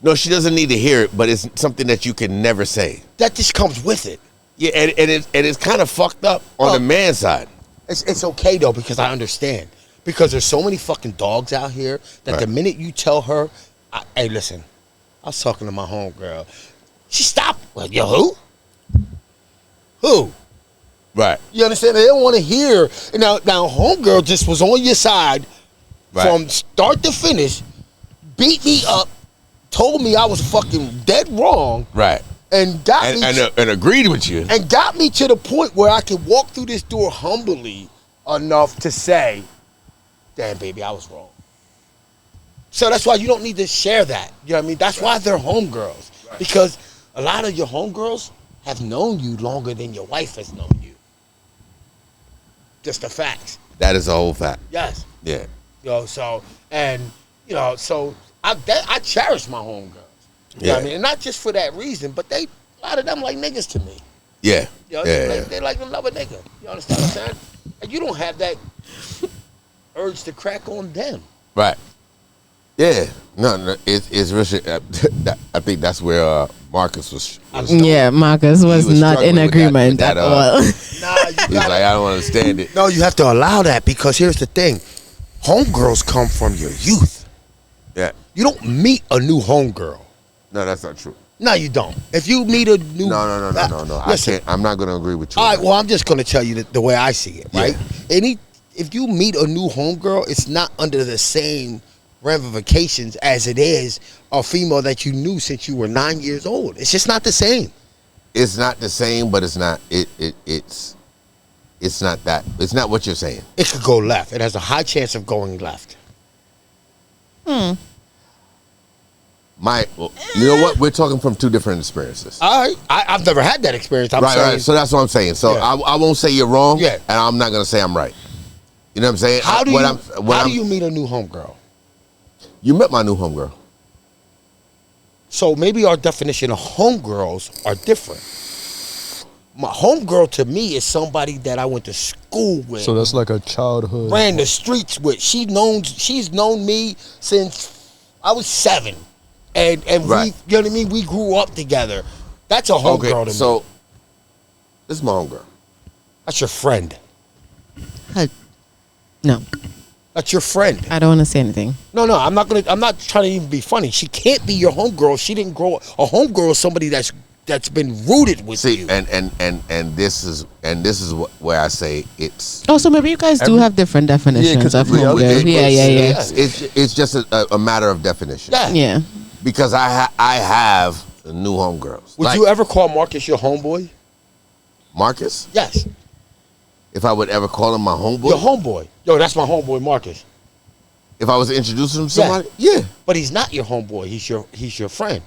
No, she doesn't need to hear it, but it's something that you can never say.
That just comes with it.
Yeah, and it's kind of fucked up on the man's side.
It's okay, though, because I understand. Because there's so many fucking dogs out here that the minute you tell her, hey, listen, I was talking to my homegirl. She stopped. Well, yo, who? Who?
Right.
You understand? They don't want to hear. Now, homegirl just was on your side from start to finish, beat me up, told me I was fucking dead wrong.
Right.
And got me
and agreed with you.
And got me to the point where I could walk through this door humbly enough to say, damn, baby, I was wrong. So that's why you don't need to share that. You know what I mean? That's why they're homegirls. Right. Because a lot of your homegirls have known you longer than your wife has known you. Just the facts.
That is a whole fact.
Yes.
Yeah.
You know, so, and, you know, so I cherish my homegirls. You know what I mean? And not just for that reason, but a lot of them like niggas to me.
Yeah.
You know, they like another nigga. You understand what I'm saying? And you don't have that urge to crack on them.
Right. Yeah. No, it's really, I think that's where Marcus was
yeah, Marcus was not in agreement at all.
He's like, I don't understand it.
No, you have to allow that, because here's the thing. Homegirls come from your youth.
Yeah.
You don't meet a new homegirl.
No, that's not true.
No, you don't. If you meet a new...
No.
Listen,
I'm not going to agree with you.
All right, well, I'm just going to tell you the way I see it, right?
Yeah.
If you meet a new homegirl, it's not under the same ramifications as it is a female that you knew since you were 9 years old. It's just not the same.
It's not the same, but it's not. It's not that. It's not what you're saying.
It could go left. It has a high chance of going left.
You know what? We're talking from two different experiences.
All right. I've never had that experience.
Right. So that's what I'm saying. So I won't say you're wrong, and I'm not going to say I'm right. You know what I'm saying?
How do you meet a new homegirl?
You met my new homegirl.
So maybe our definition of homegirls are different. My homegirl to me is somebody that I went to school with.
So that's like a childhood.
Ran the streets with. She's known me since I was 7. And we, you know what I mean? We grew up together. That's a homegirl to me.
So this is my homegirl.
That's your friend.
No.
That's your friend.
I don't want to say anything.
No, I'm not trying to even be funny. She can't be your homegirl. She didn't grow up. A homegirl is somebody that's been rooted with you.
And this is where I say it's.
Oh, so maybe you guys do have different definitions of homegirl. Yeah.
It's just a matter of definition.
Yeah.
Because I have new homegirls.
Would you ever call Marcus your homeboy?
Marcus?
Yes.
If I would ever call him my homeboy?
Your homeboy. Yo, that's my homeboy, Marcus.
If I was to introduce him to somebody? Yeah.
But he's not your homeboy. He's your friend.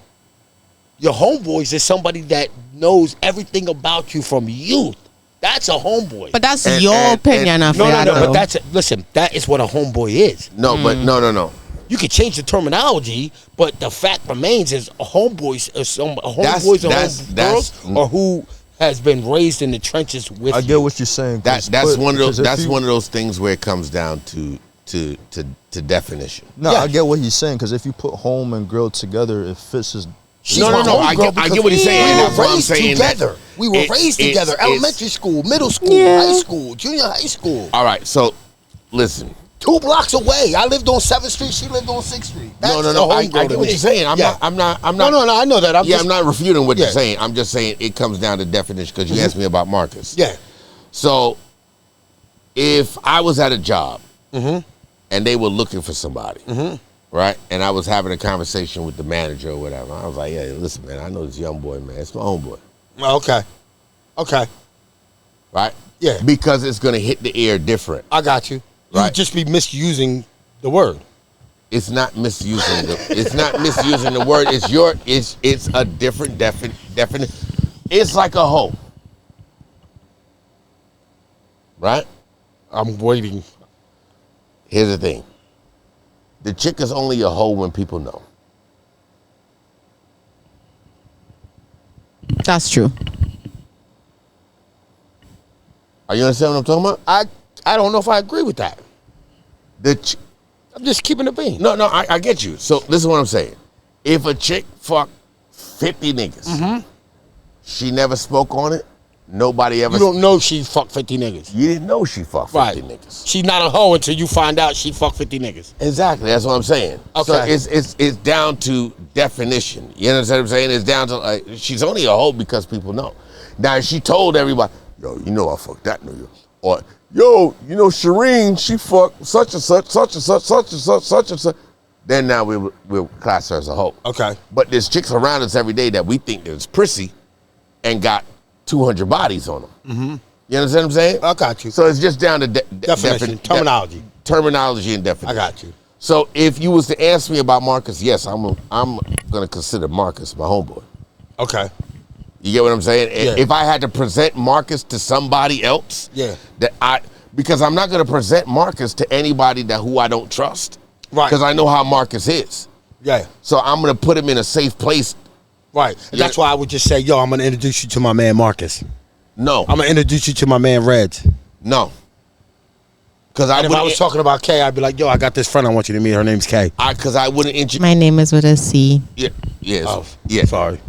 Your homeboys is somebody that knows everything about you from youth. That's a homeboy.
But that's your opinion of that.
No. But listen, that is what a homeboy is.
No, but no.
You could change the terminology, but the fact remains is a homeboys and homegirls are who has been raised in the trenches with you.
I get what you're saying.
That's one of those things where it comes down to definition.
No, I get what he's saying, because if you put home and girl together, it fits his.
No. I get what he's saying. That's what I'm saying.
Together. We were raised together. Elementary school, middle school, high school, junior high school.
All right, so listen.
2 blocks away. I lived on 7th Street. She lived on 6th Street.
No. I get what you're saying. I'm not.
No. I know that.
I'm not refuting what you're saying. I'm just saying it comes down to definition, because you asked me about Marcus.
Yeah.
So if I was at a job and they were looking for somebody, right? And I was having a conversation with the manager or whatever. I was like, yeah, listen, man, I know this young boy, man. It's my homeboy.
Okay.
Right?
Yeah.
Because it's going to hit the ear different.
I got you. You
Right.
would just be misusing the word.
It's not misusing the word. It's a different definition. It's like a hoe. Right?
I'm waiting.
Here's the thing. The chick is only a hoe when people know.
That's true.
Are you understand what I'm talking about?
I don't know if I agree with that. I'm just keeping it being.
No, I get you. So this is what I'm saying. If a chick fuck 50 niggas, she never spoke on it, nobody ever...
You don't know she fucked 50 niggas.
You didn't know she fucked 50 niggas.
She's not a hoe until you find out she fucked 50 niggas.
Exactly, that's what I'm saying.
Okay.
So it's down to definition. You understand what I'm saying? It's down to, she's only a hoe because people know. Now, if she told everybody, yo, you know I fucked that nigga. Or, yo, you know Shireen, she fucked such and such, such and such, such and such, such and such. Then now we'll class her as a hoe.
Okay.
But there's chicks around us every day that we think is prissy and got 200 bodies on them. Mm-hmm. You understand what I'm saying?
I got you.
So it's just down to
Definition, terminology.
Terminology and definition.
I got you.
So if you was to ask me about Marcus, yes, I'm gonna consider Marcus my homeboy.
Okay.
You get what I'm saying?
Yeah.
If I had to present Marcus to somebody else,
Yeah.
because I'm not gonna present Marcus to anybody who I don't trust.
Right.
Because I know how Marcus is.
Yeah.
So I'm gonna put him in a safe place.
Right. And that's why I would just say, yo, I'm gonna introduce you to my man Marcus.
No.
I'm gonna introduce you to my man Reds.
No. Because
If I was talking about Kay, I'd be like, yo, I got this friend I want you to meet. Her name's Kay.
Because I wouldn't introduce.
My name is with a C.
Yeah. Yes.
Oh,
yeah.
Sorry.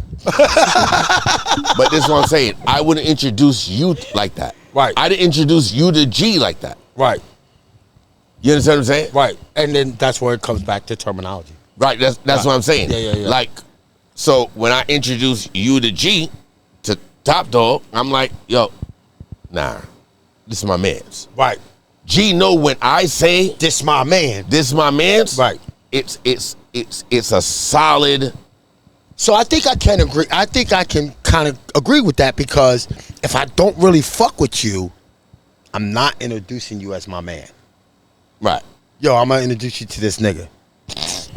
But this is what I'm saying. I wouldn't introduce you like that.
Right.
I didn't introduce you to G like that.
Right.
You understand what I'm saying?
Right. And then that's where it comes back to terminology.
Right. That's what I'm saying.
Yeah.
Like, so when I introduce you to G, to Top Dog, I'm like, yo, nah, this is my man's.
Right.
G know when I say
This my man.
this is my man's.
Right.
It's a solid.
So I think I can agree. I think I can kind of agree with that because if I don't really fuck with you, I'm not introducing you as my man.
Right.
Yo, I'm gonna introduce you to this nigga.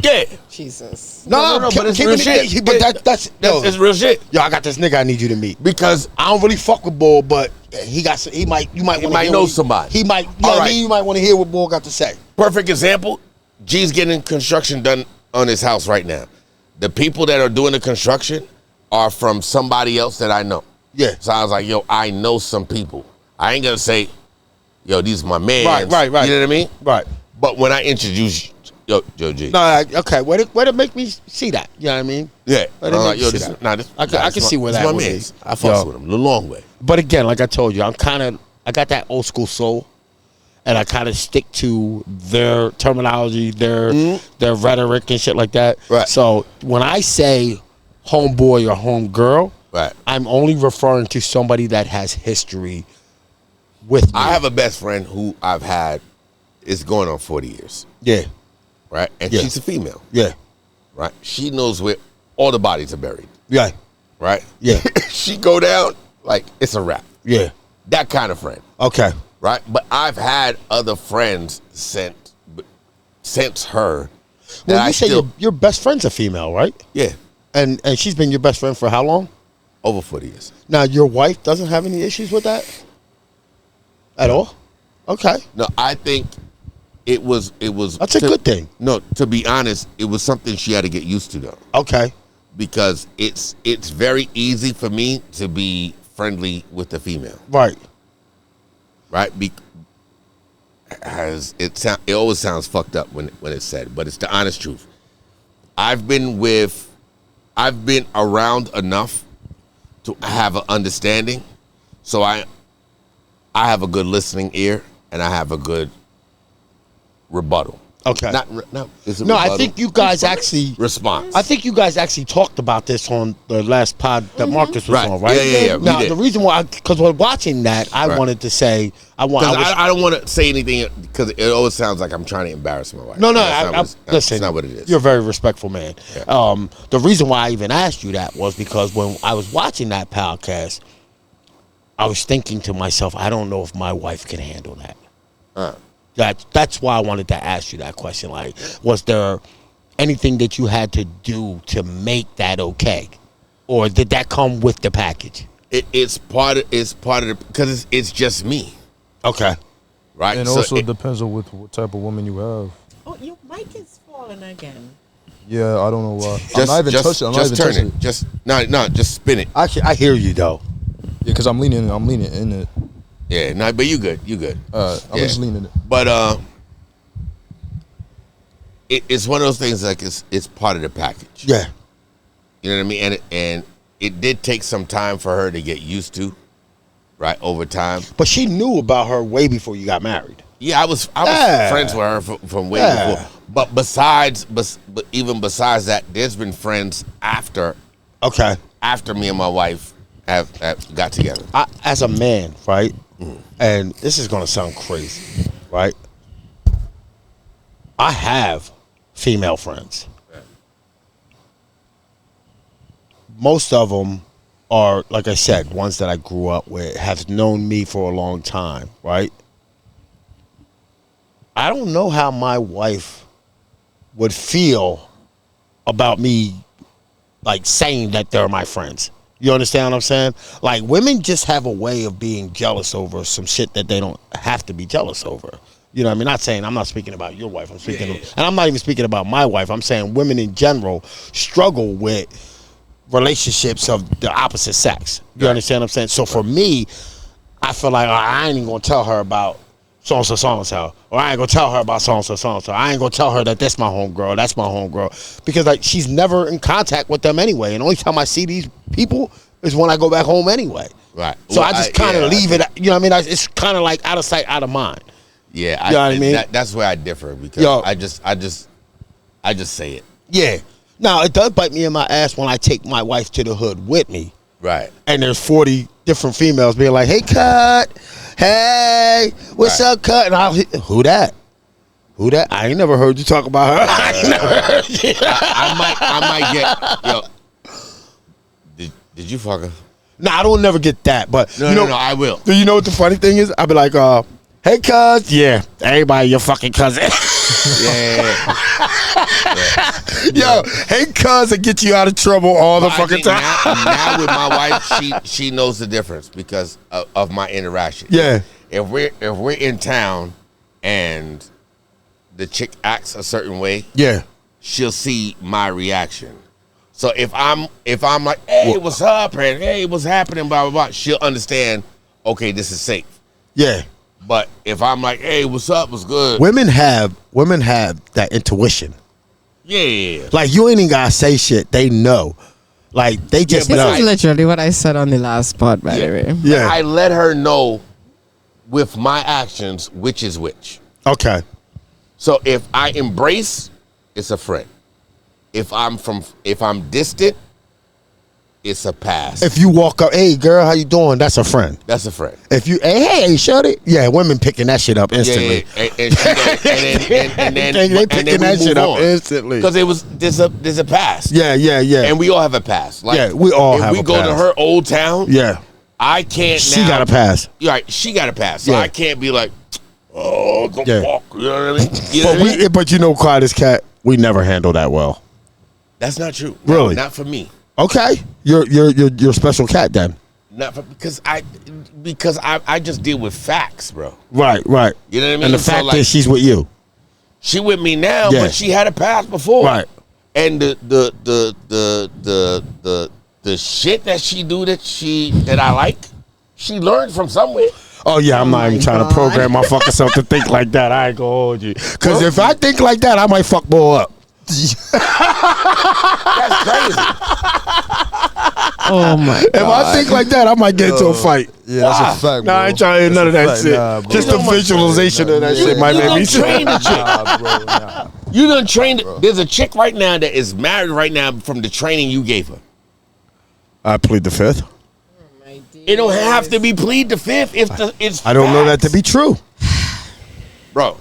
Yeah.
Jesus.
No, but it's real shit.
But that's
It's real shit.
Yo, I got this nigga I need you to meet.
Because
I don't really fuck with Bull, but you might
know somebody.
He might,
All
you might want to hear what Bull got to say.
perfect example, G's getting construction done on his house right now. The people that are doing the construction are from somebody else that I know.
Yeah.
So I was like, yo, I know some people. I ain't gonna say, yo, these are my man.
Right.
You know what I mean?
Right.
But when I introduce yo G.
No, okay. Where to make me see that? You know what I mean?
Yeah.
But
I'm
it
like,
makes
yo,
you
this,
see that.
nah, this,
I can see where
this
that
my
would be.
man's. I fucks
Yo.
with him the long way.
But again, like I told you, I got that old school soul, and I kind of stick to their terminology, their rhetoric and shit like that.
Right.
So when I say homeboy or homegirl,
Right.
I'm only referring to somebody that has history with me.
I have a best friend who I've had, it's going on 40 years.
Yeah.
Right? And
Yeah.
she's a female.
Yeah.
Right? She knows where all the bodies are buried.
Yeah.
Right?
Yeah.
She go down like it's a wrap.
Yeah.
That kind of friend.
Okay.
Right? But I've had other friends since her. that
Well,
I
you say
still,
your best friend's a female, right?
yeah,
And she's been your best friend for how long?
over 40 years.
Now, your wife doesn't have any issues with that? At all? Okay.
No, I think it was.
That's a good thing.
No, to be honest, it was something she had to get used to though.
Okay.
Because it's very easy for me to be friendly with the female.
Right.
Right? It always sounds fucked up when it's said, but it's the honest truth. I've been around enough to have an understanding, so I have a good listening ear and I have a good rebuttal.
Okay.
It's a
No, I
rebuttal.
think you guys actually
response.
I think you guys actually talked about this on the last pod that Marcus was
Right.
on, right?
Yeah, we
Now,
did.
the reason why, because when watching that, I wanted to say, I
don't want to say anything because it always sounds like I'm trying to embarrass my wife.
No,
That's
listen.
not what it is.
You're a very respectful man.
Yeah.
The reason why I even asked you that was because when I was watching that podcast, I was thinking to myself, I don't know if my wife can handle that. That's why I wanted to ask you that question. Like, was there anything that you had to do to make that okay, or did that come with the package?
It's part of the because it's just me,
Okay.
right?
And
So
also
it-
depends on what type of woman you have.
Oh, your mic is falling again.
Yeah, I don't know why. I'm
just
not even touching it. I'm not
just
even
turn
touching
it. Just no, just spin it.
Actually, I hear you though.
Yeah, because I'm leaning in it.
Yeah, no, but you good.
I'm
Yeah.
just leaning it.
But it's one of those things like it's part of the package.
Yeah.
You know what I mean? And it did take some time for her to get used to, right? Over time.
But she knew about her way before you got married.
Yeah, I was
Yeah.
friends with her from way
Yeah.
before. But even besides that, there's been friends after
Okay.
me and my wife have got together.
As a man, right? And this is gonna sound crazy, right? I have female friends. Most of them are, like I said, ones that I grew up with, have known me for a long time, right? I don't know how my wife would feel about me, like, saying that they're my friends. You understand what I'm saying? Like, women just have a way of being jealous over some shit that they don't have to be jealous over. You know what I mean? I'm not speaking about your wife. I'm speaking, and I'm not even speaking about my wife. I'm saying women in general struggle with relationships of the opposite sex. You understand what I'm saying? So for me, I feel like, I ain't even gonna tell her about so-and-so, so-and-so. Or I ain't gonna tell her about so-and-so, so-and-so. I ain't gonna tell her that that's my homegirl, that's my homegirl. Because, like, she's never in contact with them anyway. And the only time I see these people is when I go back home anyway.
Right.
So
Well,
I just kind of leave it, you know what I mean? It's kind of like out of sight, out of mind.
Yeah,
You know what I mean?
That's where I differ because
Yo.
I just say it.
Yeah. Now, it does bite me in my ass when I take my wife to the hood with me.
Right.
And there's 40 different females being like, hey, Cut. Hey, what's up, Cut? And I'll hit, who that? Who that? I ain't never heard you talk about her. I ain't never heard you.
I might get Did you fuck her?
Nah, I don't never get that. But
No,
you know,
no, I will.
Do you know what the funny thing is? I'll be like, hey, cuz. Yeah, everybody your fucking cousin.
Yeah.
Yo, hey, cuz, and get you out of trouble all the
But I
fucking
think
time.
now with my wife, she knows the difference because of my interaction.
Yeah.
If we're in town and the chick acts a certain way,
Yeah.
she'll see my reaction. So if I'm like, hey, what's up, and hey, what's happening, blah blah blah, she'll understand. Okay, this is safe.
Yeah.
But if I'm like, hey, what's up, what's good?
Women have that intuition.
Yeah.
Like, you ain't even gotta say shit. They know. Like, they just
but
This
know.
is literally what I said on the last spot, by the way.
Yeah.
I let her know with my actions which is which.
Okay.
So if I embrace, it's a friend. If I'm distant, it's a pass.
If you walk up, hey, girl, how you doing? That's a friend.
That's a friend.
If you, hey, shorty. Yeah, women picking that shit up instantly.
Yeah. And she don't, and then
They picking that shit up instantly.
because there's a pass.
Yeah.
And we all have a pass. Like,
Yeah, we all
if
have
we
a
go to
pass.
her old town,
Yeah.
I can't.
She
now,
got a pass.
Right, she got a pass. So
Yeah.
I can't be like, oh, go
Yeah.
walk. You know what I mean? You know
But
what I mean?
but you know, Clyde, this cat, we never handle that well.
That's not true.
Really?
No, not for me.
Okay, you're a special cat then.
Not for, because I just deal with facts, bro.
Right.
You know what I mean?
And the
So,
fact
like,
is, she's with you.
she with me now,
Yeah.
but she had a past before.
Right.
And the shit that she do that I like, she learned from somewhere.
Oh yeah, I'm not even trying to program my fucking self to think like that. I ain't gonna hold you. Cause if I think like that, I might fuck more up.
That's crazy.
Oh my
If I think like that, I might get into a fight.
Yeah, that's a fact, bro.
Nah, I ain't trying to hear none of that
That's a
shit.
fact. Nah, bro.
Just the visualization of that shit might
you
make me
done trained the chick.
Nah, bro, nah.
You done trained. There's a chick right now that is married right now from the training you gave her.
I plead the fifth.
It don't have to be plead the fifth if it's.
I don't know that to
facts.
be true.
Bro,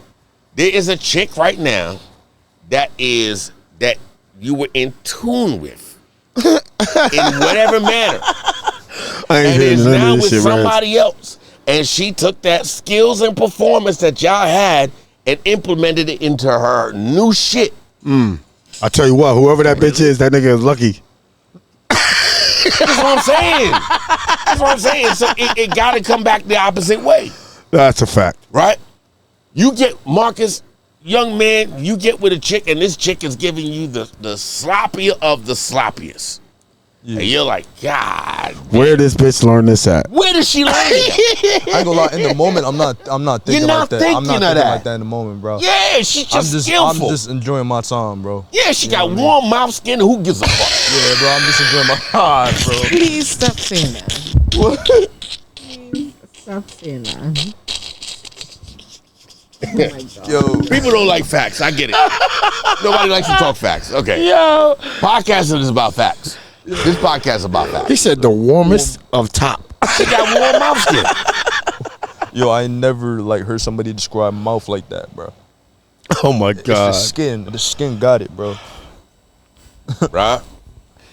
there is a chick right now that you were in tune with in whatever manner,
I ain't
and
hearing
is
none
now
of
with
this shit, man.
somebody else, and she took that skills and performance that y'all had and implemented it into her new shit.
I tell you what, whoever that bitch is, that nigga is lucky.
That's what I'm saying. That's what I'm saying. So it got to come back the opposite way,
That's a fact.
right? You get Marcus, young man, you get with a chick, and this chick is giving you the sloppier of the sloppiest.
Yeah.
And you're like, God,
Where this bitch learn this at?
where does she learn it?
I ain't gonna lie. In the moment, I'm not thinking
You're not
like that. I'm
thinking
not
of
thinking
that.
like that in the moment, bro.
Yeah, she's just skillful.
I'm just enjoying my time, bro.
Yeah, she got warm mouth skin. Who gives a fuck?
Yeah, bro. I'm just enjoying my time, bro.
Please stop saying that. Please stop saying that. Oh my God.
Yo,
People don't like facts. I get it. Nobody likes to talk facts. Okay.
Yo.
Podcasting is about facts. This podcast is about facts.
He said the warmest of top.
She got warm mouth skin.
yo, I ain't never like heard somebody describe mouth like that, bro.
Oh my
It's
god.
the skin. The skin got it, bro.
Right?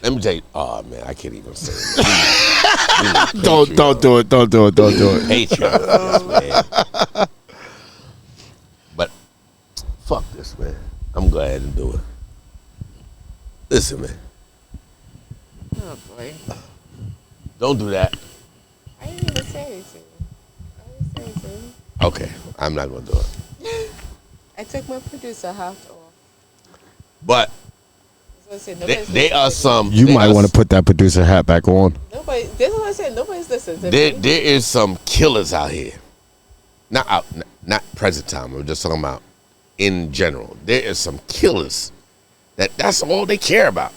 Let me tell you. Oh, man, I can't even say it.
Don't do it. Don't do it. Don't do it.
Patreon. Yes, man. But fuck this, man. I'm going to go ahead and do it. Listen, man.
Oh boy.
Don't do that.
I didn't even say anything. I didn't say anything.
Okay. I'm not going to do it.
I took my producer hat off.
But
I was gonna say,
they
nobody's
are
listening to me.
some.
You
they
might
are
want to put that producer hat back on.
Nobody. This is what I said. Nobody's listening to
There
me.
is some killers out here. Not present time. I'm just talking about in general. There is some killers that's all they care about.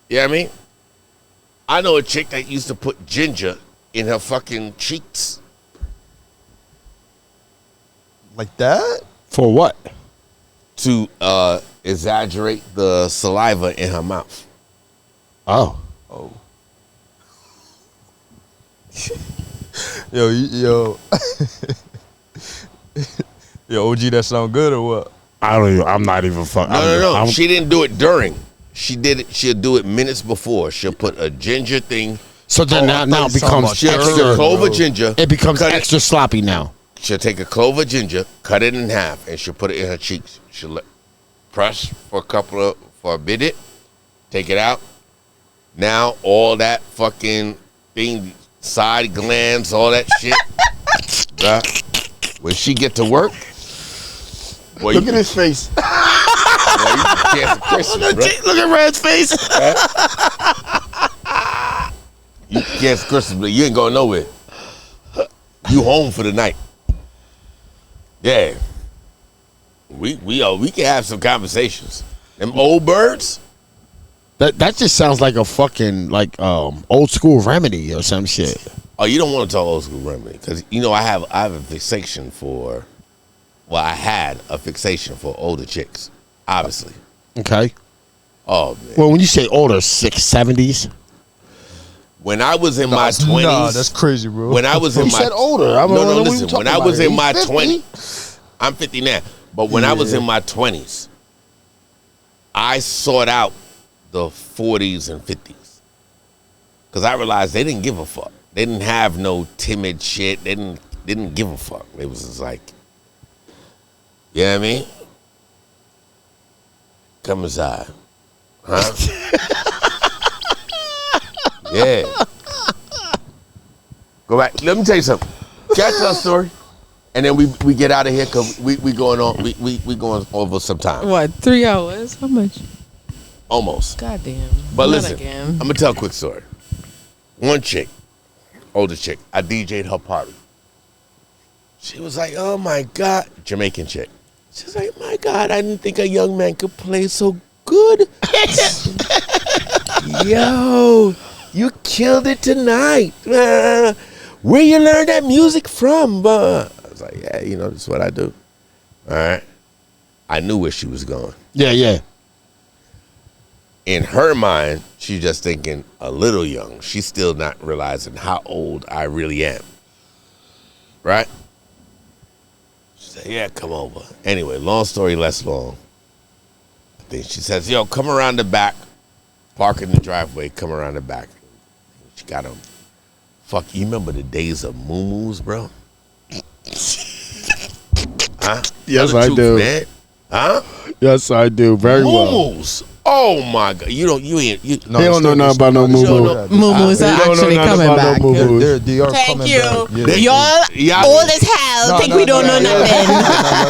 You know what I mean? I know a chick that used to put ginger in her fucking cheeks.
Like that?
For what?
To exaggerate the saliva in her mouth.
Oh.
Oh. Yo. Yo, OG, that sound good or what?
I'm not even fucking.
No. She didn't do it during. She did it. She'll do it minutes before. She'll put a ginger thing.
So then now it becomes
She'll take a
extra.
clove of ginger.
It becomes
cut
extra sloppy now.
She'll take a clove of ginger, cut it in half, and she'll put it in her cheeks. She'll press for a minute, take it out. Now all that fucking thing, side glands, all that shit. Right? When she get to work, boy,
Look at his face.
boy, you can't Christmas, bro.
Look at Red's face.
You can't Christmas, but you ain't going nowhere. You home for the night. Yeah. We can have some conversations. Them old birds.
That just sounds like a fucking old school remedy or some shit.
Oh, you don't want to talk old school remedy because I have a fixation for. Well, I had a fixation for older chicks, obviously.
Okay.
Oh man.
Well, when you say older, 70s.
When I was in my 20s.
Nah, that's crazy, bro.
When I was in
You
my
said older. I don't know
no,
what
listen.
you
When
talking
I was
about.
in my
He's 50?
20s, I'm 50 now. But when I was in my 20s, I sought out the 40s and 50s because I realized they didn't give a fuck. They didn't have no timid shit. They didn't give a fuck. It was just like, you know what I mean? Come inside, huh? Yeah. Go back. Let me tell you something. Catch that story, and then we get out of here because we going on. We going over some time.
What? 3 hours? How much?
Almost.
Goddamn.
But
Not
listen,
again.
I'm gonna tell a quick story. One chick, older chick, I DJ'd her party. She was like, "Oh my God," Jamaican chick. She's like, "My God, I didn't think a young man could play so good." Yo, you killed it tonight. Where you learn that music from? I was like, yeah, you know, that's what I do. All right. I knew where she was going.
Yeah.
In her mind, she's just thinking a little young. She's still not realizing how old I really am. Right? She said, yeah, come over. Anyway, long story less long. I think she says, yo, come around the back. Park in the driveway, come around the back. She got them. Fuck, you remember the days of moo-moos, bro? Huh?
Yes, I do.
Man. Huh?
Yes, I do. Very well.
Moo-moos. Oh my God! You ain't.
He don't know nothing about no moo-moo.
Moo-moos are actually coming back.
They are
Thank
coming
you.
back.
Y'all old as hell. Think we don't know nothing.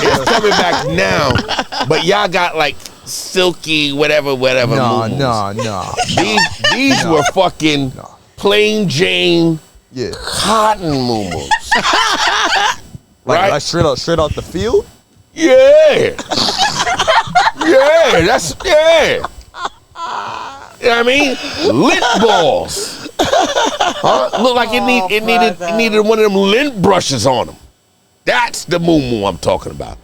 It's coming back now, but y'all got like silky whatever.
No.
These were fucking plain Jane cotton moo-moos.
Like straight out the field.
Yeah. That's. You know what I mean? Lint balls. Huh? Look like it needed one of them lint brushes on them. That's the moo-moo I'm talking about.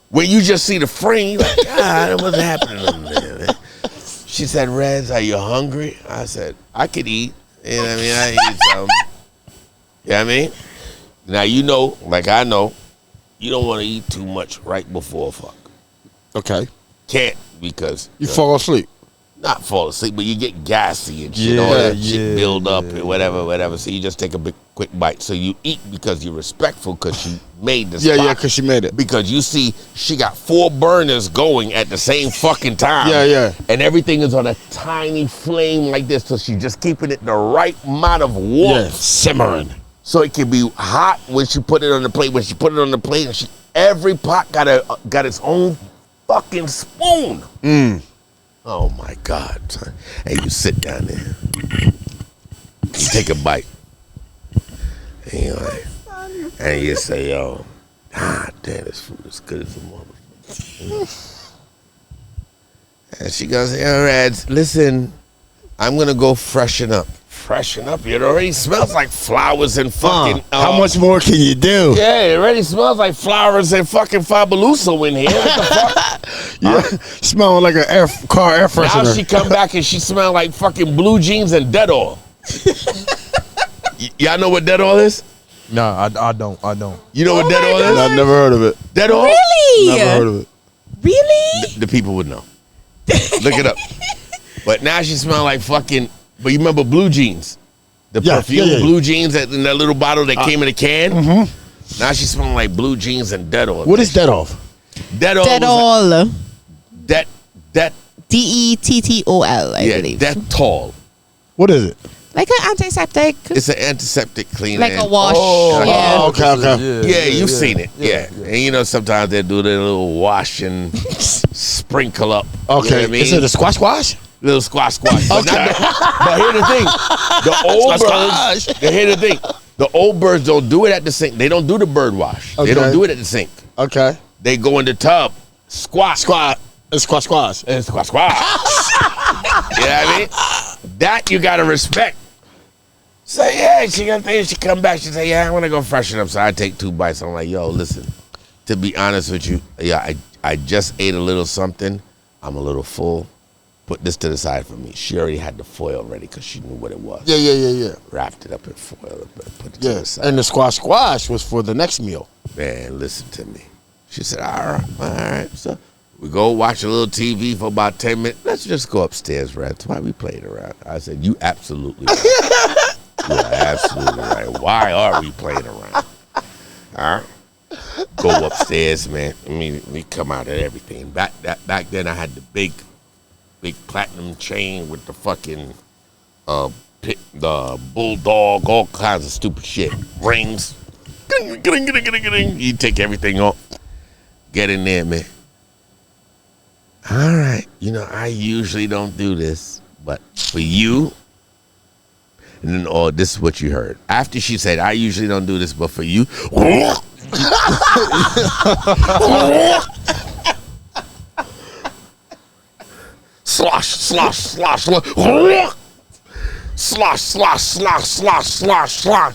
When you just see the frame, you're like, God, what's happening there, man? She said, Rez, are you hungry? I said, I could eat. You know what I mean? I eat something. You know what I mean? Now, you know, like I know, you don't want to eat too much right before fuck.
Okay.
Can't because
You fall asleep.
not fall asleep, but you get gassy and shit. All that shit build up and whatever. So you just take a big quick bite. So you eat because you're respectful because you made the spot.
Yeah, because she made it.
Because you see, she got 4 burners going at the same fucking time.
Yeah.
And everything is on a tiny flame like this, so she's just keeping it the right amount of warmth.
Yeah, simmering.
So it can be hot when she put it on the plate. When she put it on the plate, and every pot got its own fucking spoon. Oh my God, son. Hey, you sit down there. You take a bite. And you're like, and you say, yo, damn, this food is good as a motherfucker. And she goes, yo, Reds, listen, I'm gonna go freshen up. Freshen up? It already smells like flowers and fucking.
How much more can you do?
Yeah, it already smells like flowers and fucking Fabuloso in here. What the fuck?
Yeah, smelling like a car air freshener.
Now she come back and she smell like fucking blue jeans and dead oil. Y'all know what dead oil is?
No, I don't.
You know what dead oil is?
I've never heard of it.
Dead oil?
Really?
Never heard of it.
Really?
The people would know. Look it up. But now she smell like fucking. But you remember blue jeans? The perfume blue jeans in that little bottle that came in a can? Mm-hmm. Now she's smelling like blue jeans and dead oil.
What is dead oil?
Dead oil.
Dead oil.
That.
Dettol, I believe.
That tall.
What is it?
Like an antiseptic.
It's an antiseptic cleaner.
Like a wash.
Okay.
Yeah, you've seen it. Yeah. And you know, sometimes they do their little wash and sprinkle up.
Okay.
You know what I mean?
Is it a squash?
Little squash. But here's the thing. The old birds, here's the thing. The old birds don't do it at the sink. They don't do the bird wash.
Okay.
They don't do it at the sink.
Okay.
They go in the tub, squat.
And squash.
And squash. You know what I mean? That you gotta respect. So yeah, she come back, she say, yeah, I wanna go freshen up. So I take 2 bites. I'm like, yo, listen, to be honest with you, yeah, I just ate a little something. I'm a little full. Put this to the side for me. She already had the foil ready because she knew what it was.
Yeah.
Wrapped it up in foil and put it to the side.
And the squash was for the next meal.
Man, listen to me. She said, all right. So we go watch a little TV for about 10 minutes. Let's just go upstairs, Reds. Why we playing around? I said, you absolutely right. You are absolutely right. Why are we playing around? All right. Go upstairs, man. We come out at everything. Back then I had the big platinum chain with the fucking the bulldog, all kinds of stupid shit. Rings. You take everything off. Get in there, man. All right. You know, I usually don't do this, but for you, and then this is what you heard. After she said, I usually don't do this, but for you, slosh. slosh, slosh, slosh, slosh, slosh, slosh.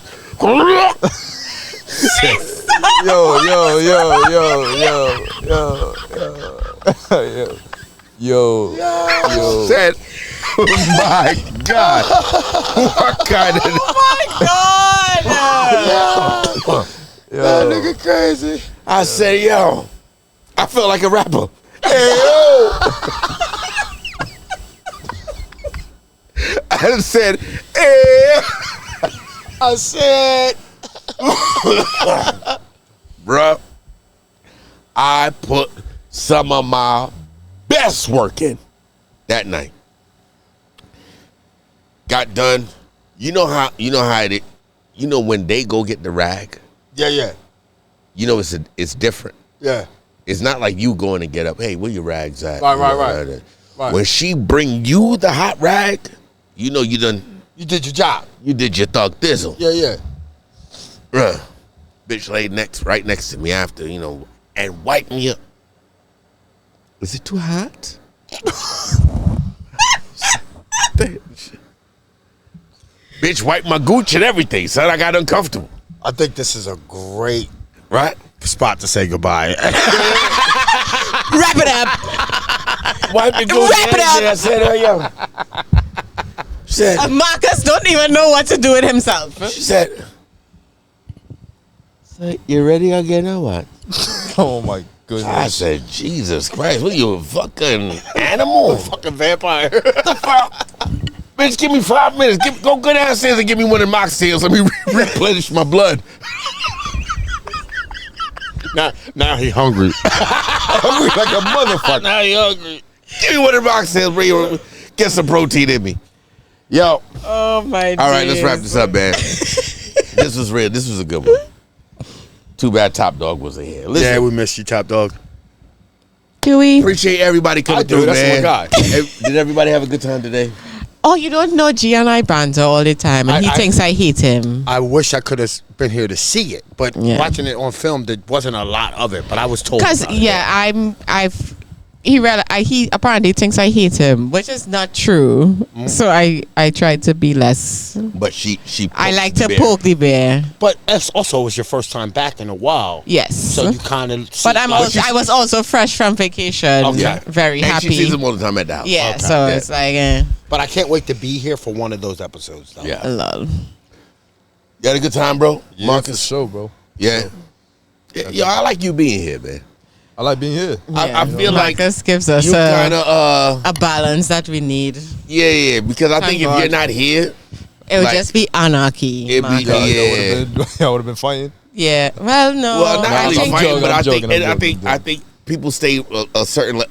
Yo.
Said, my God. What kind of...
That nigga crazy.
I said, yo, I felt like a rapper. Hey, yo. I said, hey.
I said,
bruh, I put some of my best work in that night. Got done. You know how it, you know when they go get the rag,
yeah.
you know it's different.
Yeah.
It's not like you going to get up, hey, where your rags at?
Right.
When she bring you the hot rag, you know you did
your job.
You did your thug thizzle.
Yeah.
Bruh, bitch laid right next to me after, you know, and wiped me up. Is it too hot? Bitch wiped my gooch and everything, son. I got uncomfortable.
I think this is a great
Right?
spot to say goodbye.
Wrap it up.
Wipe the gooch.
Wrap it up.
I said, oh, yo. She said,
Marcus don't even know what to do with himself.
she said, you ready again or what?
Oh my goodness.
I said, Jesus Christ, what are you, a fucking animal?
Fucking vampire.
Bitch, give me 5 minutes. Go downstairs and give me one of the mocktails. Let me replenish my blood.
Now he hungry.
Hungry like a motherfucker. Now he hungry. Give me one of the mocktails. Get some protein in me. Yo.
Oh my
All right, let's wrap this up, man. This was real. This was a good one. Too bad Top Dog wasn't here. Listen,
Yeah, we missed you, Top Dog.
Do we?
appreciate everybody coming through,
That's
man.
my guy.
Did everybody have a good time today?
Oh, you don't know G and I banter all the time, and he thinks I hate him.
I wish I could have been here to see it, but
Yeah.
watching it on film, there wasn't a lot of it. But I was told.
Because
about it.
he apparently thinks I hate him, which is not true. So I tried to be less.
But she
I like
poked
to
the bear.
poke the bear.
But that's also was your first time back in a while.
Yes.
So you kind of.
But I was also fresh from vacation.
Okay.
Very
And
happy.
she sees him all the time at the house.
Yeah.
Okay.
So
Yeah.
it's like
But I can't wait to be here for one of those episodes. Though.
Yeah.
lol.
You had a good time, bro?
Yeah,
Marcus?
for sure, bro.
Yeah. Yo, I like you being here, man.
I like being here.
I feel like
Marcus gives us
you kind of
a balance that we need.
yeah, because I
Thank
think if
God.
you're not here,
It would
Like,
just be anarchy.
it'd be-
Marcus.
Yeah.
Y'all would have been fighting.
Yeah. Well, no.
well, not
I
really
think
fighting, but
I'm
I
joking,
think
I'm
I
joking.
think people stay a certain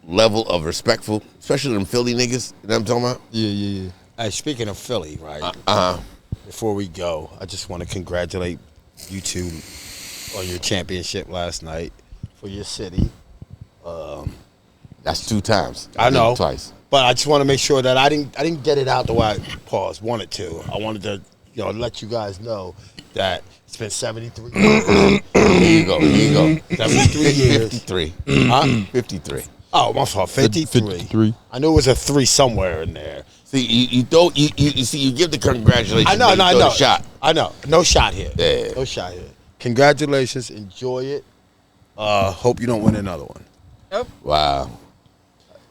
level of respectful, especially them Philly niggas. You know what I'm talking about?
Yeah.
Hey, speaking of Philly, right? Before we go, I just want to congratulate you two on your championship last night for your city.
That's 2 times.
I
did it
know.
twice.
But I just want to make sure that I didn't get it out the way I wanted to. I wanted to, let you guys know that it's been 73 years.
Here you go.
73 years.
53.
Huh?
53.
Oh, my fault. 53.
53.
I knew it was a 3 somewhere in there.
See, you don't you see you give the congratulations.
I know,
but you throw
I know.
the shot.
I know. No shot here.
Yeah.
No shot here. Congratulations. Enjoy it. Hope you don't win another one.
Wow.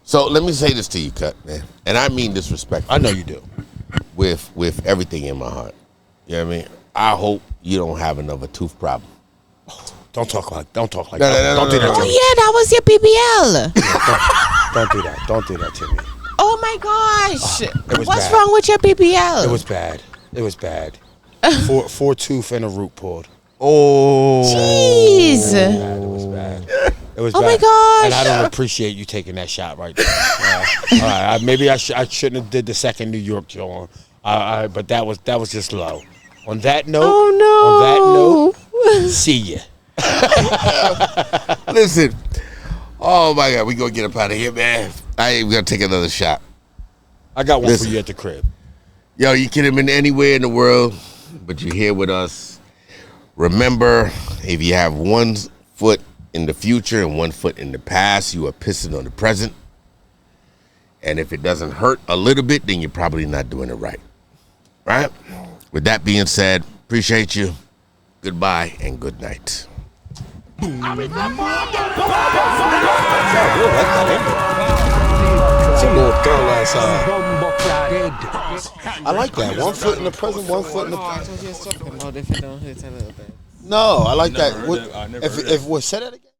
So let me say this to you, Cut, man, and I mean disrespectful.
I know you do.
With everything in my heart. You know what I mean? I hope you don't have another tooth problem.
Don't talk like
No,
that.
no,
Don't do
no,
that
no.
to
Oh
me.
yeah, that was your BBL.
Don't do that. Don't do that to me.
Oh my gosh.
It was
What's
bad.
wrong with your BBL?
It was bad. It was bad. Four tooth and a root pulled.
Oh.
Jeez.
It was bad. It was
Oh
bad.
my gosh.
And I don't appreciate you taking that shot right there. All right. Maybe I shouldn't have did the second New York Joe. But that was just low. On that note.
Oh no.
On that note. See ya.
Listen. Oh my God, we gonna get up out of here, man. I ain't gonna take another shot.
I got one
Listen.
for you at the crib.
Yo, you could have been anywhere in the world, but you're here with us. Remember, if you have one foot in the future and one foot in the past, you are pissing on the present. And if it doesn't hurt a little bit, then you're probably not doing it right. Right? With that being said, appreciate you. Goodbye and good night.
It's a little throw last I like that. 1 foot in the present, 1 foot in the past.
That's what you're talking about if it don't hurt a little bit.
No, I like that. If we'll say that again.